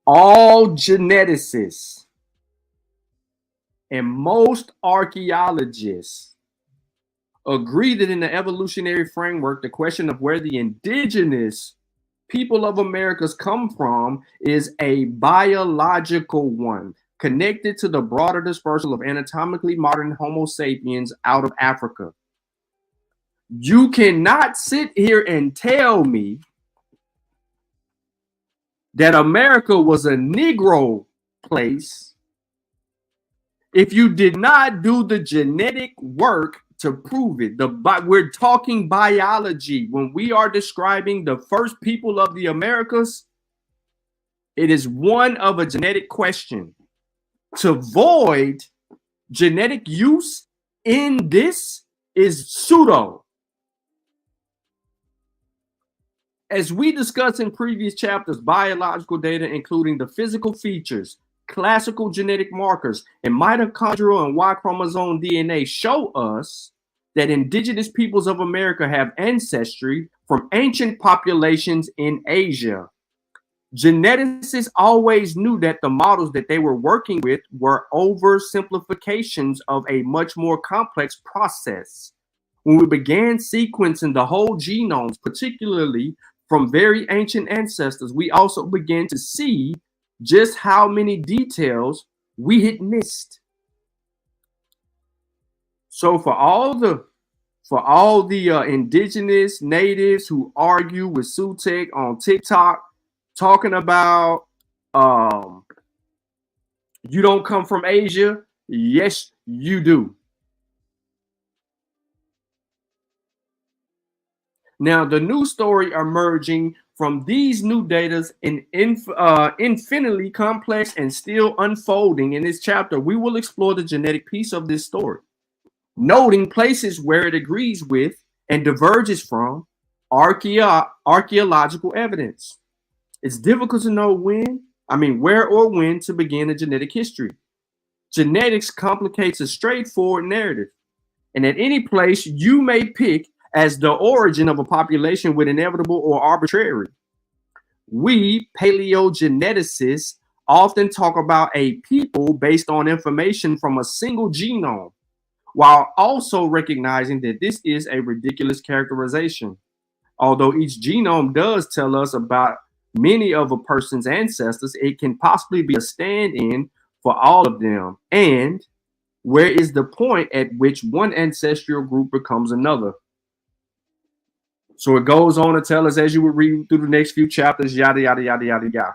All geneticists and most archaeologists agree that in the evolutionary framework, the question of where the indigenous people of Americas come from is a biological one, connected to the broader dispersal of anatomically modern Homo sapiens out of Africa. You cannot sit here and tell me that America was a Negro place if you did not do the genetic work to prove it. We're talking biology. When we are describing the first people of the Americas, it is one of a genetic question. To void genetic use in this is pseudo. As we discussed in previous chapters, biological data, including the physical features, classical genetic markers, and mitochondrial and Y chromosome DNA, show us that indigenous peoples of America have ancestry from ancient populations in Asia. Geneticists always knew that the models that they were working with were oversimplifications of a much more complex process. When we began sequencing the whole genomes, particularly from very ancient ancestors, we also began to see just how many details we had missed. So for all the indigenous natives who argue with Sutek on TikTok, talking about you don't come from Asia, yes, you do. Now, the new story emerging from these new data in infinitely complex and still unfolding in this chapter, we will explore the genetic piece of this story, noting places where it agrees with and diverges from archaeological evidence. It's difficult to know where or when to begin a genetic history. Genetics complicates a straightforward narrative, and at any place you may pick as the origin of a population with inevitable or arbitrary. We paleogeneticists often talk about a people based on information from a single genome, while also recognizing that this is a ridiculous characterization. Although each genome does tell us about many of a person's ancestors, it can possibly be a stand-in for all of them. And where is the point at which one ancestral group becomes another? So it goes on to tell us, as you would read through the next few chapters, yada, yada, yada, yada, yada.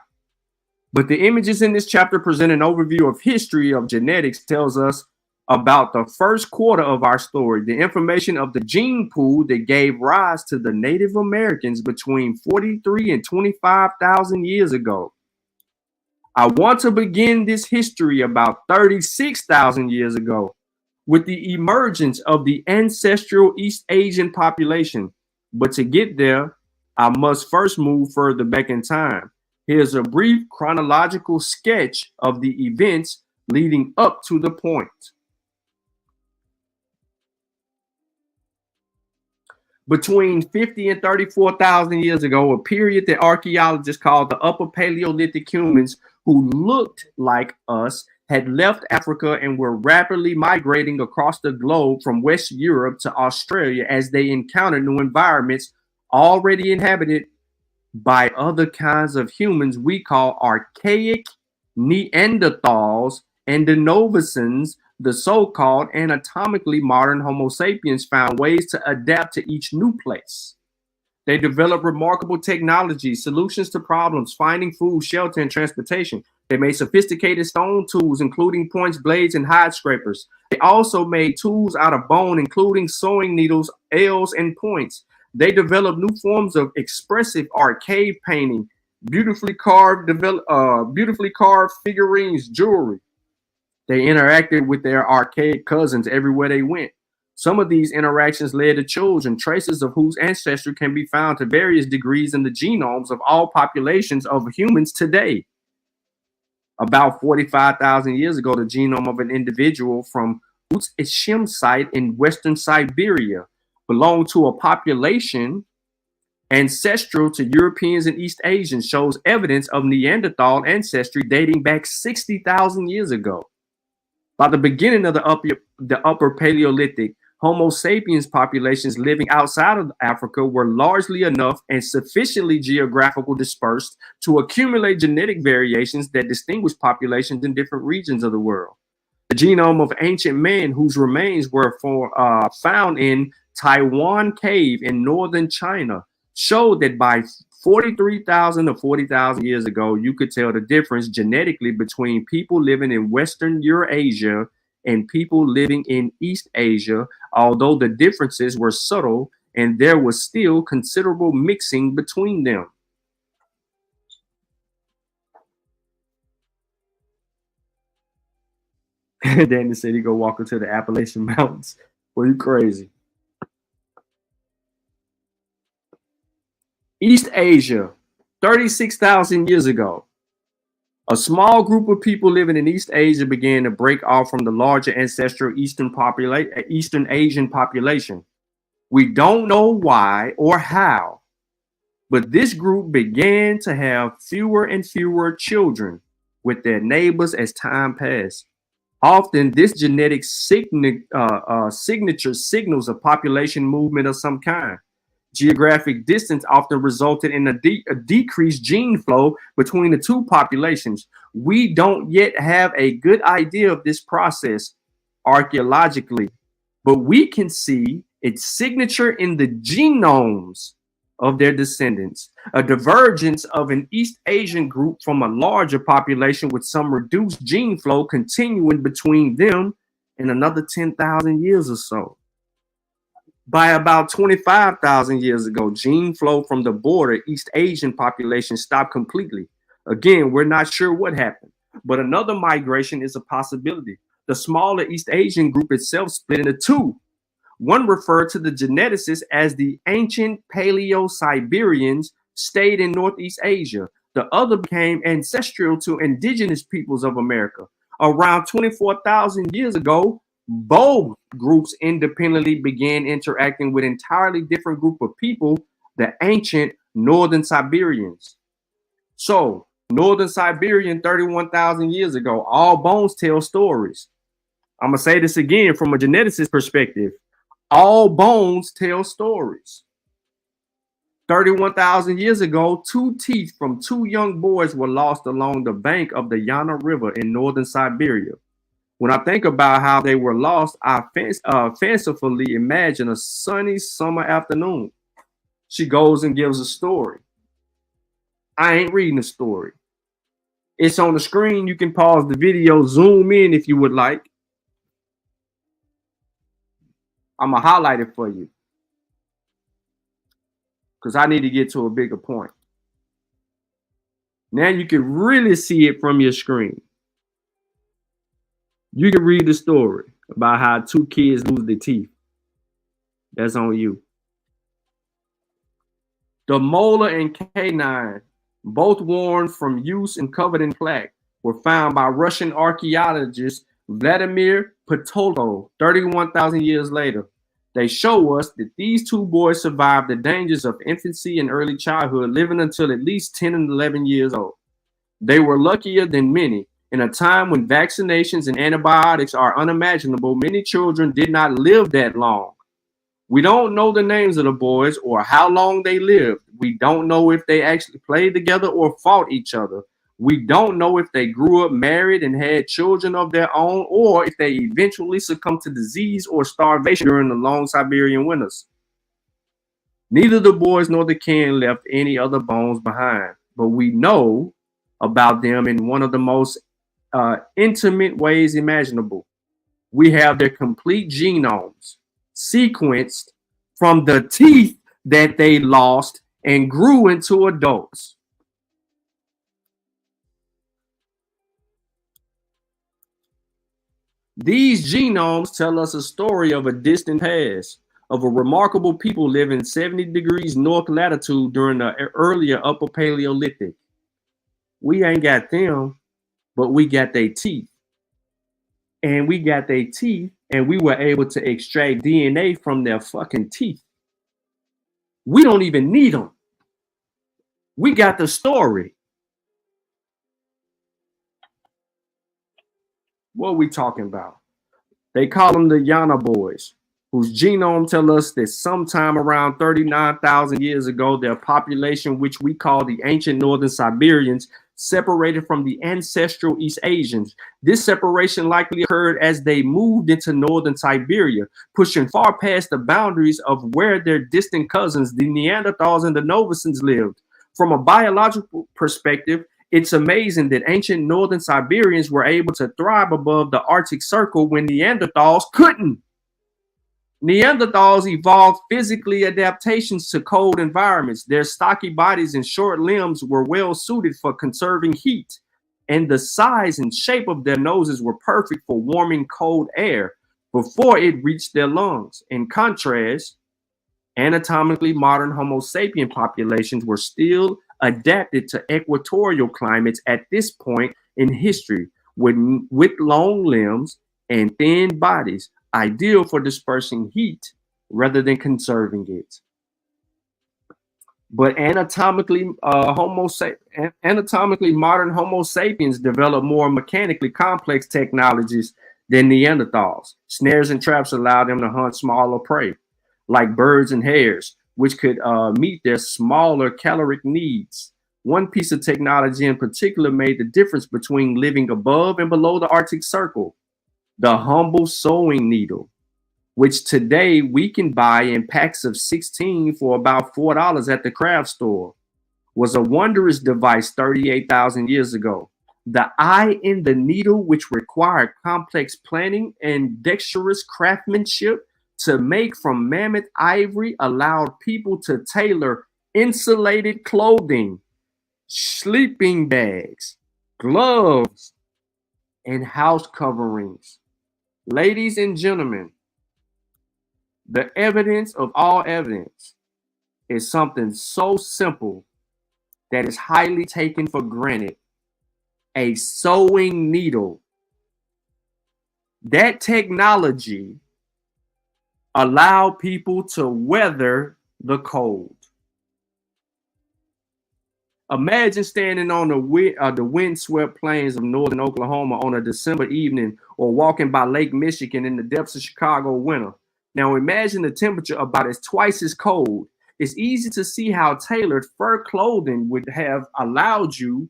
But the images in this chapter present an overview of history of genetics, tells us about the first quarter of our story, the information of the gene pool that gave rise to the Native Americans between 43 and 25,000 years ago. I want to begin this history about 36,000 years ago with the emergence of the ancestral East Asian population. But to get there, I must first move further back in time. Here's a brief chronological sketch of the events leading up to the point. Between 50 and 34,000 years ago, a period that archaeologists call the Upper Paleolithic humans who looked like us had left Africa and were rapidly migrating across the globe from West Europe to Australia as they encountered new environments already inhabited by other kinds of humans we call archaic Neanderthals and Denovicens. The so-called anatomically modern Homo sapiens found ways to adapt to each new place. They developed remarkable technology, solutions to problems, finding food, shelter, and transportation. They made sophisticated stone tools, including points, blades, and hide scrapers. They also made tools out of bone, including sewing needles, ales, and points. They developed new forms of expressive art, cave painting, beautifully carved figurines, jewelry. They interacted with their archaic cousins everywhere they went. Some of these interactions led to children, traces of whose ancestry can be found to various degrees in the genomes of all populations of humans today. About 45,000 years ago, the genome of an individual from Uts-Ishim site in western Siberia belonged to a population ancestral to Europeans and East Asians, shows evidence of Neanderthal ancestry dating back 60,000 years ago. By the beginning of the upper Paleolithic, Homo sapiens populations living outside of Africa were largely enough and sufficiently geographically dispersed to accumulate genetic variations that distinguish populations in different regions of the world. The genome of ancient man, whose remains were found in Taiwan Cave in northern China, showed that by 43,000 to 40,000 years ago, you could tell the difference genetically between people living in Western Eurasia and people living in East Asia, although the differences were subtle and there was still considerable mixing between them. Danny said he go walk into the Appalachian Mountains. Well, you crazy. East Asia, 36,000 years ago. A small group of people living in East Asia began to break off from the larger ancestral Eastern Asian population. We don't know why or how, but this group began to have fewer and fewer children with their neighbors as time passed. Often, this genetic signature signals a population movement of some kind. Geographic distance often resulted in a decreased gene flow between the two populations. We don't yet have a good idea of this process archaeologically, but we can see its signature in the genomes of their descendants. A divergence of an East Asian group from a larger population with some reduced gene flow continuing between them in another 10,000 years or so. By about 25,000 years ago, gene flow from the border East Asian population stopped completely. Again, we're not sure what happened, but another migration is a possibility. The smaller East Asian group itself split into two. One referred to the geneticists as the ancient Paleo-Siberians, stayed in Northeast Asia. The other became ancestral to indigenous peoples of America. Around 24,000 years ago, both groups independently began interacting with entirely different group of people, the ancient Northern Siberians. So, Northern Siberian 31,000 years ago, all bones tell stories. I'm going to say this again from a geneticist perspective. All bones tell stories. 31,000 years ago, 2 teeth from 2 young boys were lost along the bank of the Yana River in northern Siberia. When I think about how they were lost, I fancifully imagine a sunny summer afternoon. She goes and gives a story. I ain't reading the story. It's on the screen. You can pause the video, zoom in if you would like. I'm going to highlight it for you because I need to get to a bigger point. Now you can really see it from your screen. You can read the story about how 2 kids lose their teeth. That's on you. The molar and canine, both worn from use and covered in plaque, were found by Russian archaeologist Vladimir Patolko 31,000 years later. They show us that these 2 boys survived the dangers of infancy and early childhood, living until at least 10 and 11 years old. They were luckier than many. In a time when vaccinations and antibiotics are unimaginable, many children did not live that long. We don't know the names of the boys or how long they lived. We don't know if they actually played together or fought each other. We don't know if they grew up married and had children of their own, or if they eventually succumbed to disease or starvation during the long Siberian winters. Neither the boys nor the kin left any other bones behind, but we know about them in one of the most intimate ways imaginable. We have their complete genomes sequenced from the teeth that they lost and grew into adults. These genomes tell us a story of a distant past, of a remarkable people living 70 degrees north latitude during the earlier Upper Paleolithic. We ain't got them, but we got their teeth. And we got their teeth, and we were able to extract DNA from their fucking teeth. We don't even need them. We got the story. What are we talking about? They call them the Yana boys, whose genome tell us that sometime around 39,000 years ago, their population, which we call the ancient Northern Siberians, separated from the ancestral East Asians. This separation likely occurred as they moved into Northern Siberia, pushing far past the boundaries of where their distant cousins, the Neanderthals and the Novicens, lived. From a biological perspective, it's amazing that ancient Northern Siberians were able to thrive above the Arctic Circle when Neanderthals couldn't. Neanderthals evolved physically adaptations to cold environments. Their stocky bodies and short limbs were well suited for conserving heat, and the size and shape of their noses were perfect for warming cold air before it reached their lungs. In contrast, anatomically modern Homo sapien populations were still adapted to equatorial climates at this point in history, with long limbs and thin bodies, ideal for dispersing heat rather than conserving it. But anatomically modern Homo sapiens developed more mechanically complex technologies than Neanderthals. Snares and traps allowed them to hunt smaller prey, like birds and hares, which could meet their smaller caloric needs. One piece of technology in particular made the difference between living above and below the Arctic Circle: the humble sewing needle, which today we can buy in packs of 16 for about $4 at the craft store, was a wondrous device 38,000 years ago. The eye in the needle, which required complex planning and dexterous craftsmanship to make from mammoth ivory, allowed people to tailor insulated clothing, sleeping bags, gloves, and house coverings. Ladies and gentlemen, the evidence of all evidence is something so simple that is highly taken for granted: a sewing needle. That technology allowed people to weather the cold. Imagine standing on the windswept plains of northern Oklahoma on a December evening, or walking by Lake Michigan in the depths of Chicago winter. Now imagine the temperature about twice as cold. It's easy to see how tailored fur clothing would have allowed you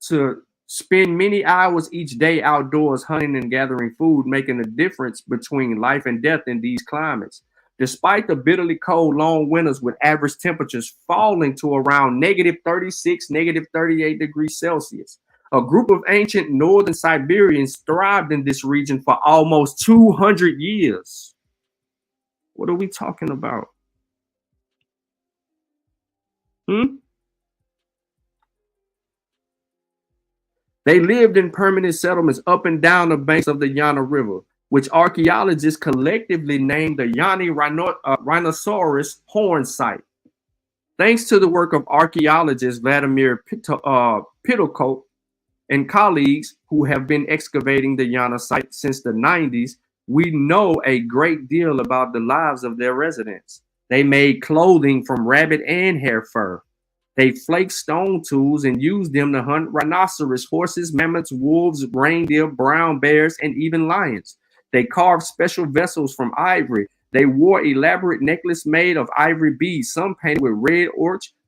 to spend many hours each day outdoors hunting and gathering food, making a difference between life and death in these climates. Despite the bitterly cold long winters with average temperatures falling to around -36, -38 degrees Celsius, a group of ancient Northern Siberians thrived in this region for almost 200 years. What are we talking about? They lived in permanent settlements up and down the banks of the Yana River, which archaeologists collectively named the Yanni rhinoceros horn site. Thanks to the work of archaeologist Vladimir Pittelkote and colleagues who have been excavating the Yana site since the 90s, we know a great deal about the lives of their residents. They made clothing from rabbit and hare fur. They flaked stone tools and used them to hunt rhinoceros, horses, mammoths, wolves, reindeer, brown bears, and even lions. They carved special vessels from ivory. They wore elaborate necklaces made of ivory beads, some painted with red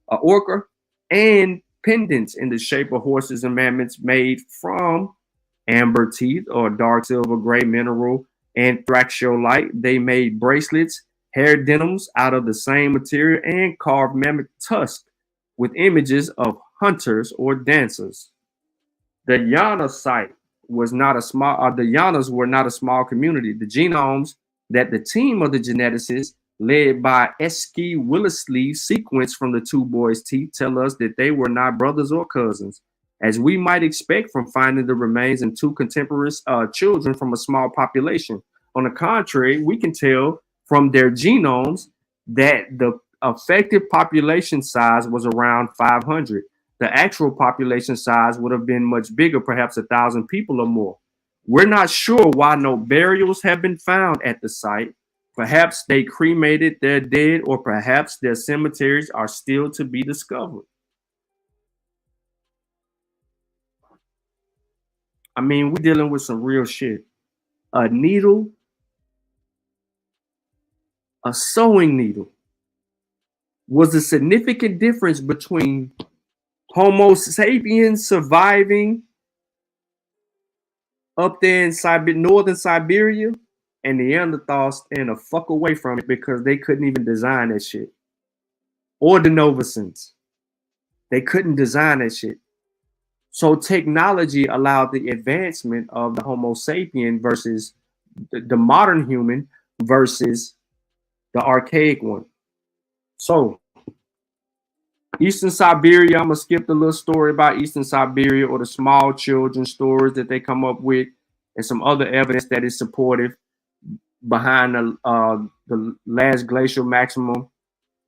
ochre, and pendants in the shape of horses and mammoths made from amber teeth or dark silver gray mineral and thraxolite. They made bracelets hair denims out of the same material, and carved mammoth tusks with images of hunters or dancers. The Yana site was not a small, the Yanas were not a small community. The genomes that the team of the geneticists led by Eski Willesley sequenced from the two boys' teeth tell us that they were not brothers or cousins, as we might expect from finding the remains in two contemporary children from a small population. On the contrary, we can tell from their genomes that the effective population size was around 500. The actual population size would have been much bigger, perhaps 1,000 people or more. We're not sure why no burials have been found at the site. Perhaps they cremated their dead, or perhaps their cemeteries are still to be discovered. I mean, we're dealing with some real shit. A needle, a sewing needle, was a significant difference between Homo sapiens surviving up there in northern Siberia and Neanderthals staying the fuck away from it because they couldn't even design that shit. Or the Novacens. They couldn't design that shit. So technology allowed the advancement of the Homo sapien versus the modern human versus the archaic one. So Eastern Siberia, I'm going to skip the little story about Eastern Siberia or the small children stories that they come up with and some other evidence that is supportive behind the last glacial maximum.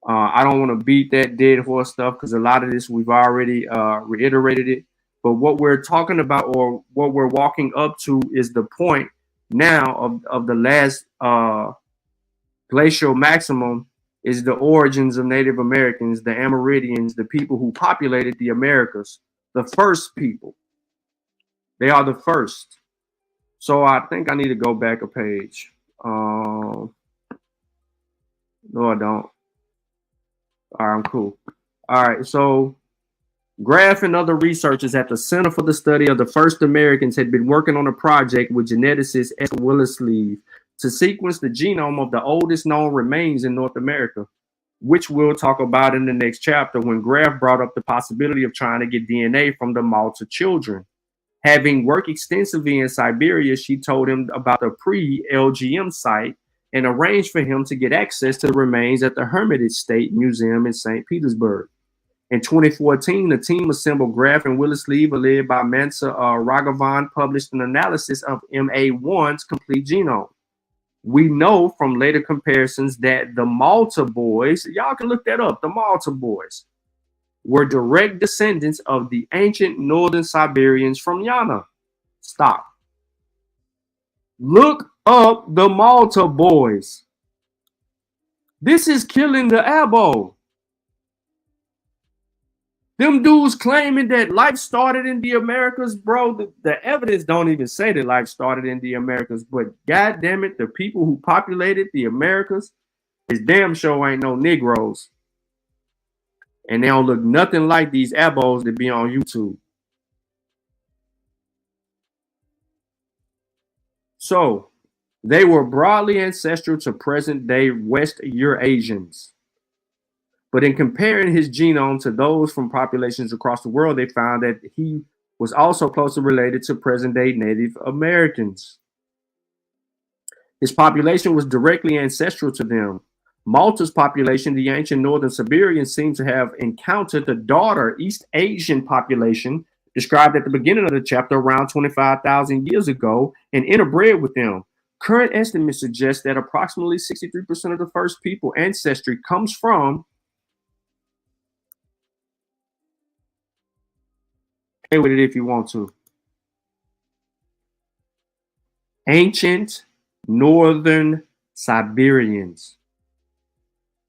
I don't want to beat that dead horse stuff because a lot of this we've already reiterated it. But what we're talking about, or what we're walking up to, is the point now of the last glacial maximum is the origins of Native Americans, the Amerindians, the people who populated the Americas, the first people. They are the first. So I think I need to go back a page. No, I don't. All right, I'm cool. All right, so Graff and other researchers at the Center for the Study of the First Americans had been working on a project with geneticist S. Willesley to sequence the genome of the oldest known remains in North America, which we'll talk about in the next chapter when Graff brought up the possibility of trying to get DNA from the Malta children. Having worked extensively in Siberia, she told him about the pre-LGM site and arranged for him to get access to the remains at the Hermitage State Museum in St. Petersburg. In 2014, the team assembled Graff and Willesley, led by Mansa Raghavan, published an analysis of MA1's complete genome. We know from later comparisons that the Malta boys, y'all can look that up, the Malta boys, were direct descendants of the ancient northern Siberians from Yana. Stop. Look up the Malta boys. This is killing the Abo. Them dudes claiming that life started in the Americas, bro. The evidence don't even say that life started in the Americas, but god damn it, the people who populated the Americas is damn sure ain't no Negroes. And they don't look nothing like these Abos that be on YouTube. So they were broadly ancestral to present-day West Eurasians. But in comparing his genome to those from populations across the world, they found that he was also closely related to present-day Native Americans. His population was directly ancestral to them. Malta's population, the ancient northern Siberians, seem to have encountered the daughter East Asian population described at the beginning of the chapter around 25,000 years ago and interbred with them. Current estimates suggest that approximately 63% of the first people ancestry comes from with it if you want to. Ancient northern Siberians.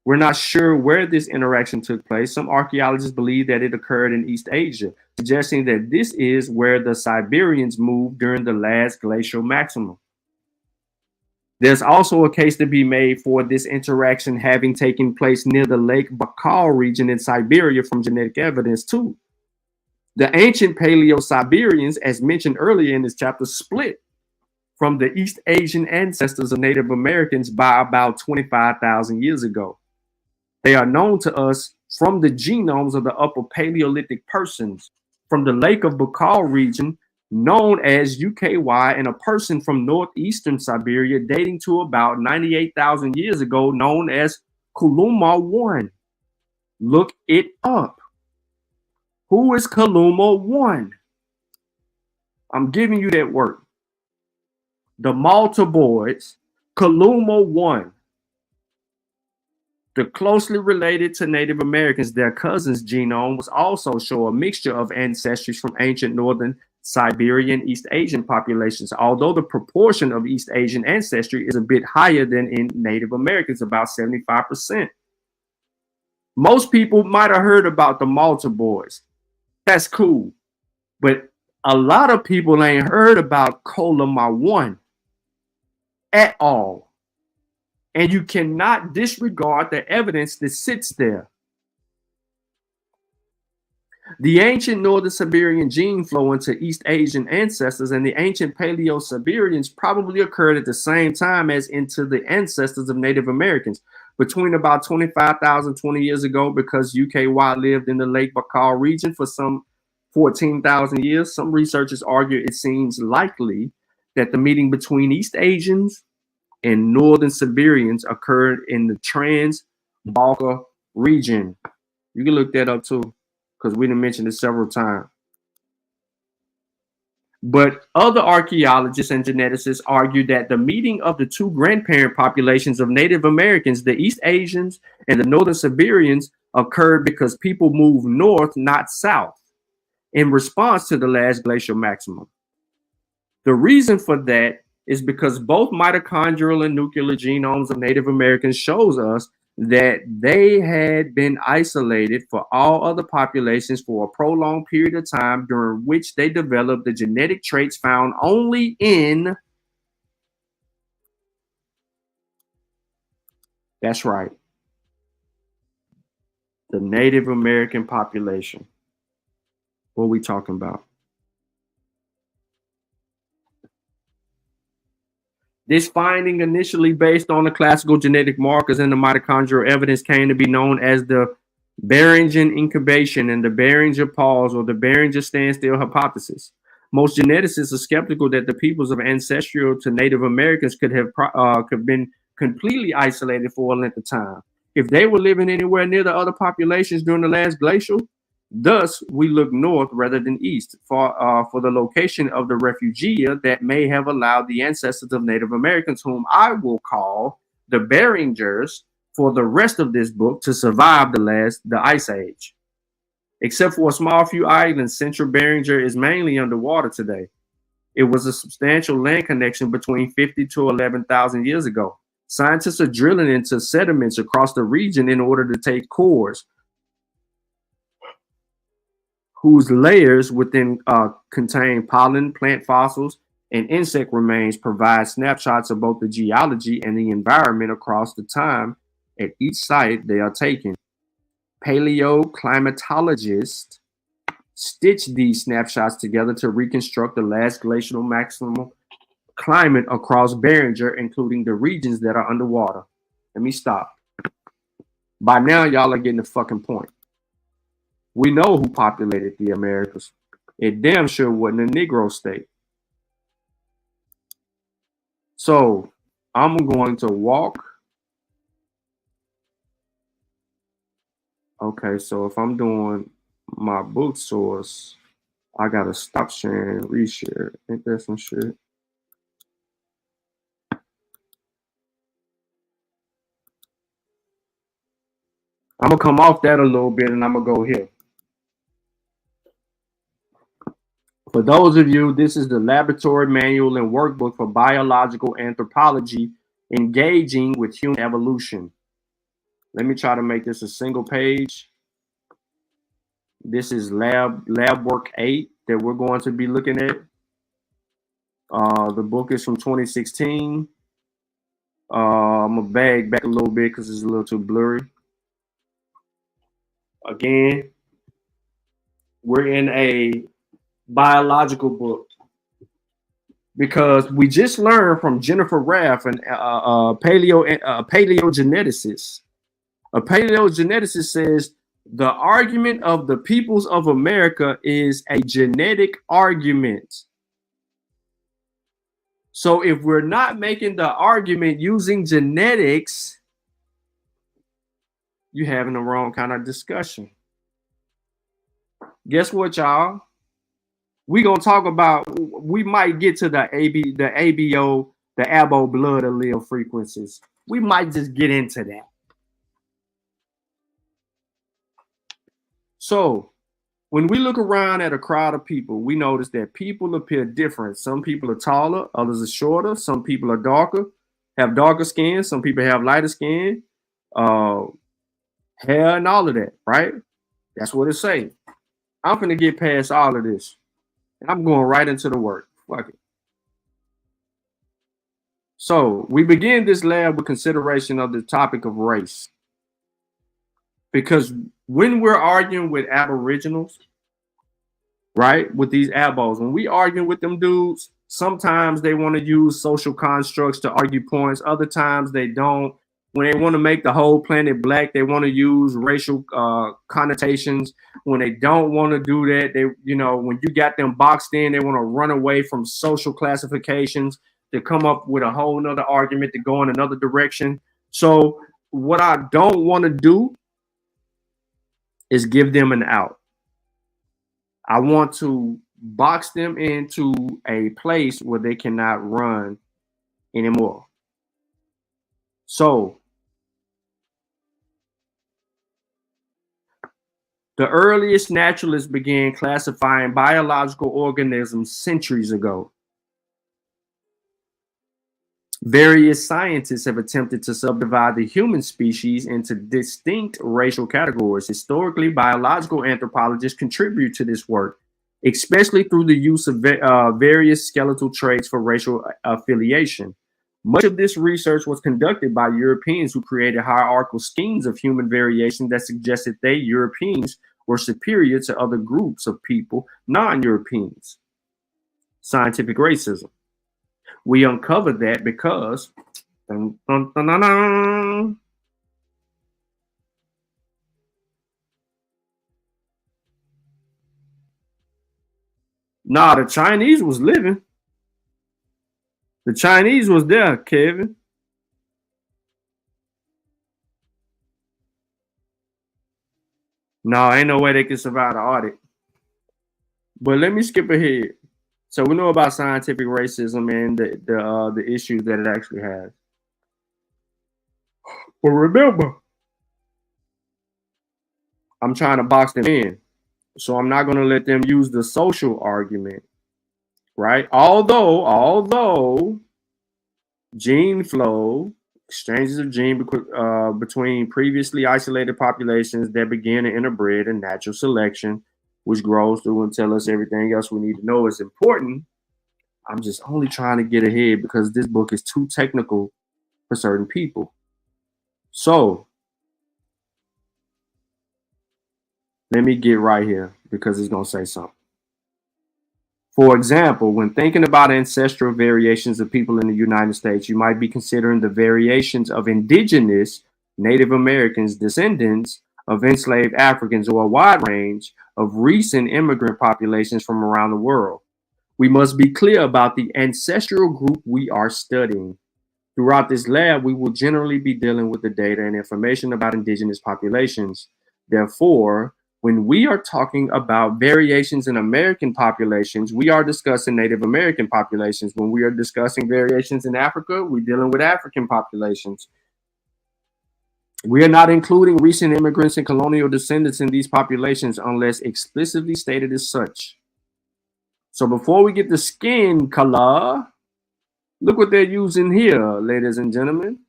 We're not sure where this interaction took place. Some archaeologists believe that it occurred in East Asia, suggesting that this is where the Siberians moved during the last glacial maximum. There's also a case to be made for this interaction having taken place near the Lake Baikal region in Siberia from genetic evidence too. The ancient Paleo-Siberians, as mentioned earlier in this chapter, split from the East Asian ancestors of Native Americans by about 25,000 years ago. They are known to us from the genomes of the Upper Paleolithic persons from the Lake of Baikal region, known as UKY, and a person from northeastern Siberia dating to about 98,000 years ago, known as Colonial 1. Look it up. Who is Colonial 1? I'm giving you that word. The Malta boys, Colonial 1. The closely related to Native Americans, their cousins' genome was also show a mixture of ancestries from ancient northern Siberian East Asian populations, although the proportion of East Asian ancestry is a bit higher than in Native Americans, about 75%. Most people might have heard about the Malta boys. That's cool. But a lot of people ain't heard about Colonial 1 at all. And you cannot disregard the evidence that sits there. The ancient Northern Siberian gene flow into East Asian ancestors and the ancient Paleo-Siberians probably occurred at the same time as into the ancestors of Native Americans, between about 25,000 20 years ago, because UKY lived in the Lake Baikal region for some 14,000 years. Some researchers argue it seems likely that the meeting between East Asians and Northern Siberians occurred in the Transatlantic region. You can look that up too, because we done mentioned it several times. But other archaeologists and geneticists argue that the meeting of the two grandparent populations of Native Americans, the East Asians and the Northern Siberians, occurred because people moved north, not south, in response to the last glacial maximum. The reason for that is because both mitochondrial and nuclear genomes of Native Americans shows us that they had been isolated for all other populations for a prolonged period of time, during which they developed the genetic traits found only in, that's right, the Native American population. What are we talking about? This finding, initially based on the classical genetic markers and the mitochondrial evidence, came to be known as the Beringen incubation and the Beringen pause, or the Beringen standstill hypothesis. Most geneticists are skeptical that the peoples of ancestral to Native Americans could have been completely isolated for a length of time if they were living anywhere near the other populations during the last glacial. Thus, we look north rather than east for the location of the refugia that may have allowed the ancestors of Native Americans, whom I will call the Beringers for the rest of this book, to survive the Ice Age. Except for a small few islands, Central Beringer is mainly underwater today. It was a substantial land connection between 50 to 11,000 years ago. Scientists are drilling into sediments across the region in order to take cores whose layers within contain pollen, plant fossils, and insect remains, provide snapshots of both the geology and the environment across the time at each site they are taken. Paleoclimatologists stitch these snapshots together to reconstruct the last glacial maximum climate across Beringer, including the regions that are underwater. Let me stop. By now, y'all are getting the fucking point. We know who populated the Americas. It damn sure wasn't a Negro state. So I'm going to walk. Okay, so if I'm doing my book source, I gotta stop sharing and reshare. Ain't that some shit? I'm gonna come off that a little bit and I'm gonna go here. For those of you, this is the laboratory manual and workbook for biological anthropology, engaging with human evolution. Let me try to make this a single page. This is lab work 8 that we're going to be looking at. The book is from 2016. I'm gonna bag back a little bit because it's a little too blurry. Again, we're in a biological book. because we just learned from Jennifer Raff, an paleogeneticist. A paleogeneticist says the argument of the peoples of America is a genetic argument. So if we're not making the argument using genetics, you're having the wrong kind of discussion. Guess what, y'all? We're gonna talk about, we might get to the ABO, the abo blood allele frequencies. We might just get into that. So when we look around at a crowd of people, we notice that people appear different. Some people are taller, others are shorter, some people are darker, have darker skin, some people have lighter skin, hair and all of that, right? That's what it's saying. I'm gonna get past all of this. And I'm going right into the work. Fuck it. So we begin this lab with consideration of the topic of race. Because when we're arguing with aboriginals, right, with these abos, when we arguing with them dudes, sometimes they want to use social constructs to argue points. Other times they don't. When they want to make the whole planet black, they want to use racial connotations. When they don't want to do that, they, you know, when you got them boxed in, they want to run away from social classifications to come up with a whole nother argument to go in another direction. So what I don't want to do is give them an out. I want to box them into a place where they cannot run anymore. So the earliest naturalists began classifying biological organisms centuries ago. Various scientists have attempted to subdivide the human species into distinct racial categories. Historically, biological anthropologists contribute to this work, especially through the use of various skeletal traits for racial affiliation. Much of this research was conducted by Europeans who created hierarchical schemes of human variation that suggested they, Europeans, were superior to other groups of people, non-Europeans. Scientific racism. We uncovered that because dun, dun, dun, dun, dun. Nah, the Chinese was living. The Chinese was there, Kevin. No, ain't no way they can survive the audit. But let me skip ahead. So we know about scientific racism and the issues that it actually has. But remember, I'm trying to box them in. So I'm not going to let them use the social argument, right? Although gene flow, exchanges of gene between previously isolated populations that begin to interbred and natural selection, which grows through and tell us everything else we need to know is important. I'm just only trying to get ahead because this book is too technical for certain people. So let me get right here because it's going to say something. For example, when thinking about ancestral variations of people in the United States, you might be considering the variations of indigenous Native Americans, descendants of enslaved Africans, or a wide range of recent immigrant populations from around the world. We must be clear about the ancestral group we are studying. Throughout this lab, we will generally be dealing with the data and information about indigenous populations. Therefore, when we are talking about variations in American populations, we are discussing Native American populations. When we are discussing variations in Africa, we're dealing with African populations. We are not including recent immigrants and colonial descendants in these populations unless explicitly stated as such. So before we get the skin color, look what they're using here, ladies and gentlemen.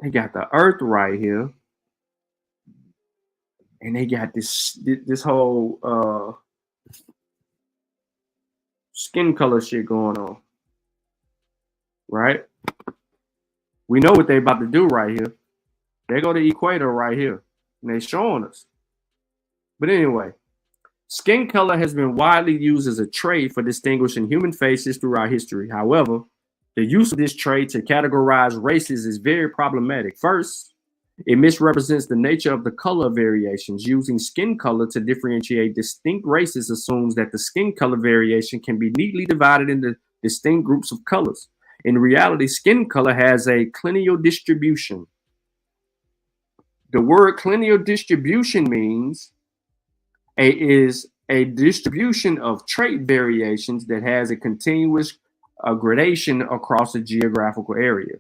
They got the earth right here. And they got this whole skin color shit going on. Right? We know what they about to do right here. They go to the equator right here. And they showing us. But anyway, Skin color has been widely used as a trait for distinguishing human faces throughout history. However, the use of this trait to categorize races is very problematic. First, it misrepresents the nature of the color variations. Using skin color to differentiate distinct races assumes that the skin color variation can be neatly divided into distinct groups of colors. In reality, skin color has a colonial distribution. The word colonial distribution means is a distribution of trait variations that has a continuous gradation across a geographical area.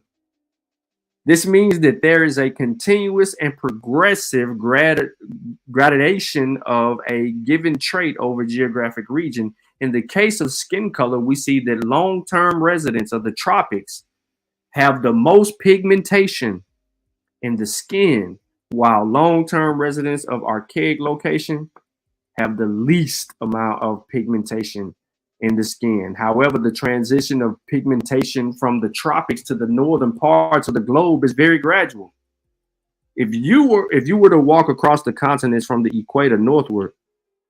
This means that there is a continuous and progressive gradation of a given trait over geographic region. In the case of skin color, we see that long-term residents of the tropics have the most pigmentation in the skin, while long-term residents of archaic location have the least amount of pigmentation in the skin. However, the transition of pigmentation from the tropics to the northern parts of the globe is very gradual. If you were to walk across the continents from the equator northward,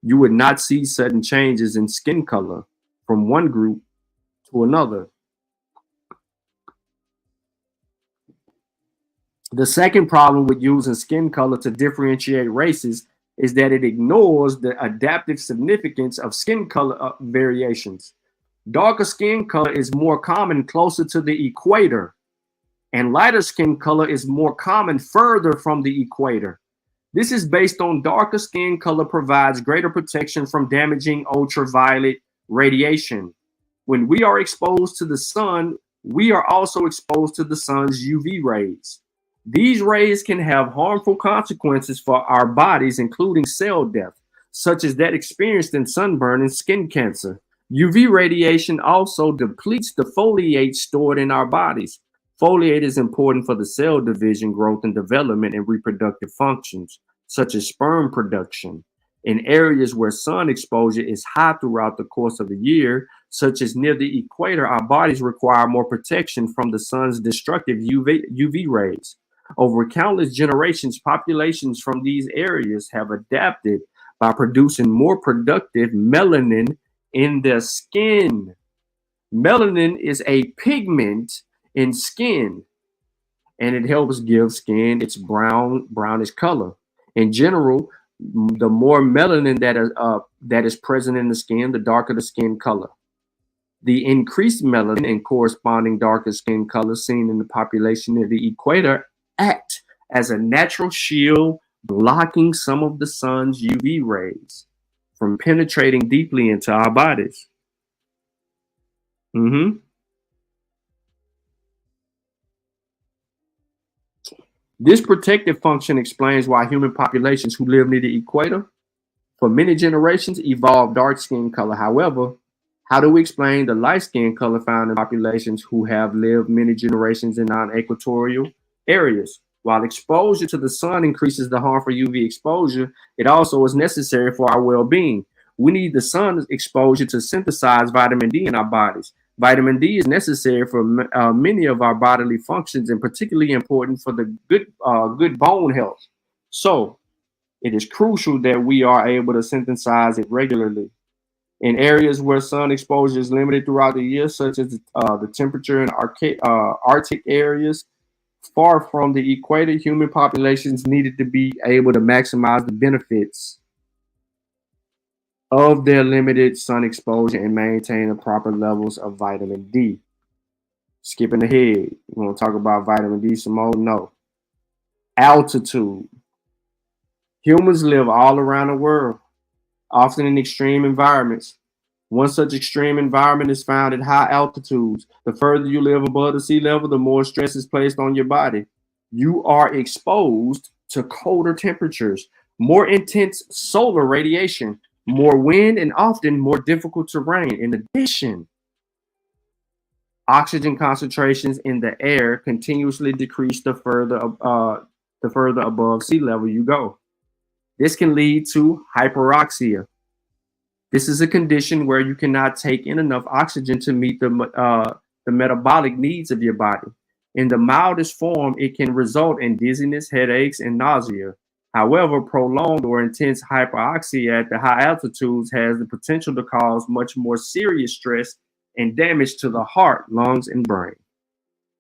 you would not see sudden changes in skin color from one group to another. The second problem with using skin color to differentiate races is that it ignores the adaptive significance of skin color variations. Darker skin color is more common closer to the equator, and lighter skin color is more common further from the equator. This is based on darker skin color provides greater protection from damaging ultraviolet radiation. When we are exposed to the sun, we are also exposed to the sun's UV rays. These rays can have harmful consequences for our bodies, including cell death, such as that experienced in sunburn and skin cancer. UV radiation also depletes the foliate stored in our bodies. Foliate is important for the cell division, growth and development, and reproductive functions, such as sperm production. In areas where sun exposure is high throughout the course of the year, such as near the equator, our bodies require more protection from the sun's destructive UV rays. Over countless generations, populations from these areas have adapted by producing more productive melanin in their skin. Melanin is a pigment in skin, and it helps give skin its brownish color. In general, the more melanin that is present in the skin, the darker the skin color. The increased melanin and corresponding darker skin color seen in the population near the equator act as a natural shield, blocking some of the sun's UV rays from penetrating deeply into our bodies. This protective function explains why human populations who live near the equator for many generations evolved dark skin color. However, how do we explain the light skin color found in populations who have lived many generations in non-equatorial areas? While exposure to the sun increases the harmful UV exposure, it also is necessary for our well-being. We need the sun's exposure to synthesize vitamin D in our bodies. Vitamin D is necessary for many of our bodily functions and particularly important for the good bone health. So it is crucial that we are able to synthesize it regularly. In areas where sun exposure is limited throughout the year, such as the temperature in Arctic areas, far from the equator, human populations needed to be able to maximize the benefits of their limited sun exposure and maintain the proper levels of vitamin D. Skipping ahead, we want to talk about vitamin D some more? No. Altitude. Humans live all around the world, often in extreme environments. One such extreme environment is found at high altitudes. The further you live above the sea level, the more stress is placed on your body. You are exposed to colder temperatures, more intense solar radiation, more wind, and often more difficult terrain. In addition, oxygen concentrations in the air continuously decrease the further above sea level you go. This can lead to hyperoxia. This is a condition where you cannot take in enough oxygen to meet the metabolic needs of your body. In the mildest form, it can result in dizziness, headaches, and nausea. However, prolonged or intense hyperoxia at the high altitudes has the potential to cause much more serious stress and damage to the heart, lungs, and brain.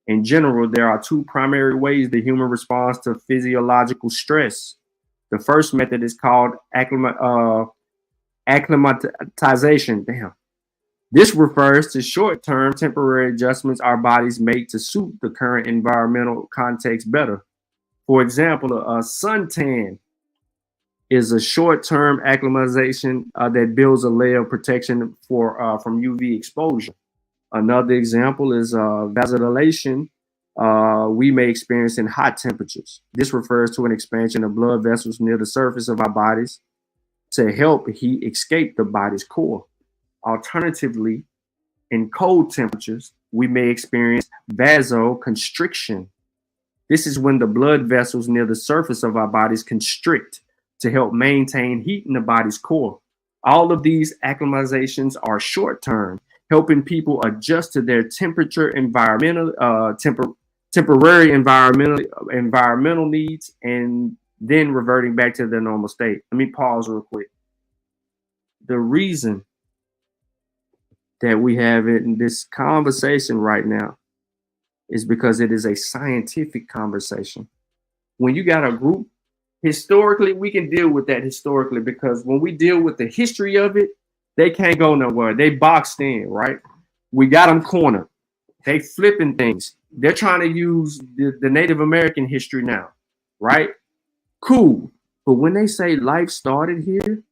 In general, there are two primary ways the human responds to physiological stress. The first method is called acclimatization. Damn. This refers to short-term temporary adjustments our bodies make to suit the current environmental context better. For example, a suntan is a short-term acclimatization that builds a layer of protection from UV exposure. Another example is vasodilation we may experience in hot temperatures. This refers to an expansion of blood vessels near the surface of our bodies to help heat escape the body's core. Alternatively, in cold temperatures, we may experience vasoconstriction. This is when the blood vessels near the surface of our bodies constrict to help maintain heat in the body's core. All of these acclimatizations are short-term, helping people adjust to their temporary environmental needs, and then reverting back to their normal state. Let me pause real quick. The reason that we have it in this conversation right now is because it is a scientific conversation. When you got a group, historically, we can deal with that historically, because when we deal with the history of it, they can't go nowhere. They boxed in, right? We got them cornered. They flipping things. They're trying to use the Native American history now, right? Cool. But when they say life started here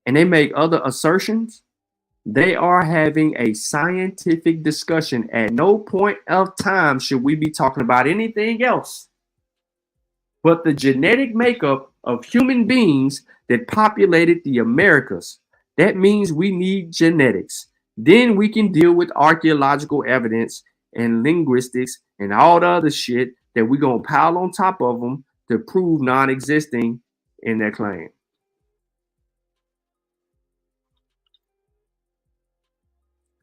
and they make other assertions, they are having a scientific discussion. At no point of time should we be talking about anything else but the genetic makeup of human beings that populated the Americas. That means we need genetics. Then we can deal with archaeological evidence and linguistics and all the other shit that we're going to pile on top of them to prove non-existing in their claim.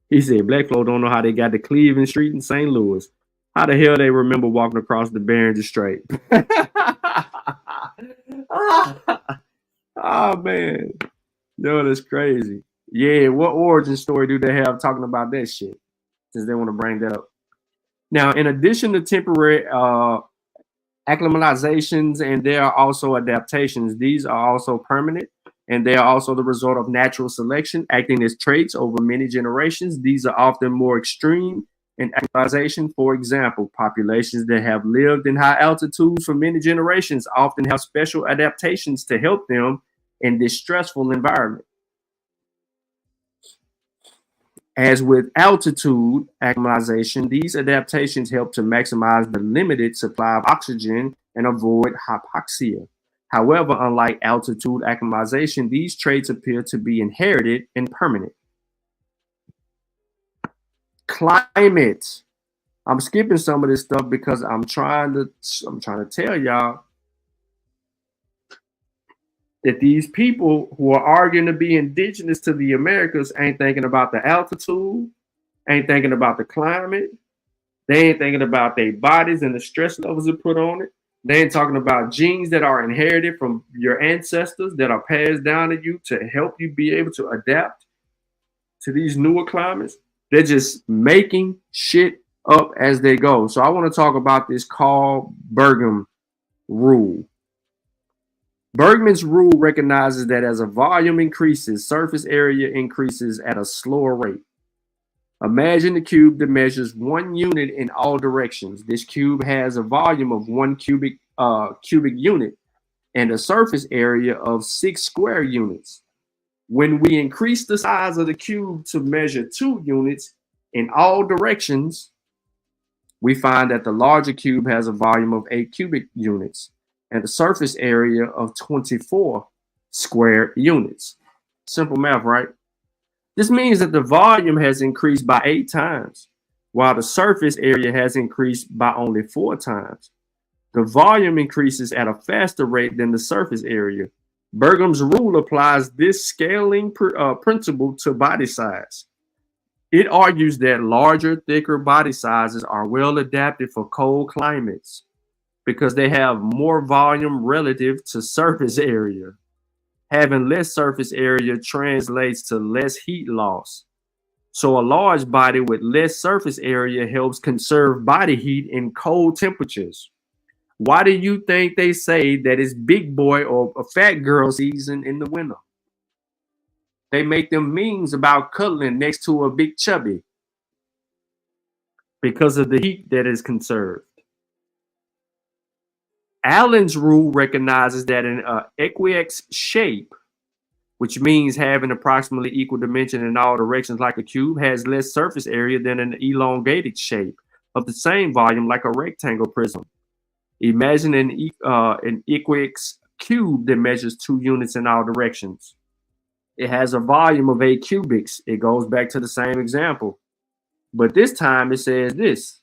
He said, Black folk don't know how they got to Cleveland Street in St. Louis. How the hell they remember walking across the Barringer Strait? Oh, man. No, that's crazy. Yeah, what origin story do they have talking about that shit? Since they want to bring that up. Now, in addition to temporary acclimatizations, and there are also adaptations. These are also permanent, and they are also the result of natural selection acting as traits over many generations. These are often more extreme in acclimatization. For example, populations that have lived in high altitudes for many generations often have special adaptations to help them in this stressful environment. As with altitude acclimatization, these adaptations help to maximize the limited supply of oxygen and avoid hypoxia. However, unlike altitude acclimatization, these traits appear to be inherited and permanent. Climate. I'm skipping some of this stuff because I'm trying to tell y'all that these people who are arguing to be indigenous to the Americas ain't thinking about the altitude, ain't thinking about the climate. They ain't thinking about their bodies and the stress levels that put on it. They ain't talking about genes that are inherited from your ancestors that are passed down to you to help you be able to adapt to these newer climates. They're just making shit up as they go. So I want to talk about this Carl Bergman rule. Bergman's rule recognizes that as a volume increases, surface area increases at a slower rate. Imagine a cube that measures 1 unit in all directions. This cube has a volume of 1 cubic unit and a surface area of 6 square units. When we increase the size of the cube to measure 2 units in all directions, we find that the larger cube has a volume of 8 cubic units and a surface area of 24 square units. Simple math, right? This means that the volume has increased by 8 times, while the surface area has increased by only 4 times. The volume increases at a faster rate than the surface area. Bergman's rule applies this scaling principle to body size. It argues that larger, thicker body sizes are well adapted for cold climates. because they have more volume relative to surface area. Having less surface area translates to less heat loss. So a large body with less surface area helps conserve body heat in cold temperatures. Why do you think they say that it's big boy or a fat girl season in the winter? They make them memes about cuddling next to a big chubby because of the heat that is conserved. Allen's rule recognizes that an equiax shape, which means having approximately equal dimension in all directions like a cube, has less surface area than an elongated shape of the same volume like a rectangle prism. Imagine an equiax cube that measures 2 units in all directions. It has a volume of 8 cubics. It goes back to the same example. But this time it says this.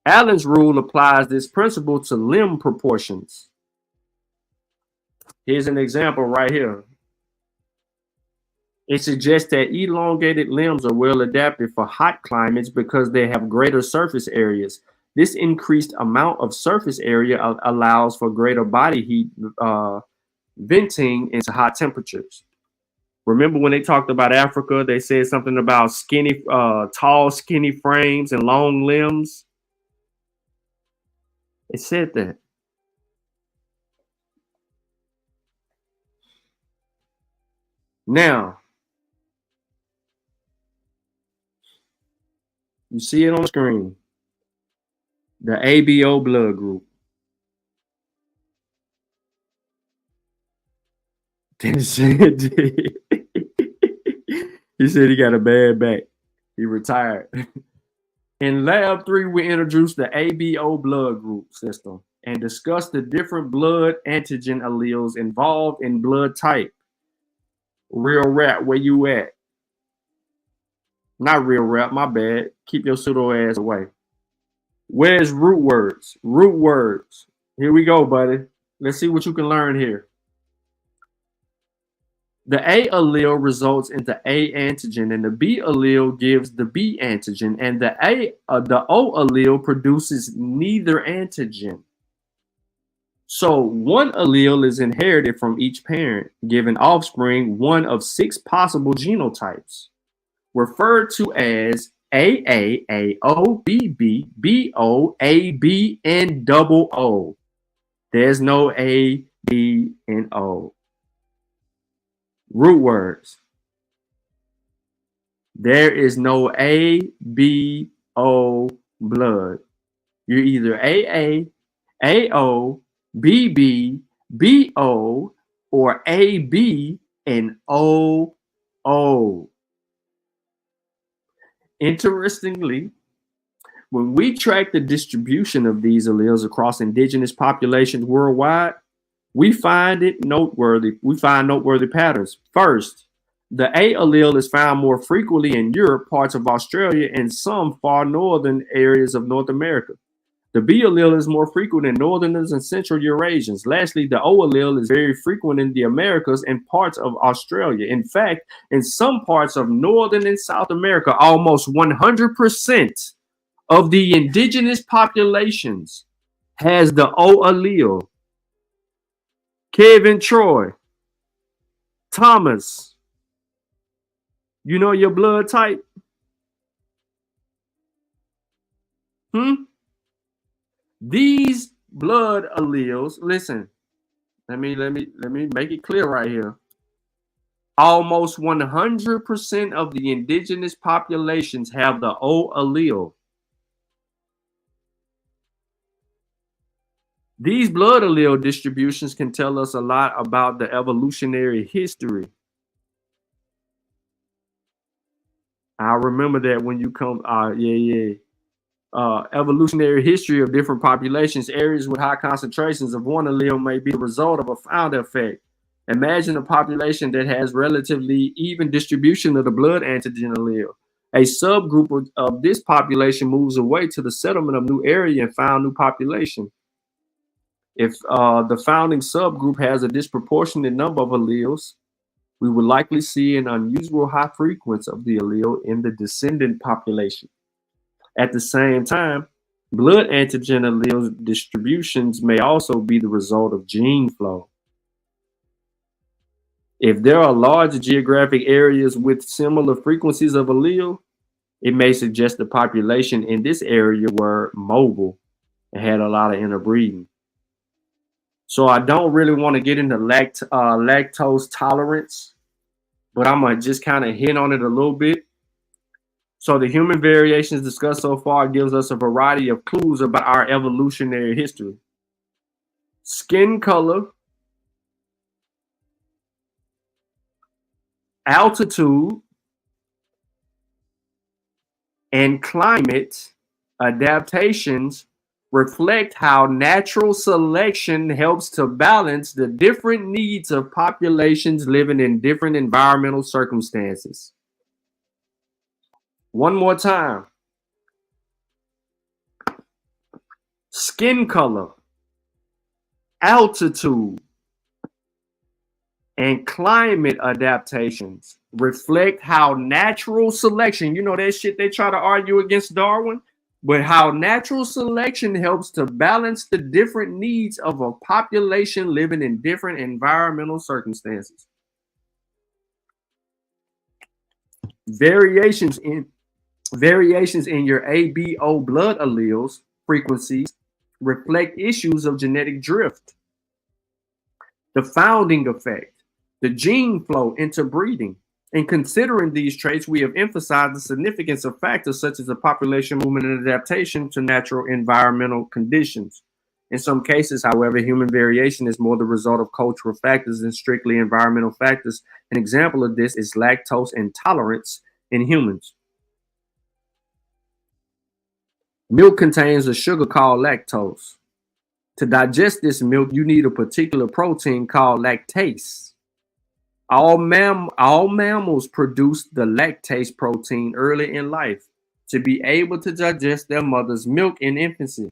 Allen's rule applies this principle to limb proportions. Here's an example right here. It suggests that elongated limbs are well adapted for hot climates because they have greater surface areas. This increased amount of surface area allows for greater body heat venting into hot temperatures. Remember when they talked about Africa, they said something about skinny, tall, skinny frames and long limbs. It said that. Now, you see it on the screen. The ABO blood group. He said he got a bad back. He retired. In lab 3, we introduced the ABO blood group system and discussed the different blood antigen alleles involved in blood type. Real rap, where you at? Not real rap, my bad. Keep your pseudo ass away. Where's root words? Root words. Here we go, buddy. Let's see what you can learn here. The A allele results in the A antigen, and the B allele gives the B antigen, and the O allele produces neither antigen. So one allele is inherited from each parent, giving offspring one of 6 possible genotypes, referred to as AA, AO, BB, BO, AB, and double O. There's no A, B, and O. Root words. There is no A, B, O blood. You're either AA, AO, BB, BO, or AB and OO. Interestingly, when we track the distribution of these alleles across indigenous populations worldwide, we find noteworthy patterns. First, the A allele is found more frequently in Europe, parts of Australia, and some far northern areas of North America. The B allele is more frequent in northerners and central Eurasians. Lastly, the O allele is very frequent in the Americas and parts of Australia. In fact, in some parts of Northern and South America, almost 100% of the indigenous populations has the O allele. Kevin Troy, Thomas, you know your blood type? These blood alleles, listen, let me make it clear right here. Almost 100% of the indigenous populations have the O allele. These blood allele distributions can tell us a lot about the evolutionary history. I remember that when you come, evolutionary history of different populations. Areas with high concentrations of one allele may be the result of a founder effect. Imagine a population that has relatively even distribution of the blood antigen allele. A subgroup of this population moves away to the settlement of new area and found new population. If the founding subgroup has a disproportionate number of alleles, we would likely see an unusual high frequency of the allele in the descendant population. At the same time, Blood antigen allele distributions may also be the result of gene flow. If there are large geographic areas with similar frequencies of allele, it may suggest the population in this area were mobile and had a lot of interbreeding. So I don't really want to get into lactose tolerance, but I'm going to just kind of hit on it a little bit. So the human variations discussed so far gives us a variety of clues about our evolutionary history. Skin color, altitude, and climate adaptations reflect how natural selection helps to balance the different needs of populations living in different environmental circumstances. One more time. Skin color, altitude, and climate adaptations reflect how natural selection, you know that shit they try to argue against Darwin, but how natural selection helps to balance the different needs of a population living in different environmental circumstances. Variations in your ABO blood alleles frequencies reflect issues of genetic drift, the founding effect, the gene flow interbreeding. In considering these traits, we have emphasized the significance of factors such as the population movement and adaptation to natural environmental conditions. In some cases, however, human variation is more the result of cultural factors than strictly environmental factors. An example of this is lactose intolerance in humans. Milk contains a sugar called lactose. To digest this milk, you need a particular protein called lactase. All mammals produce the lactase protein early in life to be able to digest their mother's milk in infancy.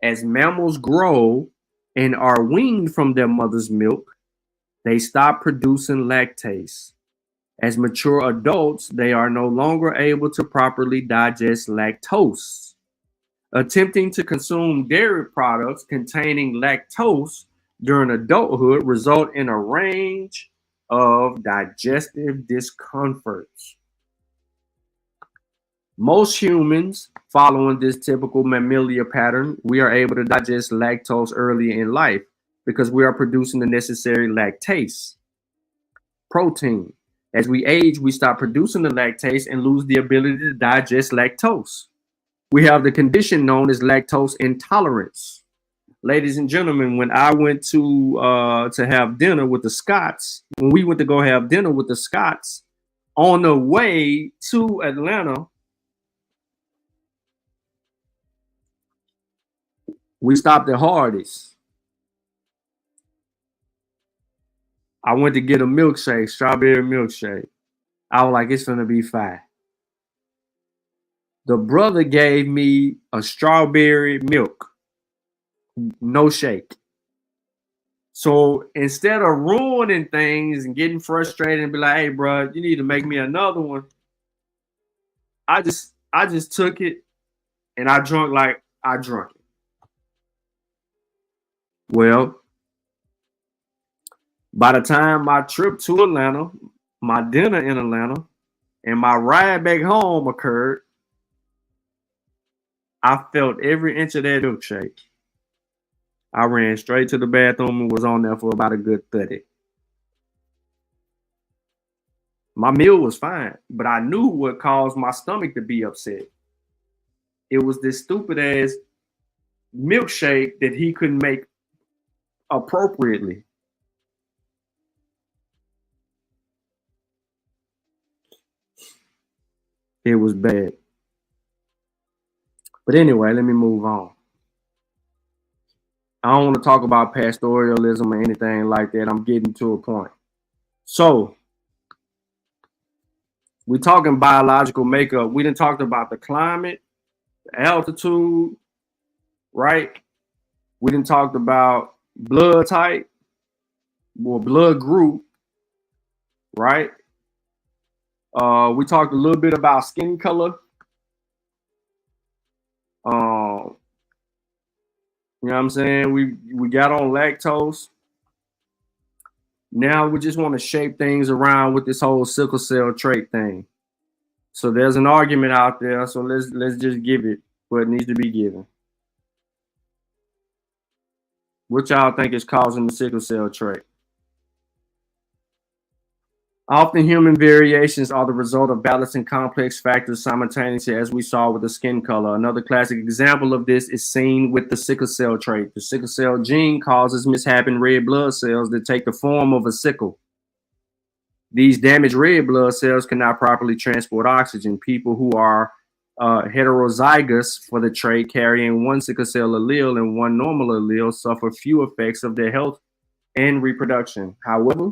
As mammals grow and are weaned from their mother's milk, they stop producing lactase. As mature adults, they are no longer able to properly digest lactose. Attempting to consume dairy products containing lactose during adulthood result in a range of digestive discomforts. Most humans, following this typical mammalian pattern, we are able to digest lactose early in life because we are producing the necessary lactase protein. As we age, we stop producing the lactase and lose the ability to digest lactose. We have the condition known as lactose intolerance. Ladies and gentlemen, when I went to have dinner with the Scots, when we went to go have dinner with the Scots, on the way to Atlanta, we stopped at Hardee's. I went to get a milkshake, strawberry milkshake. I was like, it's gonna be fine. The brother gave me a strawberry milk, no shake. So instead of ruining things and getting frustrated and be like, hey, bro, you need to make me another one, I just took it and I drank like I drank it. Well, by the time my trip to Atlanta, my dinner in Atlanta, and my ride back home occurred, I felt every inch of that milkshake. I ran straight to the bathroom and was on there for about a good 30. My meal was fine, but I knew what caused my stomach to be upset. It was this stupid ass milkshake that he couldn't make appropriately. It was bad. But anyway, let me move on. I don't want to talk about pastoralism or anything like that. I'm getting to a point. So, we're talking biological makeup. We done talked about the climate, the altitude, right? We done talked about blood type or blood group, right? We talked a little bit about skin color. You know what I'm saying? We got on lactose. Now we just want to shape things around with this whole sickle cell trait thing. So there's an argument out there. So let's just give it what needs to be given. What y'all think is causing the sickle cell trait? Often human variations are the result of balancing complex factors simultaneously, as we saw with the skin color. Another classic example of this is seen with the sickle cell trait. The sickle cell gene causes mishapen red blood cells that take the form of a sickle. These damaged red blood cells cannot properly transport oxygen. People who are heterozygous for the trait, carrying one sickle cell allele and one normal allele, suffer few effects of their health and reproduction. However,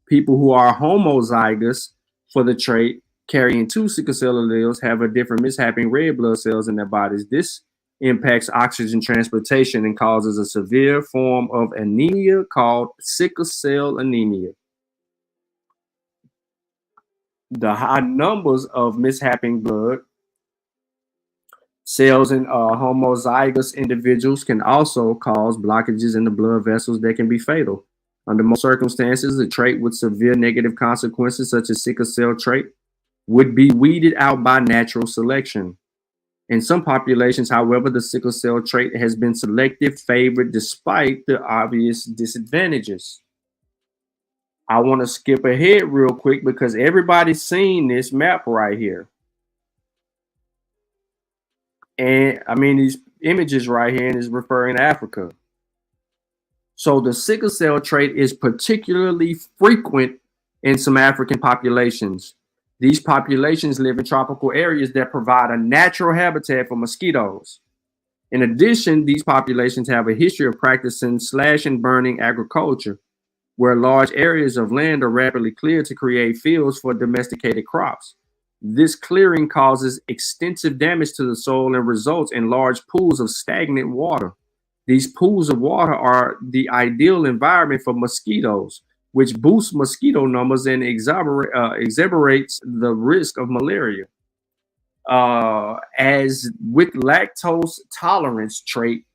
people who are homozygous for the trait, carrying two sickle cell alleles, have a different mishapen red blood cells in their bodies. This impacts oxygen transportation and causes a severe form of anemia called sickle cell anemia. The high numbers of mishapen blood cells in homozygous individuals can also cause blockages in the blood vessels that can be fatal. Under most circumstances, a trait with severe negative consequences, such as sickle cell trait, would be weeded out by natural selection. In some populations, however, the sickle cell trait has been selective favored despite the obvious disadvantages. I want to skip ahead real quick because everybody's seen this map right here. And I mean, these images right here is referring to Africa. So the sickle cell trait is particularly frequent in some African populations. These populations live in tropical areas that provide a natural habitat for mosquitoes. In addition, these populations have a history of practicing slash and burning agriculture, where large areas of land are rapidly cleared to create fields for domesticated crops. This clearing causes extensive damage to the soil and results in large pools of stagnant water. These pools of water are the ideal environment for mosquitoes, which boosts mosquito numbers and exacerbates the risk of malaria. As with lactose tolerance trait,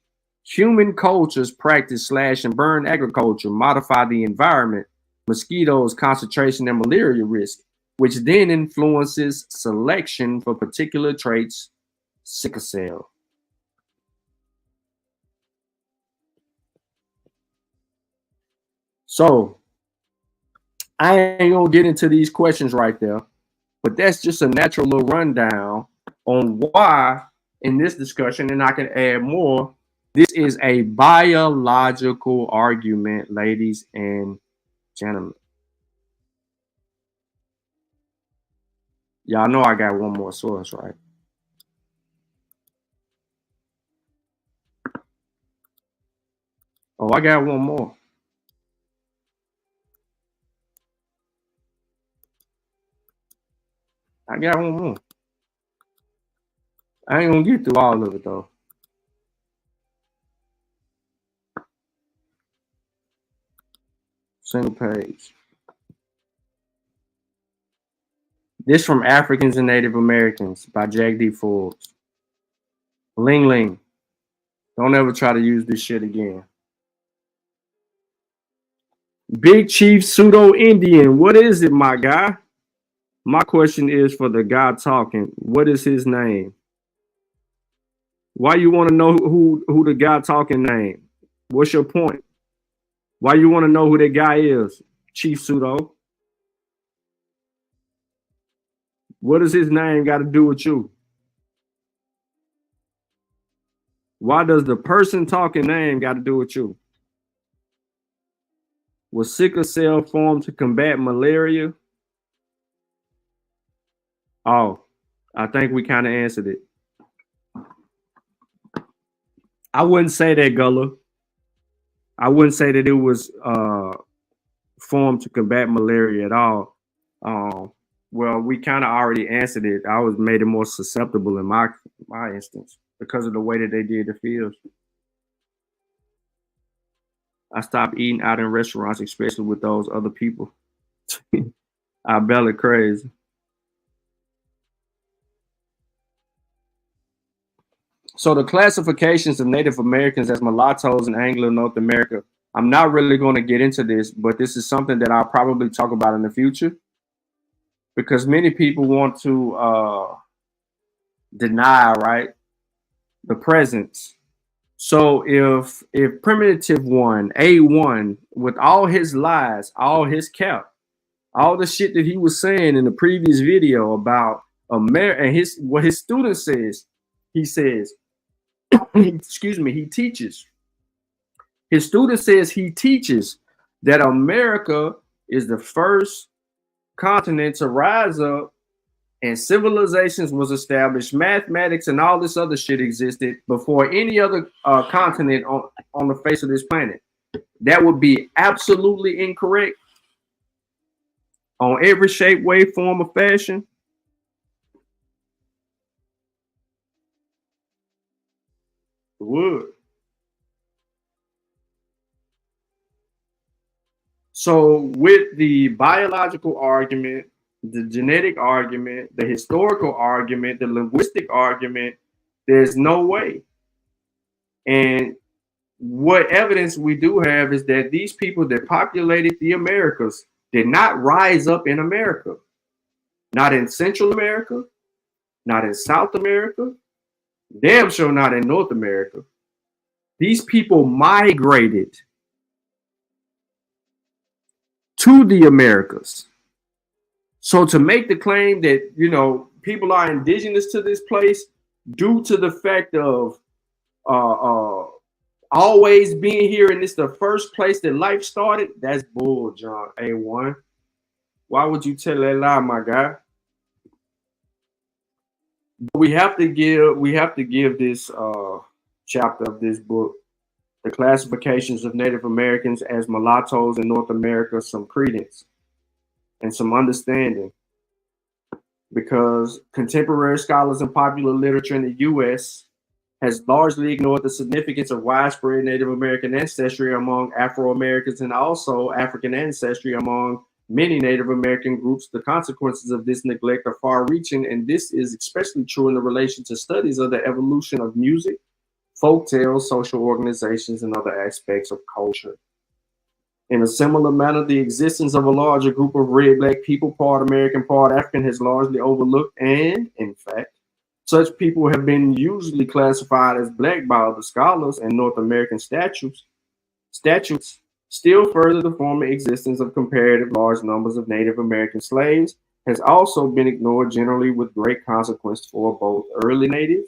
human cultures practice slash and burn agriculture, modify the environment, mosquitoes, concentration, and malaria risk, which then influences selection for particular traits, sickle cell. So I ain't gonna get into these questions right there, but that's just a natural little rundown on why in this discussion, and I can add more. This is a biological argument, ladies and gentlemen. Y'all know I got one more source, right? Oh, I got one more. I got one more. I ain't gonna get through all of it though. Single page. This from Africans and Native Americans by Jack D. Forbes. Ling Ling. Don't ever try to use this shit again. Big Chief Pseudo-Indian. What is it, my guy? My question is for the guy talking. What is his name? Why you want to know who the guy talking name? What's your point? Why you want to know who that guy is, Chief Pseudo? What does his name got to do with you? Why does the person talking name got to do with you? Was sickle cell formed to combat malaria? Oh, I think we kind of answered it. I wouldn't say that, Gullah. I wouldn't say that it was formed to combat malaria at all. Well, we kind of already answered it. I was made it more susceptible in my instance because of the way that they did the fields. I stopped eating out in restaurants, especially with those other people. I belly crazy. So the classifications of Native Americans as mulattoes in Anglo North America, I'm not really going to get into this, but this is something that I'll probably talk about in the future, because many people want to deny, right, the presence. So if primitive one, A1, with all his lies, all his cap, all the shit that he was saying in the previous video about America, and what his student says, he says, excuse me, he teaches. His student says he teaches that America is the first continent to rise up and civilizations was established, mathematics and all this other shit existed before any other continent on the face of this planet. That would be absolutely incorrect on every shape, way, form, or fashion. It would. So with the biological argument, the genetic argument, the historical argument, the linguistic argument, there's no way. And what evidence we do have is that these people that populated the Americas did not rise up in America. Not in Central America, not in South America, damn sure not in North America. These people migrated to the Americas. So to make the claim that, you know, people are indigenous to this place due to the fact of always being here and it's the first place that life started, that's bull, John A1. Why would you tell that lie, my guy? But we have to give this chapter of this book, The Classifications of Native Americans as Mulattoes in North America, some credence and some understanding, because contemporary scholars and popular literature in the U.S. has largely ignored the significance of widespread Native American ancestry among Afro-Americans and also African ancestry among many Native American groups. The consequences of this neglect are far-reaching, and this is especially true in the relation to studies of the evolution of music, folk tales, social organizations, and other aspects of culture. In a similar manner, the existence of a larger group of red black people, part American, part African, has largely overlooked, and in fact, such people have been usually classified as black by other scholars, and North American statutes still further the former existence of comparative large numbers of Native American slaves has also been ignored, generally with great consequence for both early Native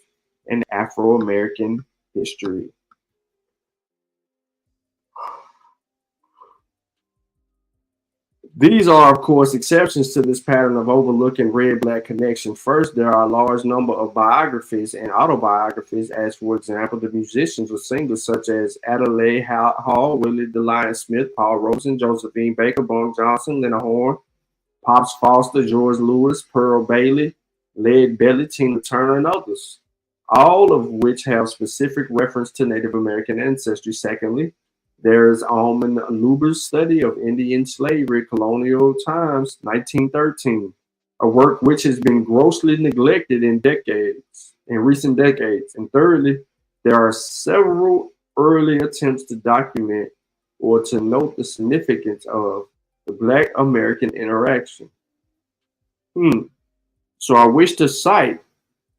and Afro-American history. These are, of course, exceptions to this pattern of overlooking red-black connection. First, there are a large number of biographies and autobiographies, as, for example, the musicians or singers such as Adelaide Hall, Willie DeLion Smith, Paul Robeson, Josephine Baker, Bunk Johnson, Leonard Horn, Pops Foster, George Lewis, Pearl Bailey, Led Belly, Tina Turner, and others, all of which have specific reference to Native American ancestry. Secondly, there is Alman Luber's study of Indian slavery, Colonial Times, 1913, a work which has been grossly neglected in recent decades. And thirdly, there are several early attempts to document or to note the significance of the Black American interaction. So I wish to cite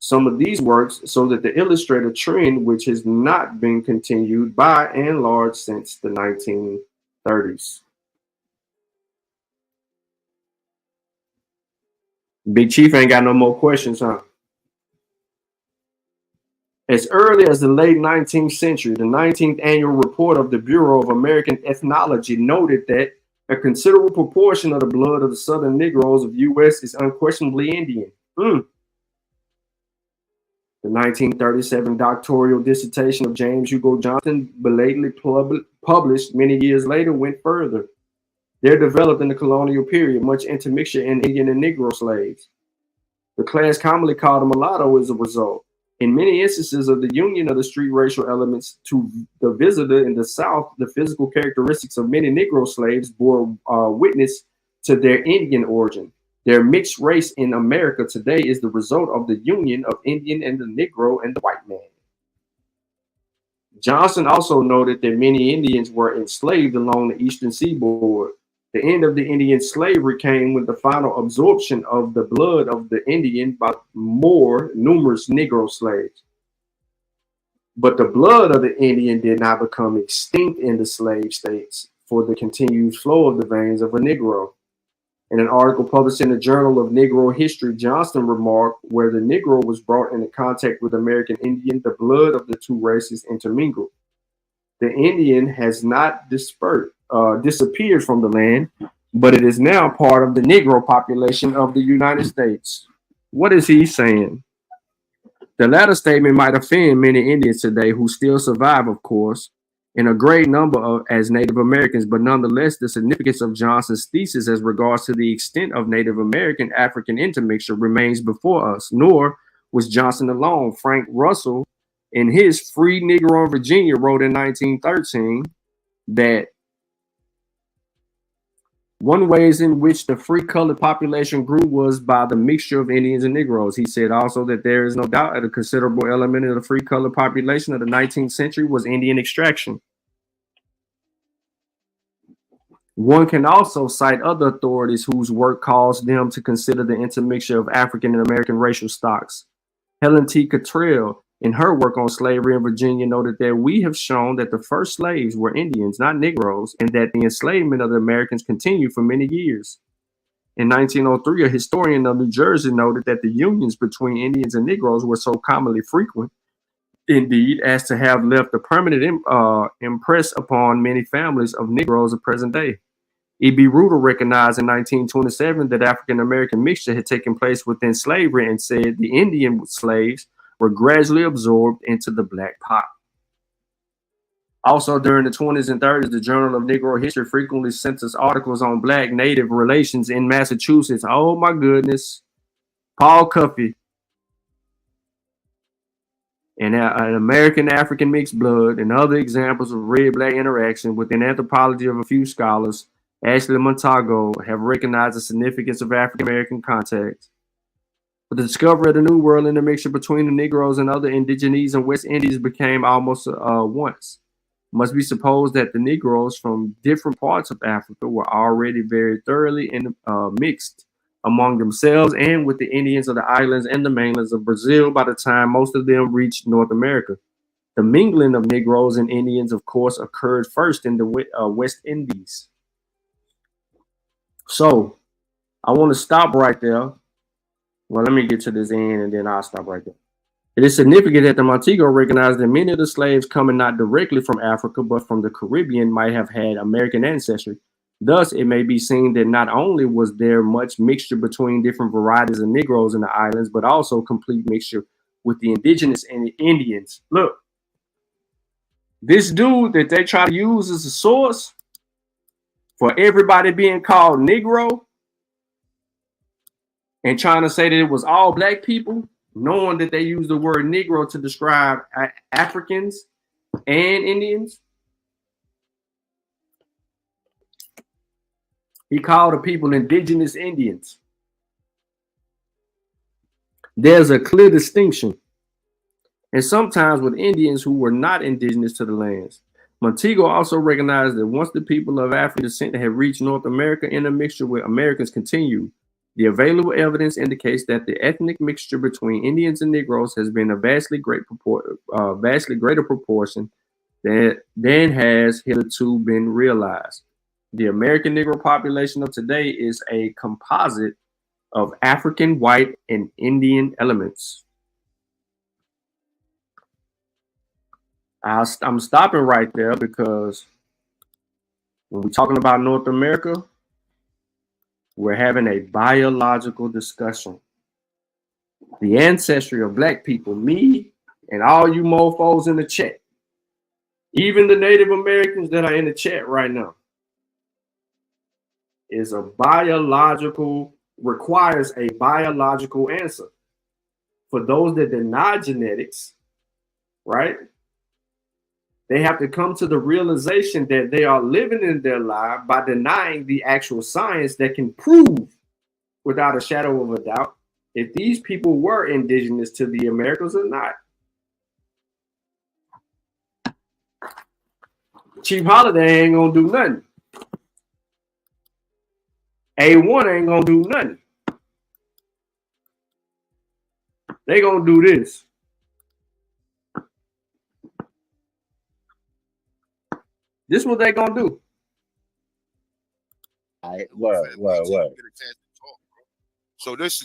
some of these works so that they illustrate a trend which has not been continued by and large since the 1930s. Big Chief ain't got no more questions, huh? As early as the late 19th century, the 19th annual report of the Bureau of American Ethnology noted that a considerable proportion of the blood of the Southern Negroes of the U.S. is unquestionably Indian. The 1937 doctoral dissertation of James Hugo Johnson, belatedly published many years later, went further. There developed in the colonial period much intermixture in Indian and Negro slaves. The class commonly called a mulatto is a result. In many instances of the union of the street racial elements to the visitor in the South, the physical characteristics of many Negro slaves bore witness to their Indian origin. Their mixed race in America today is the result of the union of Indian and the Negro and the white man. Johnson also noted that many Indians were enslaved along the eastern seaboard. The end of the Indian slavery came with the final absorption of the blood of the Indian by more numerous Negro slaves. But the blood of the Indian did not become extinct in the slave states for the continued flow of the veins of a Negro. In an article published in the Journal of Negro History, Johnson remarked, where the Negro was brought into contact with American Indian, the blood of the two races intermingled. The Indian has not disappeared from the land, but it is now part of the Negro population of the United States. What is he saying? The latter statement might offend many Indians today who still survive, of course, in a great number as Native Americans, but nonetheless, the significance of Johnson's thesis as regards to the extent of Native American African intermixture remains before us, nor was Johnson alone. Frank Russell, in his Free Negro in Virginia, wrote in 1913 that one ways in which the free colored population grew was by the mixture of Indians and Negroes. He said also that there is no doubt that a considerable element of the free colored population of the 19th century was Indian extraction. One can also cite other authorities whose work caused them to consider the intermixture of African and American racial stocks. Helen T. Cottrell, in her work on slavery in Virginia, noted that we have shown that the first slaves were Indians, not Negroes, and that the enslavement of the Americans continued for many years. In 1903, a historian of New Jersey noted that the unions between Indians and Negroes were so commonly frequent, indeed, as to have left a permanent impress upon many families of Negroes of present day. E.B. Reuter recognized in 1927 that African-American mixture had taken place within slavery and said the Indian slaves were gradually absorbed into the black pot. Also, during the 20s and 30s, the Journal of Negro History frequently sent us articles on black native relations in Massachusetts. Oh my goodness. Paul Cuffey and an American African mixed blood and other examples of red-black interaction within Anthropology of a few scholars, Ashley Montago, have recognized the significance of African-American contacts. But the discovery of the New World intermixture between the Negroes and other Indigenous and West Indies became almost once. It must be supposed that the Negroes from different parts of Africa were already very thoroughly mixed among themselves and with the Indians of the islands and the mainlands of Brazil by the time most of them reached North America. The mingling of Negroes and Indians, of course, occurred first in the West Indies. So I want to stop right there. Well, let me get to this end and then I'll stop right there. It is significant that the Montego recognized that many of the slaves coming not directly from Africa, but from the Caribbean might have had American ancestry. Thus, it may be seen that not only was there much mixture between different varieties of Negroes in the islands, but also complete mixture with the indigenous and the Indians. Look, this dude that they try to use as a source for everybody being called Negro and trying to say that it was all black people, knowing that they use the word Negro to describe Africans and Indians. He called the people indigenous Indians. There's a clear distinction. And sometimes with Indians who were not indigenous to the lands. Montego also recognized that once the people of African descent had reached North America, intermixture with Americans continued. The available evidence indicates that the ethnic mixture between Indians and Negroes has been a vastly greater proportion than has hitherto been realized. The American Negro population of today is a composite of African, white, and Indian elements. I'm stopping right there because when we're talking about North America, we're having a biological discussion. The ancestry of black people, me and all you mofos in the chat, even the Native Americans that are in the chat right now, requires a biological answer. For those that deny genetics, right? They have to come to the realization that they are living in their lie by denying the actual science that can prove without a shadow of a doubt if these people were indigenous to the Americas or not. Chief Holiday ain't gonna do nothing. A1 ain't gonna do nothing. They gonna do this. This what they gonna do. What? So this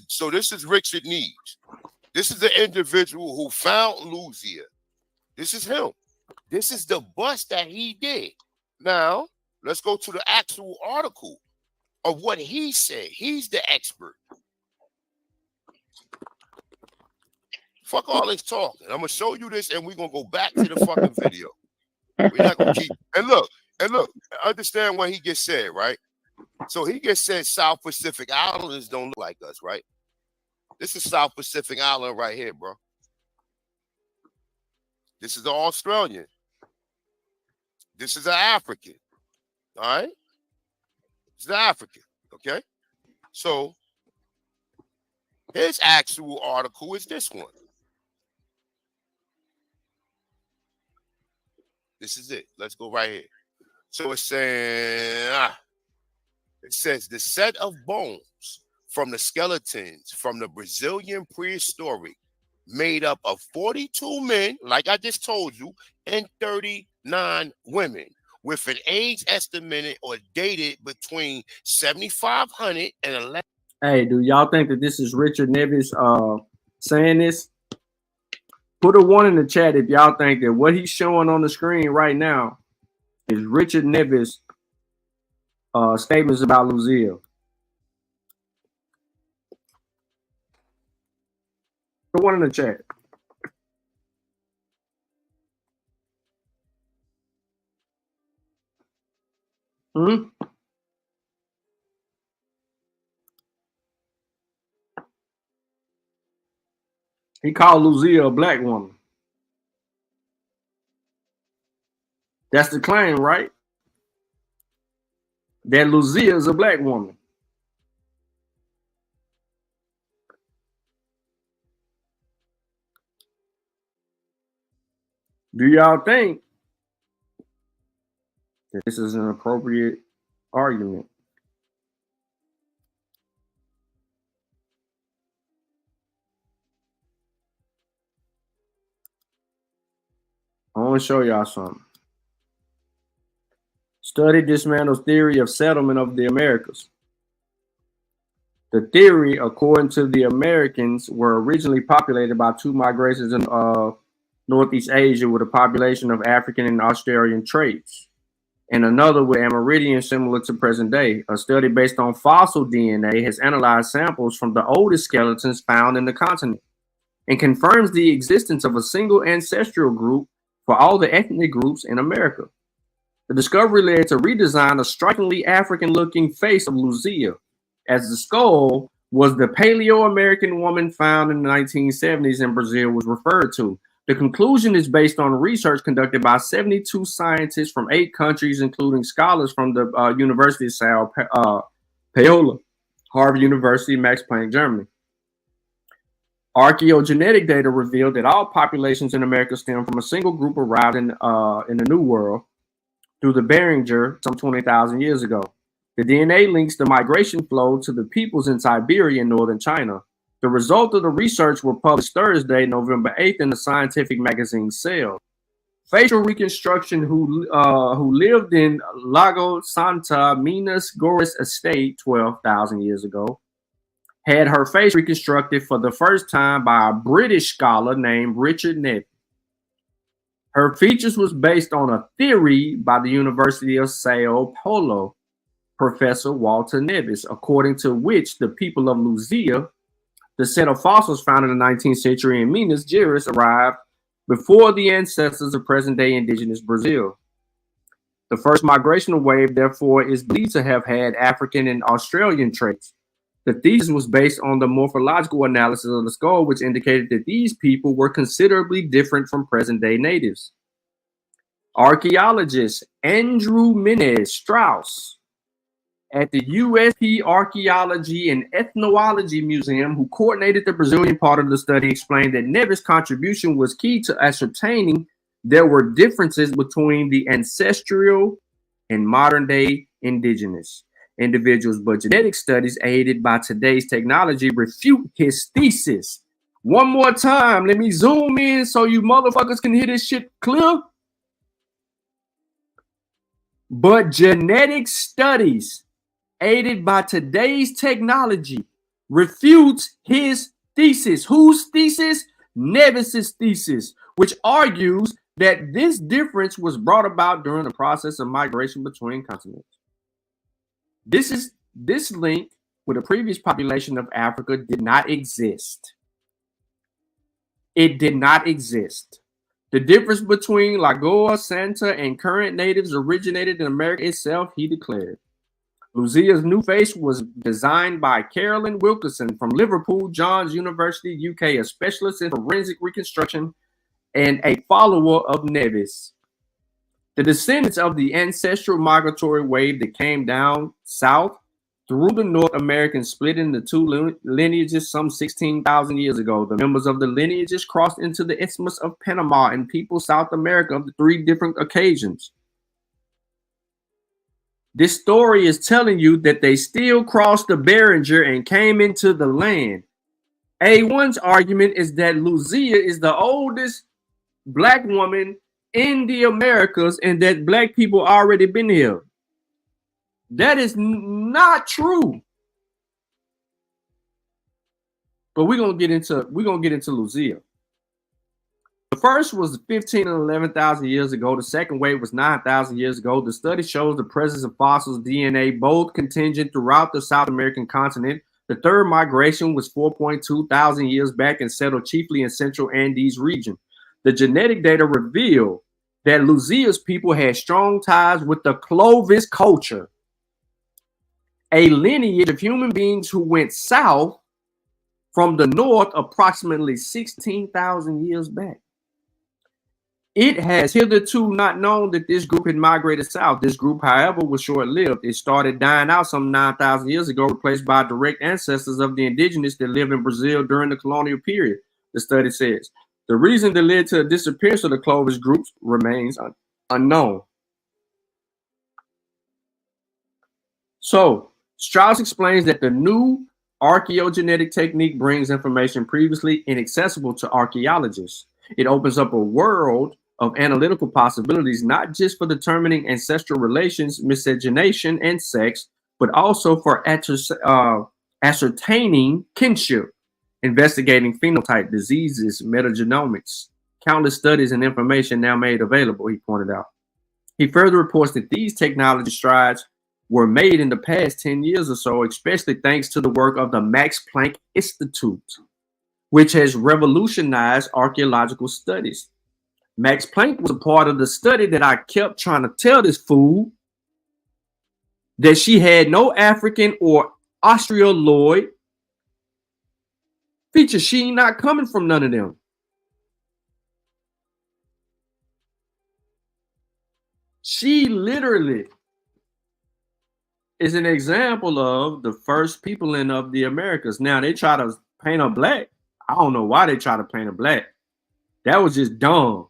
is Richard Neves. This is the individual who found Lucia. This is him. This is the bust that he did. Now, let's go to the actual article of what he said. He's the expert. Fuck all this talking. I'm gonna show you this, and we're gonna go back to the fucking video. We're not gonna keep and look, understand what he gets said, right? So he gets said South Pacific Islanders don't look like us, right? This is South Pacific Island right here, bro. This is the Australian. This is an African. All right? It's the African, okay? So his actual article is this one. This is it. Let's go right here. So it's saying, it says the set of bones from the skeletons from the Brazilian prehistoric made up of 42 men, like I just told you, and 39 women, with an age estimated or dated between 7,500 and 11. Hey, do y'all think that this is Richard Neves saying this? Put a 1 in the chat if y'all think that what he's showing on the screen right now is Richard Neves' statements about Lucia. Put 1 in the chat. He called Lucia a black woman. That's the claim, right? That Lucia is a black woman. Do y'all think that this is an appropriate argument? I want to show y'all something. Study dismantles theory of settlement of the Americas. The theory, according to the Americans, were originally populated by 2 migrations in Northeast Asia with a population of African and Australian traits, and another with Amerindian similar to present day. A study based on fossil DNA has analyzed samples from the oldest skeletons found in the continent and confirms the existence of a single ancestral group for all the ethnic groups in America. The discovery led to redesign a strikingly African-looking face of Lucia, as the skull was the Paleo-American woman found in the 1970s in Brazil was referred to. The conclusion is based on research conducted by 72 scientists from 8 countries, including scholars from the University of Sao Paulo, Harvard University, Max Planck, Germany. Archaeogenetic data revealed that all populations in America stem from a single group arrived in the New World through the Beringer some 20,000 years ago. The DNA links the migration flow to the peoples in Siberia and northern China. The result of the research were published Thursday, November 8th, in the scientific magazine Cell. Facial reconstruction who lived in Lago Santa Minas Goris estate 12,000 years ago had her face reconstructed for the first time by a British scholar named Richard Neves. Her features was based on a theory by the University of Sao Paulo Professor Walter Neves, according to which the people of Lucia, the set of fossils found in the 19th century in Minas Gerais, arrived before the ancestors of present-day indigenous Brazil. The first migrational wave, therefore, is believed to have had African and Australian traits. The thesis was based on the morphological analysis of the skull, which indicated that these people were considerably different from present-day natives. Archaeologist Andrew Menes Strauss at the USP Archaeology and Ethnology Museum, who coordinated the Brazilian part of the study, explained that Neves' contribution was key to ascertaining there were differences between the ancestral and modern day indigenous individuals, but genetic studies aided by today's technology refute his thesis. One more time, let me zoom in so you motherfuckers can hear this shit clear. But genetic studies aided by today's technology refutes his thesis. Whose thesis? Nevis's thesis, which argues that this difference was brought about during the process of migration between continents. This link with the previous population of Africa did not exist. It did not exist. The difference between Lagoa Santa and current natives originated in America itself, he declared. Lucia's new face was designed by Carolyn Wilkinson from Liverpool, Johns University, UK, a specialist in forensic reconstruction and a follower of Nevis. The descendants of the ancestral migratory wave that came down south through the North Americans split into two lineages some 16,000 years ago. The members of the lineages crossed into the Isthmus of Panama and people South America of the three different occasions. This story is telling you that they still crossed the Beringer and came into the land. A1's argument is that Lucia is the oldest black woman in the Americas and that black people already been here. That is not true. But we're gonna get into Lucia. The first was 15 and 11,000 years ago. The second wave was 9,000 years ago. The study shows the presence of fossils DNA, both contingent throughout the South American continent. The third migration was 4.2 thousand years back and settled chiefly in Central Andes region. The genetic data reveal that Lucia's people had strong ties with the Clovis culture, a lineage of human beings who went south from the north approximately 16,000 years back. It has hitherto not known that this group had migrated south. This group, however, was short-lived. It started dying out some 9,000 years ago, replaced by direct ancestors of the indigenous that lived in Brazil during the colonial period, the study says. The reason that led to the disappearance of the Clovis groups remains unknown. So, Strauss explains that the new archaeogenetic technique brings information previously inaccessible to archaeologists. It opens up a world of analytical possibilities, not just for determining ancestral relations, miscegenation, and sex, but also for ascertaining kinship, investigating phenotype, diseases, metagenomics, countless studies and information now made available, he pointed out. He further reports that these technology strides were made in the past 10 years or so, especially thanks to the work of the Max Planck Institute, which has revolutionized archaeological studies. Max Planck was a part of the study that I kept trying to tell this fool that she had no African or Australoid features. She ain't not coming from none of them. She literally is an example of the first people in of the Americas. Now they try to paint her black. I don't know why they try to paint her black. That was just dumb.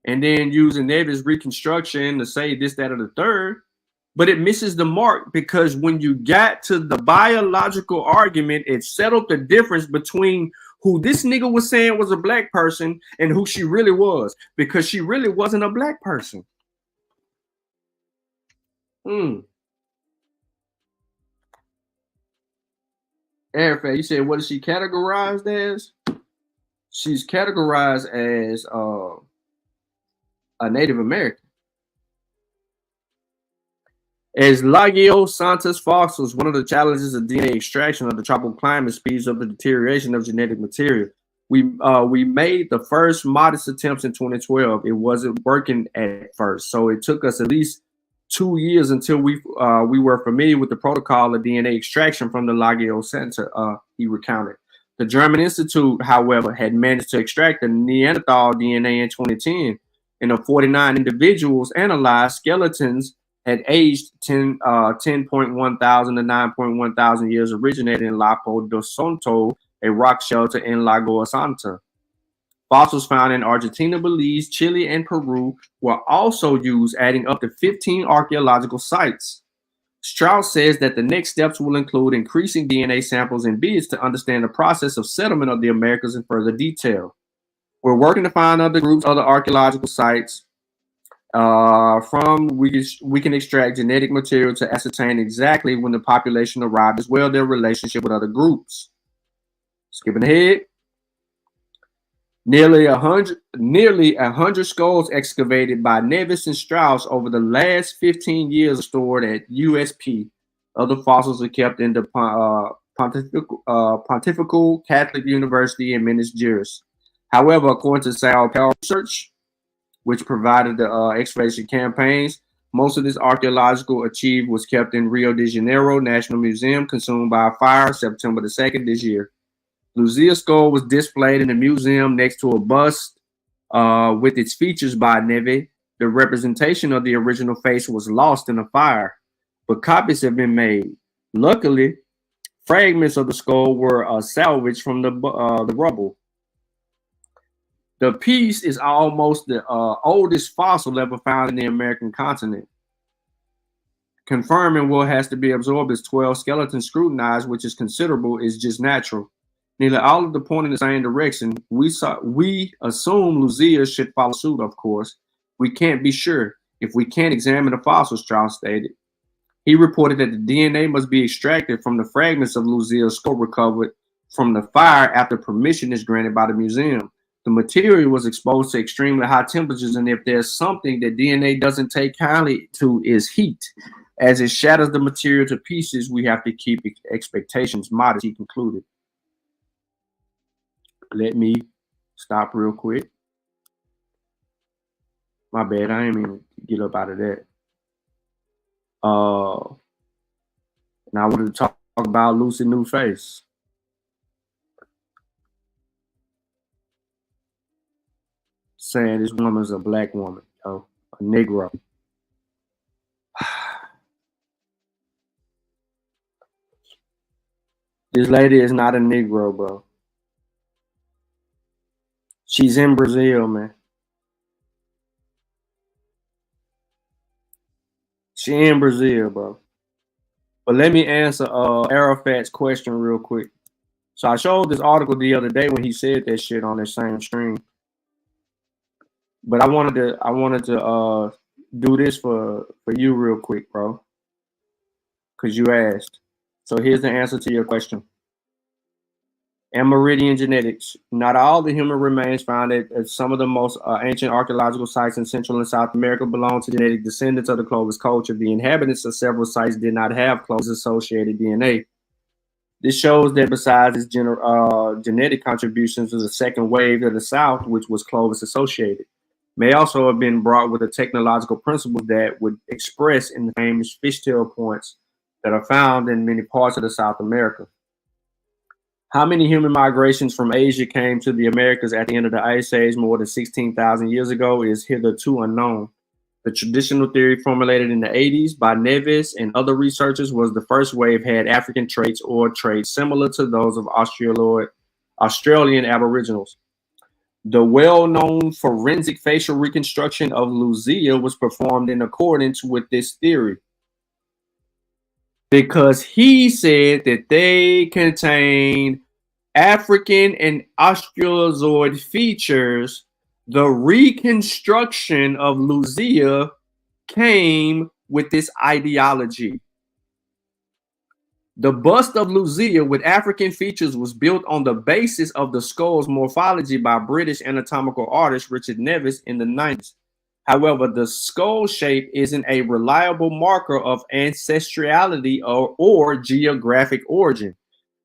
And then using Nevis reconstruction to say this, that, or the third. But it misses the mark because when you got to the biological argument, it settled the difference between who this nigga was saying was a black person and who she really was, because she really wasn't a black person. Airfare, you said, what is she categorized as? She's categorized as a Native American. As Lagio Santa's fossils, one of the challenges of DNA extraction of the tropical climate speeds up the deterioration of genetic material. We made the first modest attempts in 2012. It wasn't working at first, so it took us at least 2 years until we were familiar with the protocol of DNA extraction from the Lagio Santa, he recounted. The German Institute, however, had managed to extract the Neanderthal DNA in 2010. And of 49 individuals analyzed, skeletons had aged 10.1 thousand to 9.1 thousand years, originated in Lapo do Santo, a rock shelter in Lagoa Santa. Fossils found in Argentina, Belize, Chile, and Peru were also used, adding up to 15 archaeological sites. Strauss says that the next steps will include increasing DNA samples in bids to understand the process of settlement of the Americas in further detail. We're working to find other groups, other archaeological sites we can extract genetic material to ascertain exactly when the population arrived, as well as their relationship with other groups. Skipping ahead. Nearly 100 skulls excavated by Nevis and Strauss over the last 15 years are stored at USP. Other fossils are kept in the Pontifical Catholic University in Minas Gerais. However, according to Sao Paulo Research, which provided the excavation campaigns, most of this archaeological achieved was kept in Rio de Janeiro National Museum, consumed by a fire September the 2nd this year. Luzia's skull was displayed in the museum next to a bust with its features by Neve. The representation of the original face was lost in a fire, but copies have been made. Luckily, fragments of the skull were salvaged from the rubble. The piece is almost the oldest fossil ever found in the American continent. Confirming what has to be absorbed is 12 skeletons scrutinized, which is considerable, is just natural. Nearly all of them point in the same direction. We assume Luzia should follow suit, of course. We can't be sure if we can't examine the fossils, Strauss stated. He reported that the DNA must be extracted from the fragments of Luzia's skull recovered from the fire after permission is granted by the museum. The material was exposed to extremely high temperatures, and if there's something that DNA doesn't take kindly to is heat. As it shatters the material to pieces, we have to keep expectations modest, he concluded. Let me stop real quick. My bad, I didn't mean to get up out of that. And I wanted to talk about Lucy New Face. Saying this woman's a black woman, a Negro. This lady is not a Negro, bro. She's in Brazil, man. She in Brazil, bro. But let me answer Arafat's question real quick. So I showed this article the other day when he said that shit on that same stream. But I wanted to do this for you real quick, bro. Because you asked. So here's the answer to your question. Amerindian genetics. Not all the human remains found at some of the most ancient archaeological sites in Central and South America belong to genetic descendants of the Clovis culture. The inhabitants of several sites did not have Clovis-associated DNA. This shows that besides its genetic contributions to the second wave of the South, which was Clovis-associated, may also have been brought with the technological principles that would express in the famous fishtail points that are found in many parts of the South America. How many human migrations from Asia came to the Americas at the end of the Ice Age more than 16,000 years ago is hitherto unknown. The traditional theory formulated in the 80s by Neves and other researchers was the first wave had African traits or traits similar to those of Australian Aboriginals. The well-known forensic facial reconstruction of Luzia was performed in accordance with this theory, because he said that they contain African and Australozoid features. The reconstruction of Luzia came with this ideology. The bust of Luzia with African features was built on the basis of the skull's morphology by British anatomical artist Richard Nevis in the 90s. However, the skull shape isn't a reliable marker of ancestrality or geographic origin.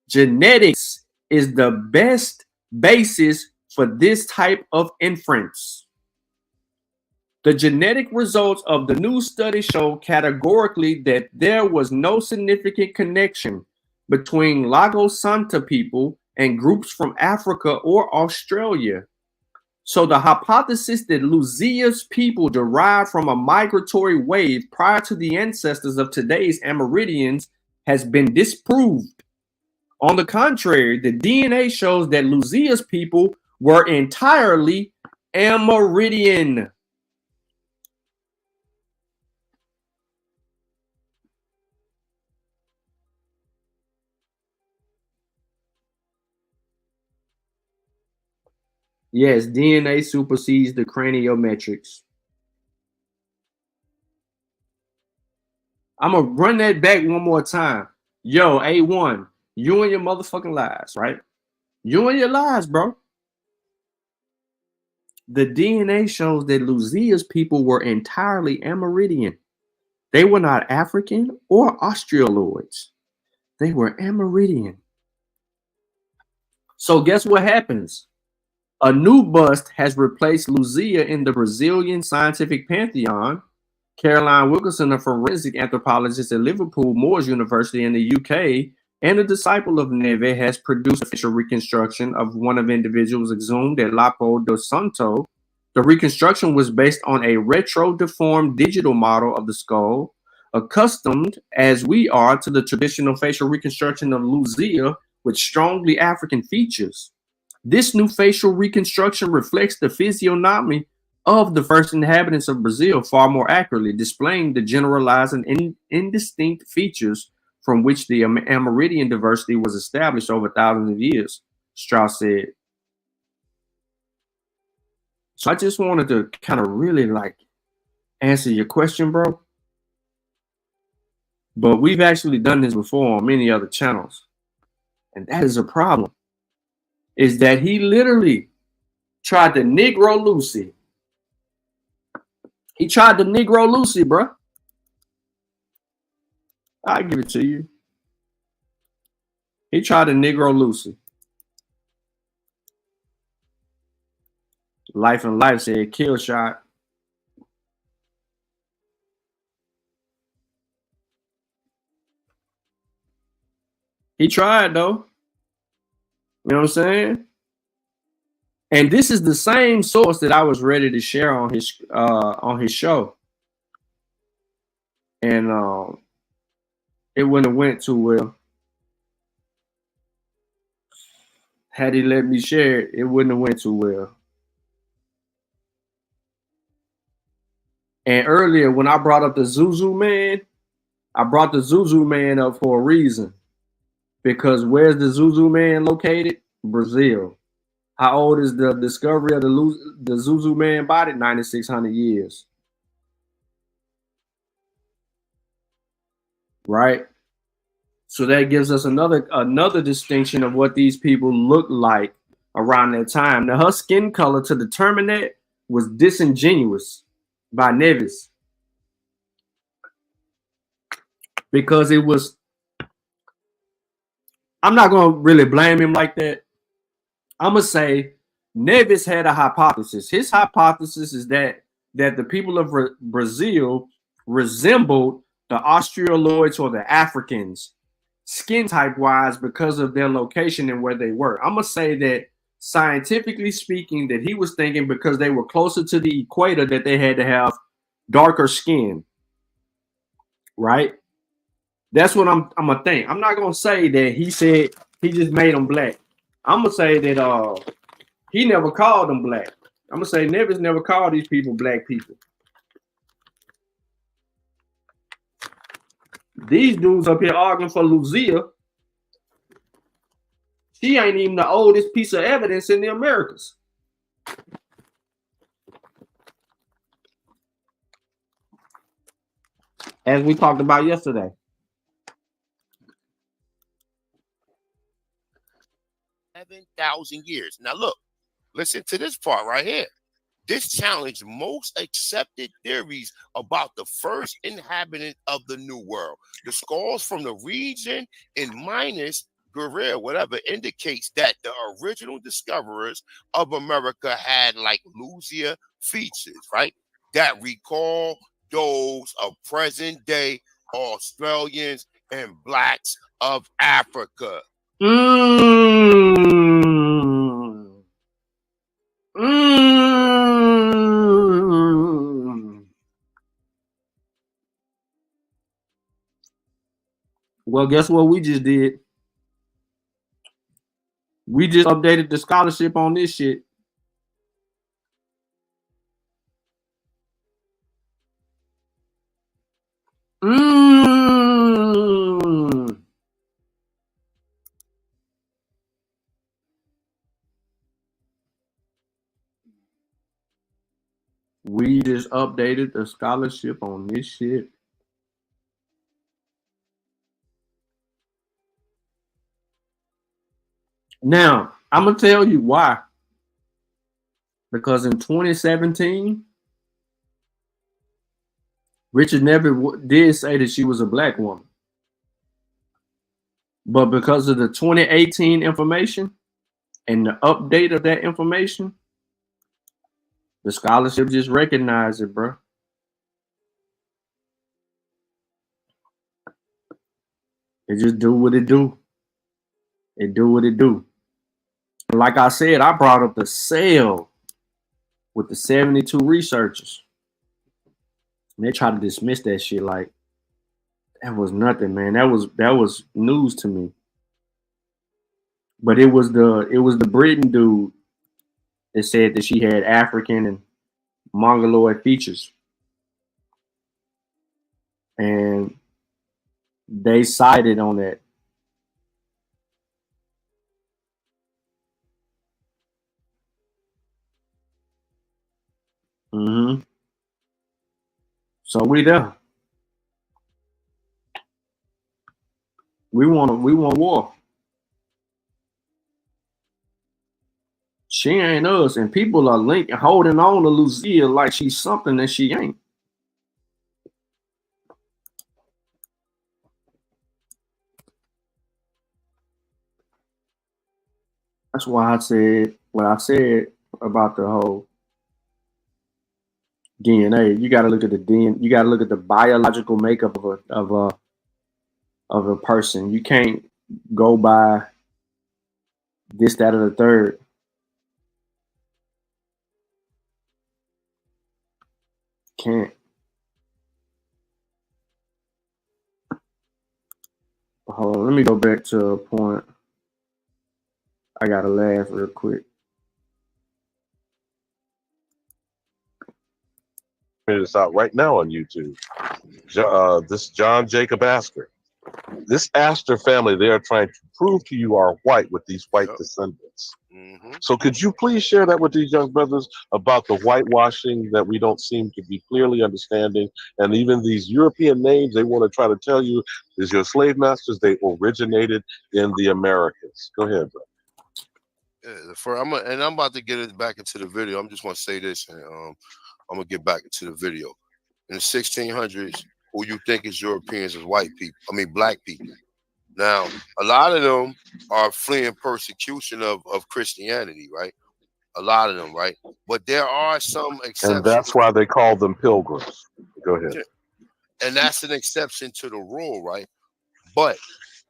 Genetics is the best basis for this type of inference. The genetic results of the new study show categorically that there was no significant connection between Lagos Santa people and groups from Africa or Australia. So the hypothesis that Luzia's people derived from a migratory wave prior to the ancestors of today's Amerindians has been disproved. On the contrary, the DNA shows that Luzia's people were entirely Amerindian. Yes, DNA supersedes the craniometrics. I'm going to run that back one more time. Yo, A1, you and your motherfucking lies, right? You and your lies, bro. The DNA shows that Luzia's people were entirely Amerindian. They were not African or Australoids. They were Amerindian. So guess what happens? A new bust has replaced Luzia in the Brazilian scientific pantheon. Caroline Wilkinson, a forensic anthropologist at Liverpool Moores University in the UK, and a disciple of Neve, has produced a facial reconstruction of one of individuals exhumed at Lapo do Santo. The reconstruction was based on a retro-deformed digital model of the skull, accustomed as we are to the traditional facial reconstruction of Luzia with strongly African features. This new facial reconstruction reflects the physiognomy of the first inhabitants of Brazil far more accurately, displaying the generalized and indistinct features from which the Amerindian diversity was established over thousands of years, Strauss said. So I just wanted to kind of really like answer your question, bro. But we've actually done this before on many other channels. And that is a problem. Is that he literally tried to Negro Lucy. He tried to Negro Lucy, bro. I'll give it to you. He tried to Negro Lucy. Life and Life said kill shot. He tried though. You know what I'm saying? And this is the same source that I was ready to share on his show. And it wouldn't have went too well. Had he let me share it, it wouldn't have went too well. And earlier when I brought up the Zuzu man, I brought the Zuzu man up for a reason. Because where's the Zuzu man located? Brazil. How old is the discovery of the Zuzu man body? 9,600 years. Right? So that gives us another distinction of what these people look like around that time. Now, her skin color to determine that was disingenuous by Neves. Because it was, I'm not going to really blame him like that. I'm going to say Neves had a hypothesis. His hypothesis is that the people of Brazil resembled the Australoids or the Africans skin type wise because of their location and where they were. I'm going to say that scientifically speaking, that he was thinking because they were closer to the equator that they had to have darker skin. Right? That's what I'm going to think. I'm not going to say that he said he just made them black. I'm going to say that he never called them black. I'm going to say Neves never called these people black people. These dudes up here arguing for Luzia. She ain't even the oldest piece of evidence in the Americas. As we talked about yesterday. $7,000 years. Now look, listen to this part right here. This challenged most accepted theories about the first inhabitant of the New World. The skulls from the region in minus Guerrero, whatever, indicates that the original discoverers of America had like Luzia features, right? That recall those of present day Australians and blacks of Africa. Well, guess what we just did? We just updated the scholarship on this shit. We just updated the scholarship on this shit. Now, I'm going to tell you why. Because in 2017, Richard never did say that she was a black woman. But because of the 2018 information and the update of that information, the scholarship just recognized it, bro. It just do what it do. It do what it do. And like I said, I brought up the cell with the 72 researchers. And they try to dismiss that shit like that was nothing, man. That was news to me. But it was the Britain dude that said that she had African and Mongoloid features. And they cited on that. Mm-hmm. So we there. We want war. She ain't us, and people are holding on to Lucia like she's something that she ain't. That's why I said what I said about the whole DNA. You got to look at the DNA. You got to look at the biological makeup of a person. You can't go by this, that, or the third. Can't. Hold on, let me go back to a point. I gotta laugh real quick. It's out right now on YouTube. This John Jacob Astor. This Astor family, they are trying to prove to you are white with these white descendants. Mm-hmm. So could you please share that with these young brothers about the whitewashing that we don't seem to be clearly understanding, and even these European names they want to try to tell you is your slave masters, they originated in the Americas. Go ahead, bro. Yeah, I'm about to get it back into the video. I'm just going to say this, and I'm going to get back into the video. In the 1600s, who you think is Europeans is white people. I mean, black people. Now, a lot of them are fleeing persecution of Christianity, right? A lot of them, right? But there are some exceptions. And that's why they call them pilgrims. Go ahead. Yeah. And that's an exception to the rule, right? But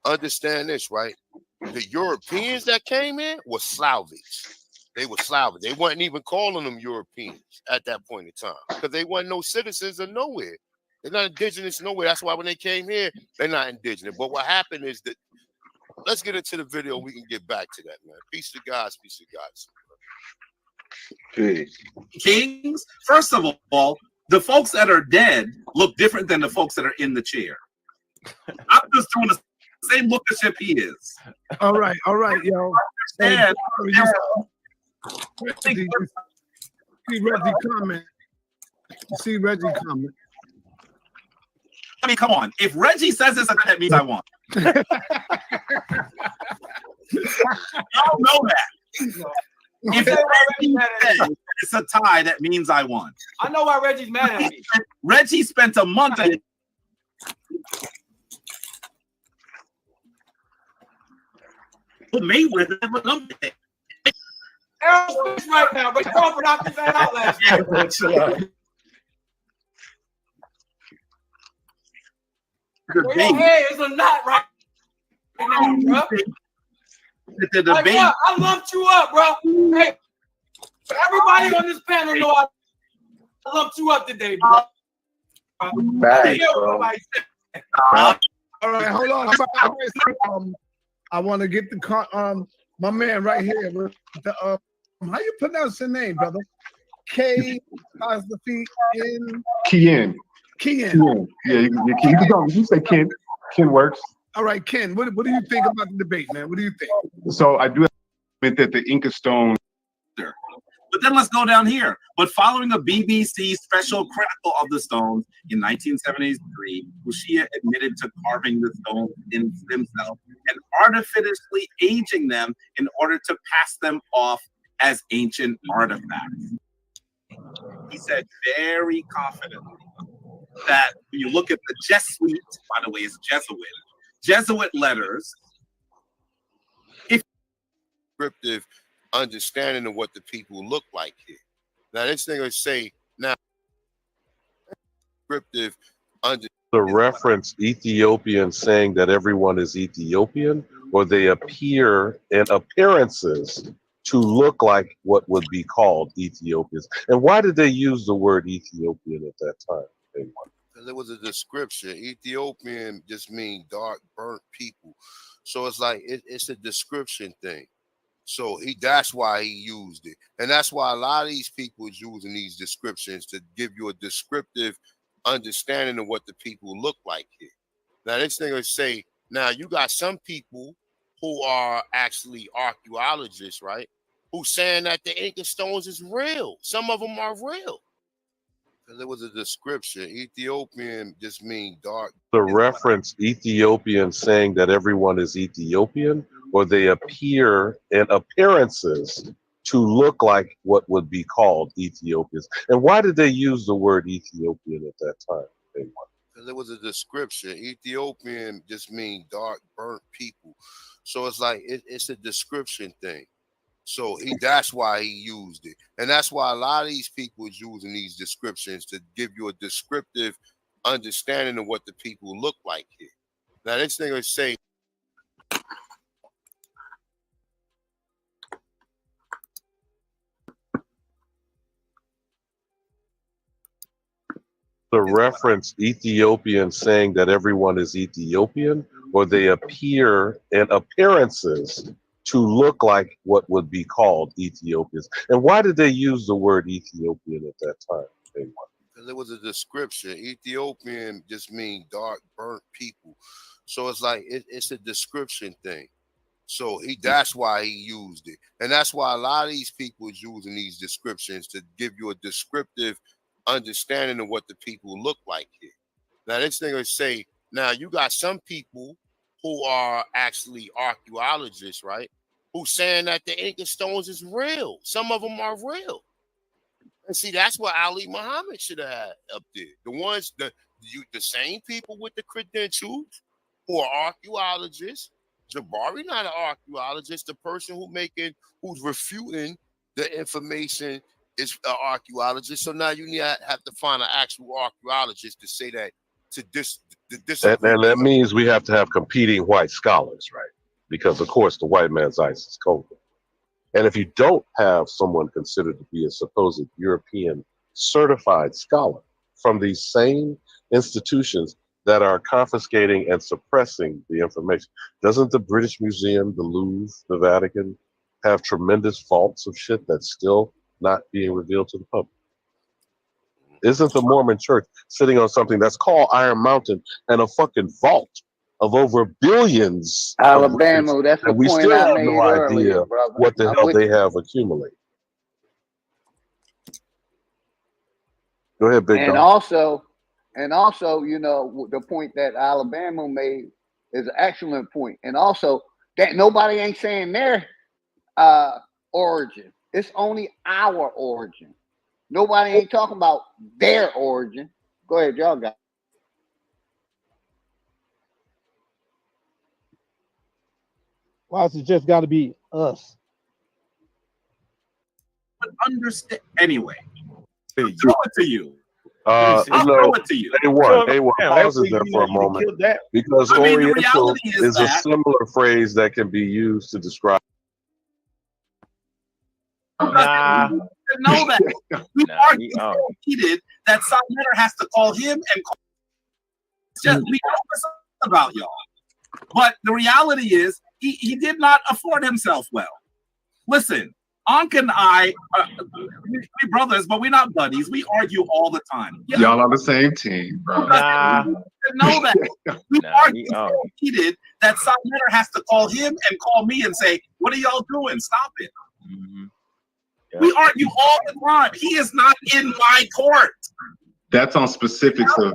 understand this, right? The Europeans that came in were Slavics. They were Slavic. They weren't even calling them Europeans at that point in time because they weren't no citizens of nowhere. They're not indigenous nowhere. That's why when they came here, they're not indigenous. But what happened is that, let's get into the video. We can get back to that, man. Peace to God, peace to God. Peace. Kings, first of all, the folks that are dead look different than the folks that are in the chair. I'm just doing the same look-a-ship he is. All right, yo. And see Reggie comment. See Reggie comment. I mean, come on. If Reggie says this, that means I won. Y'all know that. If Reggie says it's a tie, that means I won. I know why Reggie's mad at me. Reggie spent a month at it. Mayweather never lumped it. Errol's right now, but Crawford knocked his ass out last year. Well, your head is a knot right now, bro. The debate. Like, I lumped you up, bro. Hey, everybody on this panel know I lumped you up today, bro. Bad, bro. All right, hold on. I want to get the my man right here. How you pronounce your name, brother? K apostrophe N. Kien. Kien. Yeah, you can go. You say Ken. Ken works. All right, Ken. What do you think about the debate, man? What do you think? So I do admit that the Inca stone. But But then let's go down here. But following a BBC special critical of the stones in 1973, Lucia admitted to carving the stones in himself and artificially aging them in order to pass them off as ancient artifacts. He said very confidently that when you look at the Jesuit, by the way, it's Jesuit letters, descriptive understanding of what the people look like here. Now, this thing would say now descriptive the reference Ethiopian saying that everyone is Ethiopian, or they appear in appearances to look like what would be called Ethiopians. And why did they use the word Ethiopian at that time? Because it was a description. Ethiopian just means dark, burnt people. So it's like it's a description thing. So that's why he used it. And that's why a lot of these people is using these descriptions to give you a descriptive understanding of what the people look like here. Now, this thing would say, now you got some people who are actually archaeologists, right? Who saying that the Inca stones is real. Some of them are real. Because it was a description. Ethiopian just means dark. The reference Ethiopian saying that everyone is Ethiopian, or they appear in appearances to look like what would be called Ethiopians. And why did they use the word Ethiopian at that time? Because it was a description. Ethiopian just means dark, burnt people. So it's like it's a description thing. So that's why he used it. And that's why a lot of these people is using these descriptions to give you a descriptive understanding of what the people look like here. Now, this thing would say, the reference Ethiopian saying that everyone is Ethiopian, or they appear in appearances to look like what would be called Ethiopians. And why did they use the word Ethiopian at that time? Because it was a description. Ethiopian just means dark, burnt people. So it's like it's a description thing. So that's why he used it. And that's why a lot of these people is using these descriptions to give you a descriptive understanding of what the people look like here. Now, this thing would say, now you got some people who are actually archaeologists, right? Who saying that the Inca stones is real. Some of them are real. And see, that's what Ali Muhammad should have had up there. The ones, the same people with the credentials who are archaeologists. Jabari not an archaeologist. The person who's refuting the information is an archaeologist. So now you have to find an actual archaeologist to say that And that means we have to have competing white scholars, right? Because of course the white man's ice is cold. And if you don't have someone considered to be a supposed European certified scholar from these same institutions that are confiscating and suppressing the information, doesn't the British Museum, the Louvre, the Vatican have tremendous vaults of shit that's still not being revealed to the public? Isn't the Mormon church sitting on something that's called Iron Mountain and a fucking vault of over billions? Alabama, that's the and we point still I have made no earlier, idea brother. what the hell they have accumulated. Go ahead, Big And Dog. also, you know, the point that Alabama made is an excellent point. And also that nobody ain't saying their origin. It's only our origin. Nobody ain't talking about their origin. Go ahead, y'all got. Why is it just got to be us? But understand anyway. Throw it to you. I'll throw it to you. A1, pause it there for a moment. Because Oriental is a similar phrase that can be used to describe. Nah. Know that. We argue so heated that Sodmetter has to call him and call. It's just we know this about y'all. But the reality is he did not afford himself well. Listen, Ankh and I, we brothers, but we're not buddies. We argue all the time. Y'all on the same team, bro. Nah. Know that. We argue so heated that Sodmetter has to call him and call me and say, what are y'all doing? Stop it. Mm-hmm. We argue all the time. He is not in my court. That's on specifics of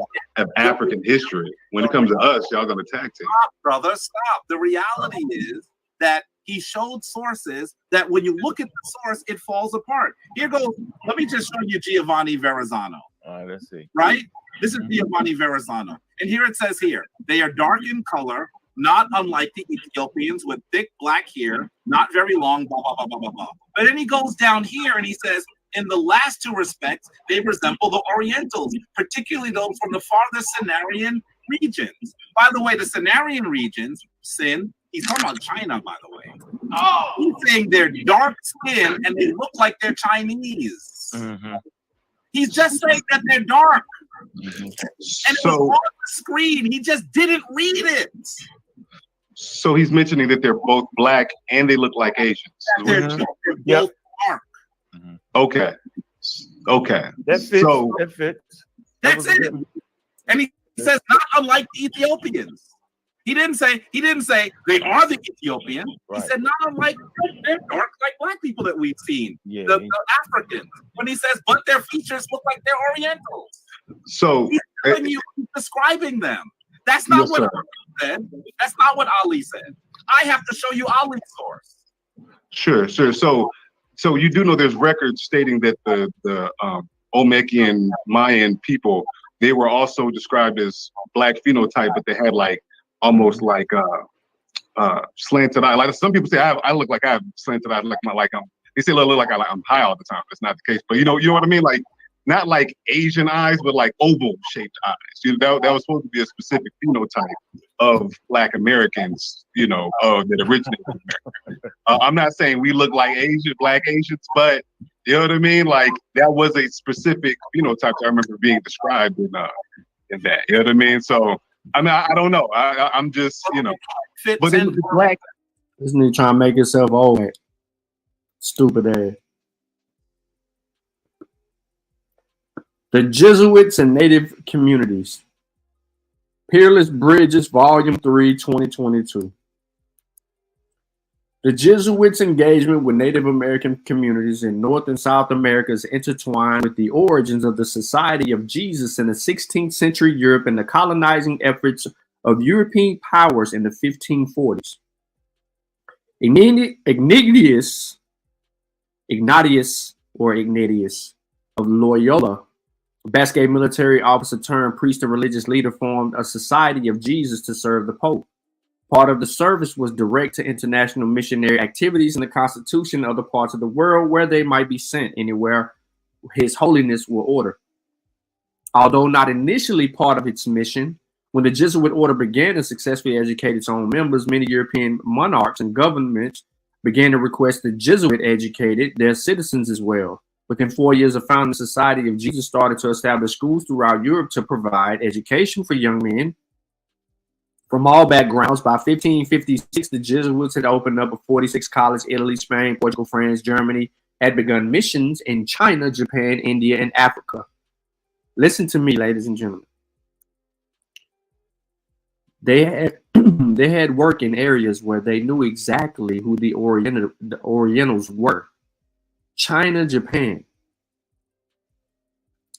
African history. When it comes to us, y'all gonna attack it. Stop, brother, stop. The reality is that he showed sources that when you look at the source, it falls apart. Here goes. Let me just show you Giovanni Verrazzano. All right, let's see. Right? This is Giovanni Verrazzano. And here it says here, they are dark in color, not unlike the Ethiopians with thick black hair, not very long, blah, blah, blah, blah, blah, blah. But then he goes down here and he says, in the last two respects, they resemble the Orientals, particularly those from the farthest Cenarian regions. By the way, the Cenarian regions, he's talking about China, by the way. Oh, he's saying they're dark skin and they look like they're Chinese. Mm-hmm. He's just saying that they're dark. Mm-hmm. And it was on the screen. He just didn't read it. So he's mentioning that they're both black and they look like Asians. They're both dark. Okay. Okay. That fits. So, that fits. That's it. And he says not unlike the Ethiopians. He didn't say they are the Ethiopians. Right. He said not unlike they're dark like black people that we've seen. Yeah, the Africans. When he says but their features look like they're Orientals. So he's telling you, he's describing them. That's not what Ali said. That's not what Ali said. I have to show you Ali's source. Sure. So you do know there's records stating that the Olmecan Mayan people, they were also described as black phenotype, but they had like almost like slanted eye. Like some people say, I look like I have slanted eye, they say I look like I'm high all the time. That's not the case, but you know what I mean? Like not like Asian eyes, but like oval shaped eyes. You know, that was supposed to be a specific phenotype of Black Americans, you know, that originated in America. I'm not saying we look like Black Asians, but you know what I mean? Like that was a specific phenotype I remember being described in that. You know what I mean? So I mean, I don't know. I'm just, but then the black. This nigga trying to make himself old. Stupid ass. The Jesuits and Native Communities. Peerless Bridges, Volume 3, 2022. The Jesuits' engagement with Native American communities in North and South America is intertwined with the origins of the Society of Jesus in the 16th century Europe and the colonizing efforts of European powers in the 1540s. Ignatius of Loyola, a Basque military officer turned priest and religious leader, formed a Society of Jesus to serve the Pope. Part of the service was direct to international missionary activities in the constitution of other parts of the world where they might be sent anywhere His Holiness will order. Although not initially part of its mission, when the Jesuit order began to successfully educate its own members, many European monarchs and governments began to request the Jesuit educated their citizens as well. Within 4 years of founding the Society of Jesus started to establish schools throughout Europe to provide education for young men from all backgrounds. By 1556, the Jesuits had opened up a 46 college. Italy, Spain, Portugal, France, Germany had begun missions in China, Japan, India, and Africa. Listen to me, ladies and gentlemen. They had work in areas where they knew exactly who the Orientals were. China, Japan.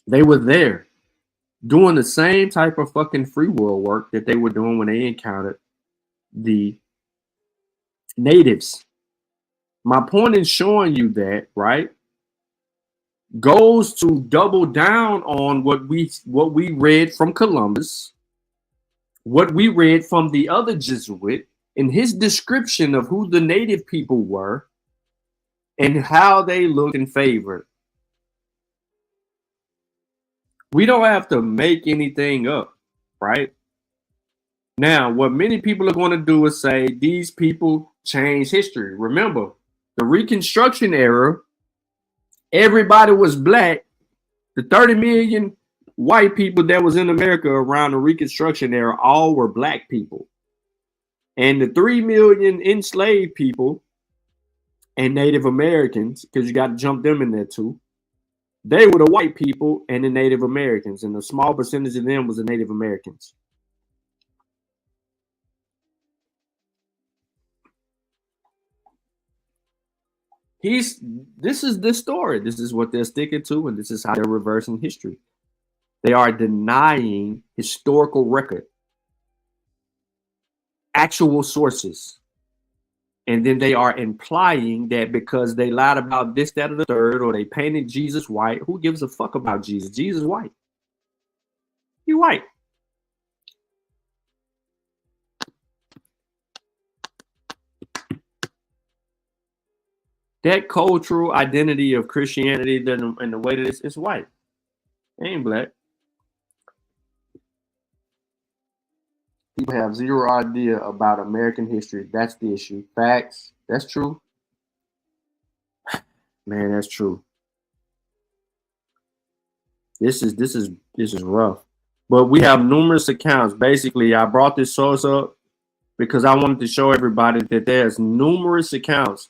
They were there doing the same type of fucking free world work that they were doing when they encountered the natives. My point in showing you that, right, goes to double down on what we read from Columbus, what we read from the other Jesuit in his description of who the native people were and how they looked and favored. We don't have to make anything up, right? Now, what many people are going to do is say these people changed history. Remember, the Reconstruction era, everybody was black. The 30 million white people that was in America around the Reconstruction era all were black people. And the 3 million enslaved people and Native Americans, because you got to jump them in there too, they were the white people and the Native Americans, and a small percentage of them was the Native Americans. This is the story. This is what they're sticking to, and this is how they're reversing history. They are denying historical record, actual sources. And then they are implying that because they lied about this, that, or the third, or they painted Jesus white. Who gives a fuck about Jesus? Jesus is white. He white. That cultural identity of Christianity and the way that it's white. It ain't black. People have zero idea about American history. That's the issue. Facts. That's true. Man, that's true. This is rough. But we have numerous accounts. Basically, I brought this source up because I wanted to show everybody that there's numerous accounts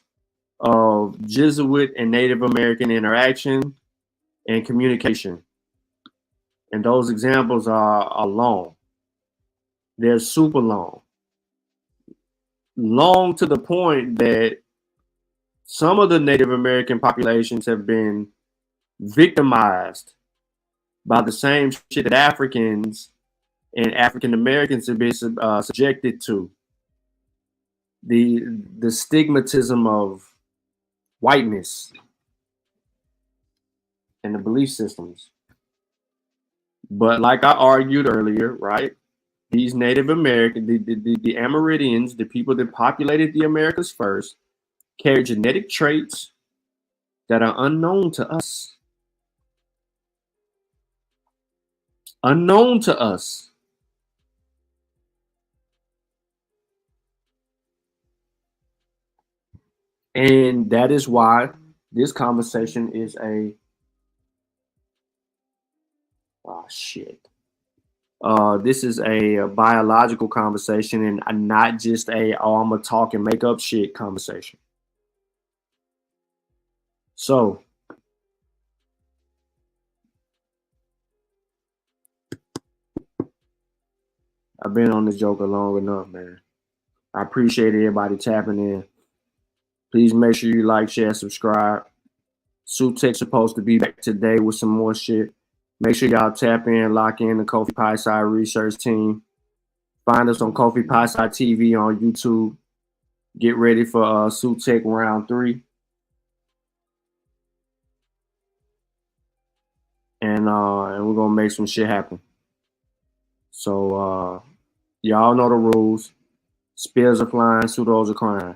of Jesuit and Native American interaction and communication. And those examples are long. They're super long. Long to the point that some of the Native American populations have been victimized by the same shit that Africans and African Americans have been subjected to. The stigmatism of whiteness and the belief systems. But like I argued earlier, right? These Native American, the Amerindians, the people that populated the Americas first, carry genetic traits that are unknown to us. Unknown to us. And that is why this conversation is this is a biological conversation and not just I'm gonna talk and make up shit conversation. So I've been on this joker long enough, man. I appreciate everybody tapping in. Please make sure you like, share, subscribe. Sutek's supposed to be back today with some more shit. Make sure y'all tap in, lock in the Kofi Pie Side research team. Find us on Kofi Pie Side TV on YouTube. Get ready for Sutek round 3. And we're gonna make some shit happen. So y'all know the rules. Spears are flying, pseudos are crying.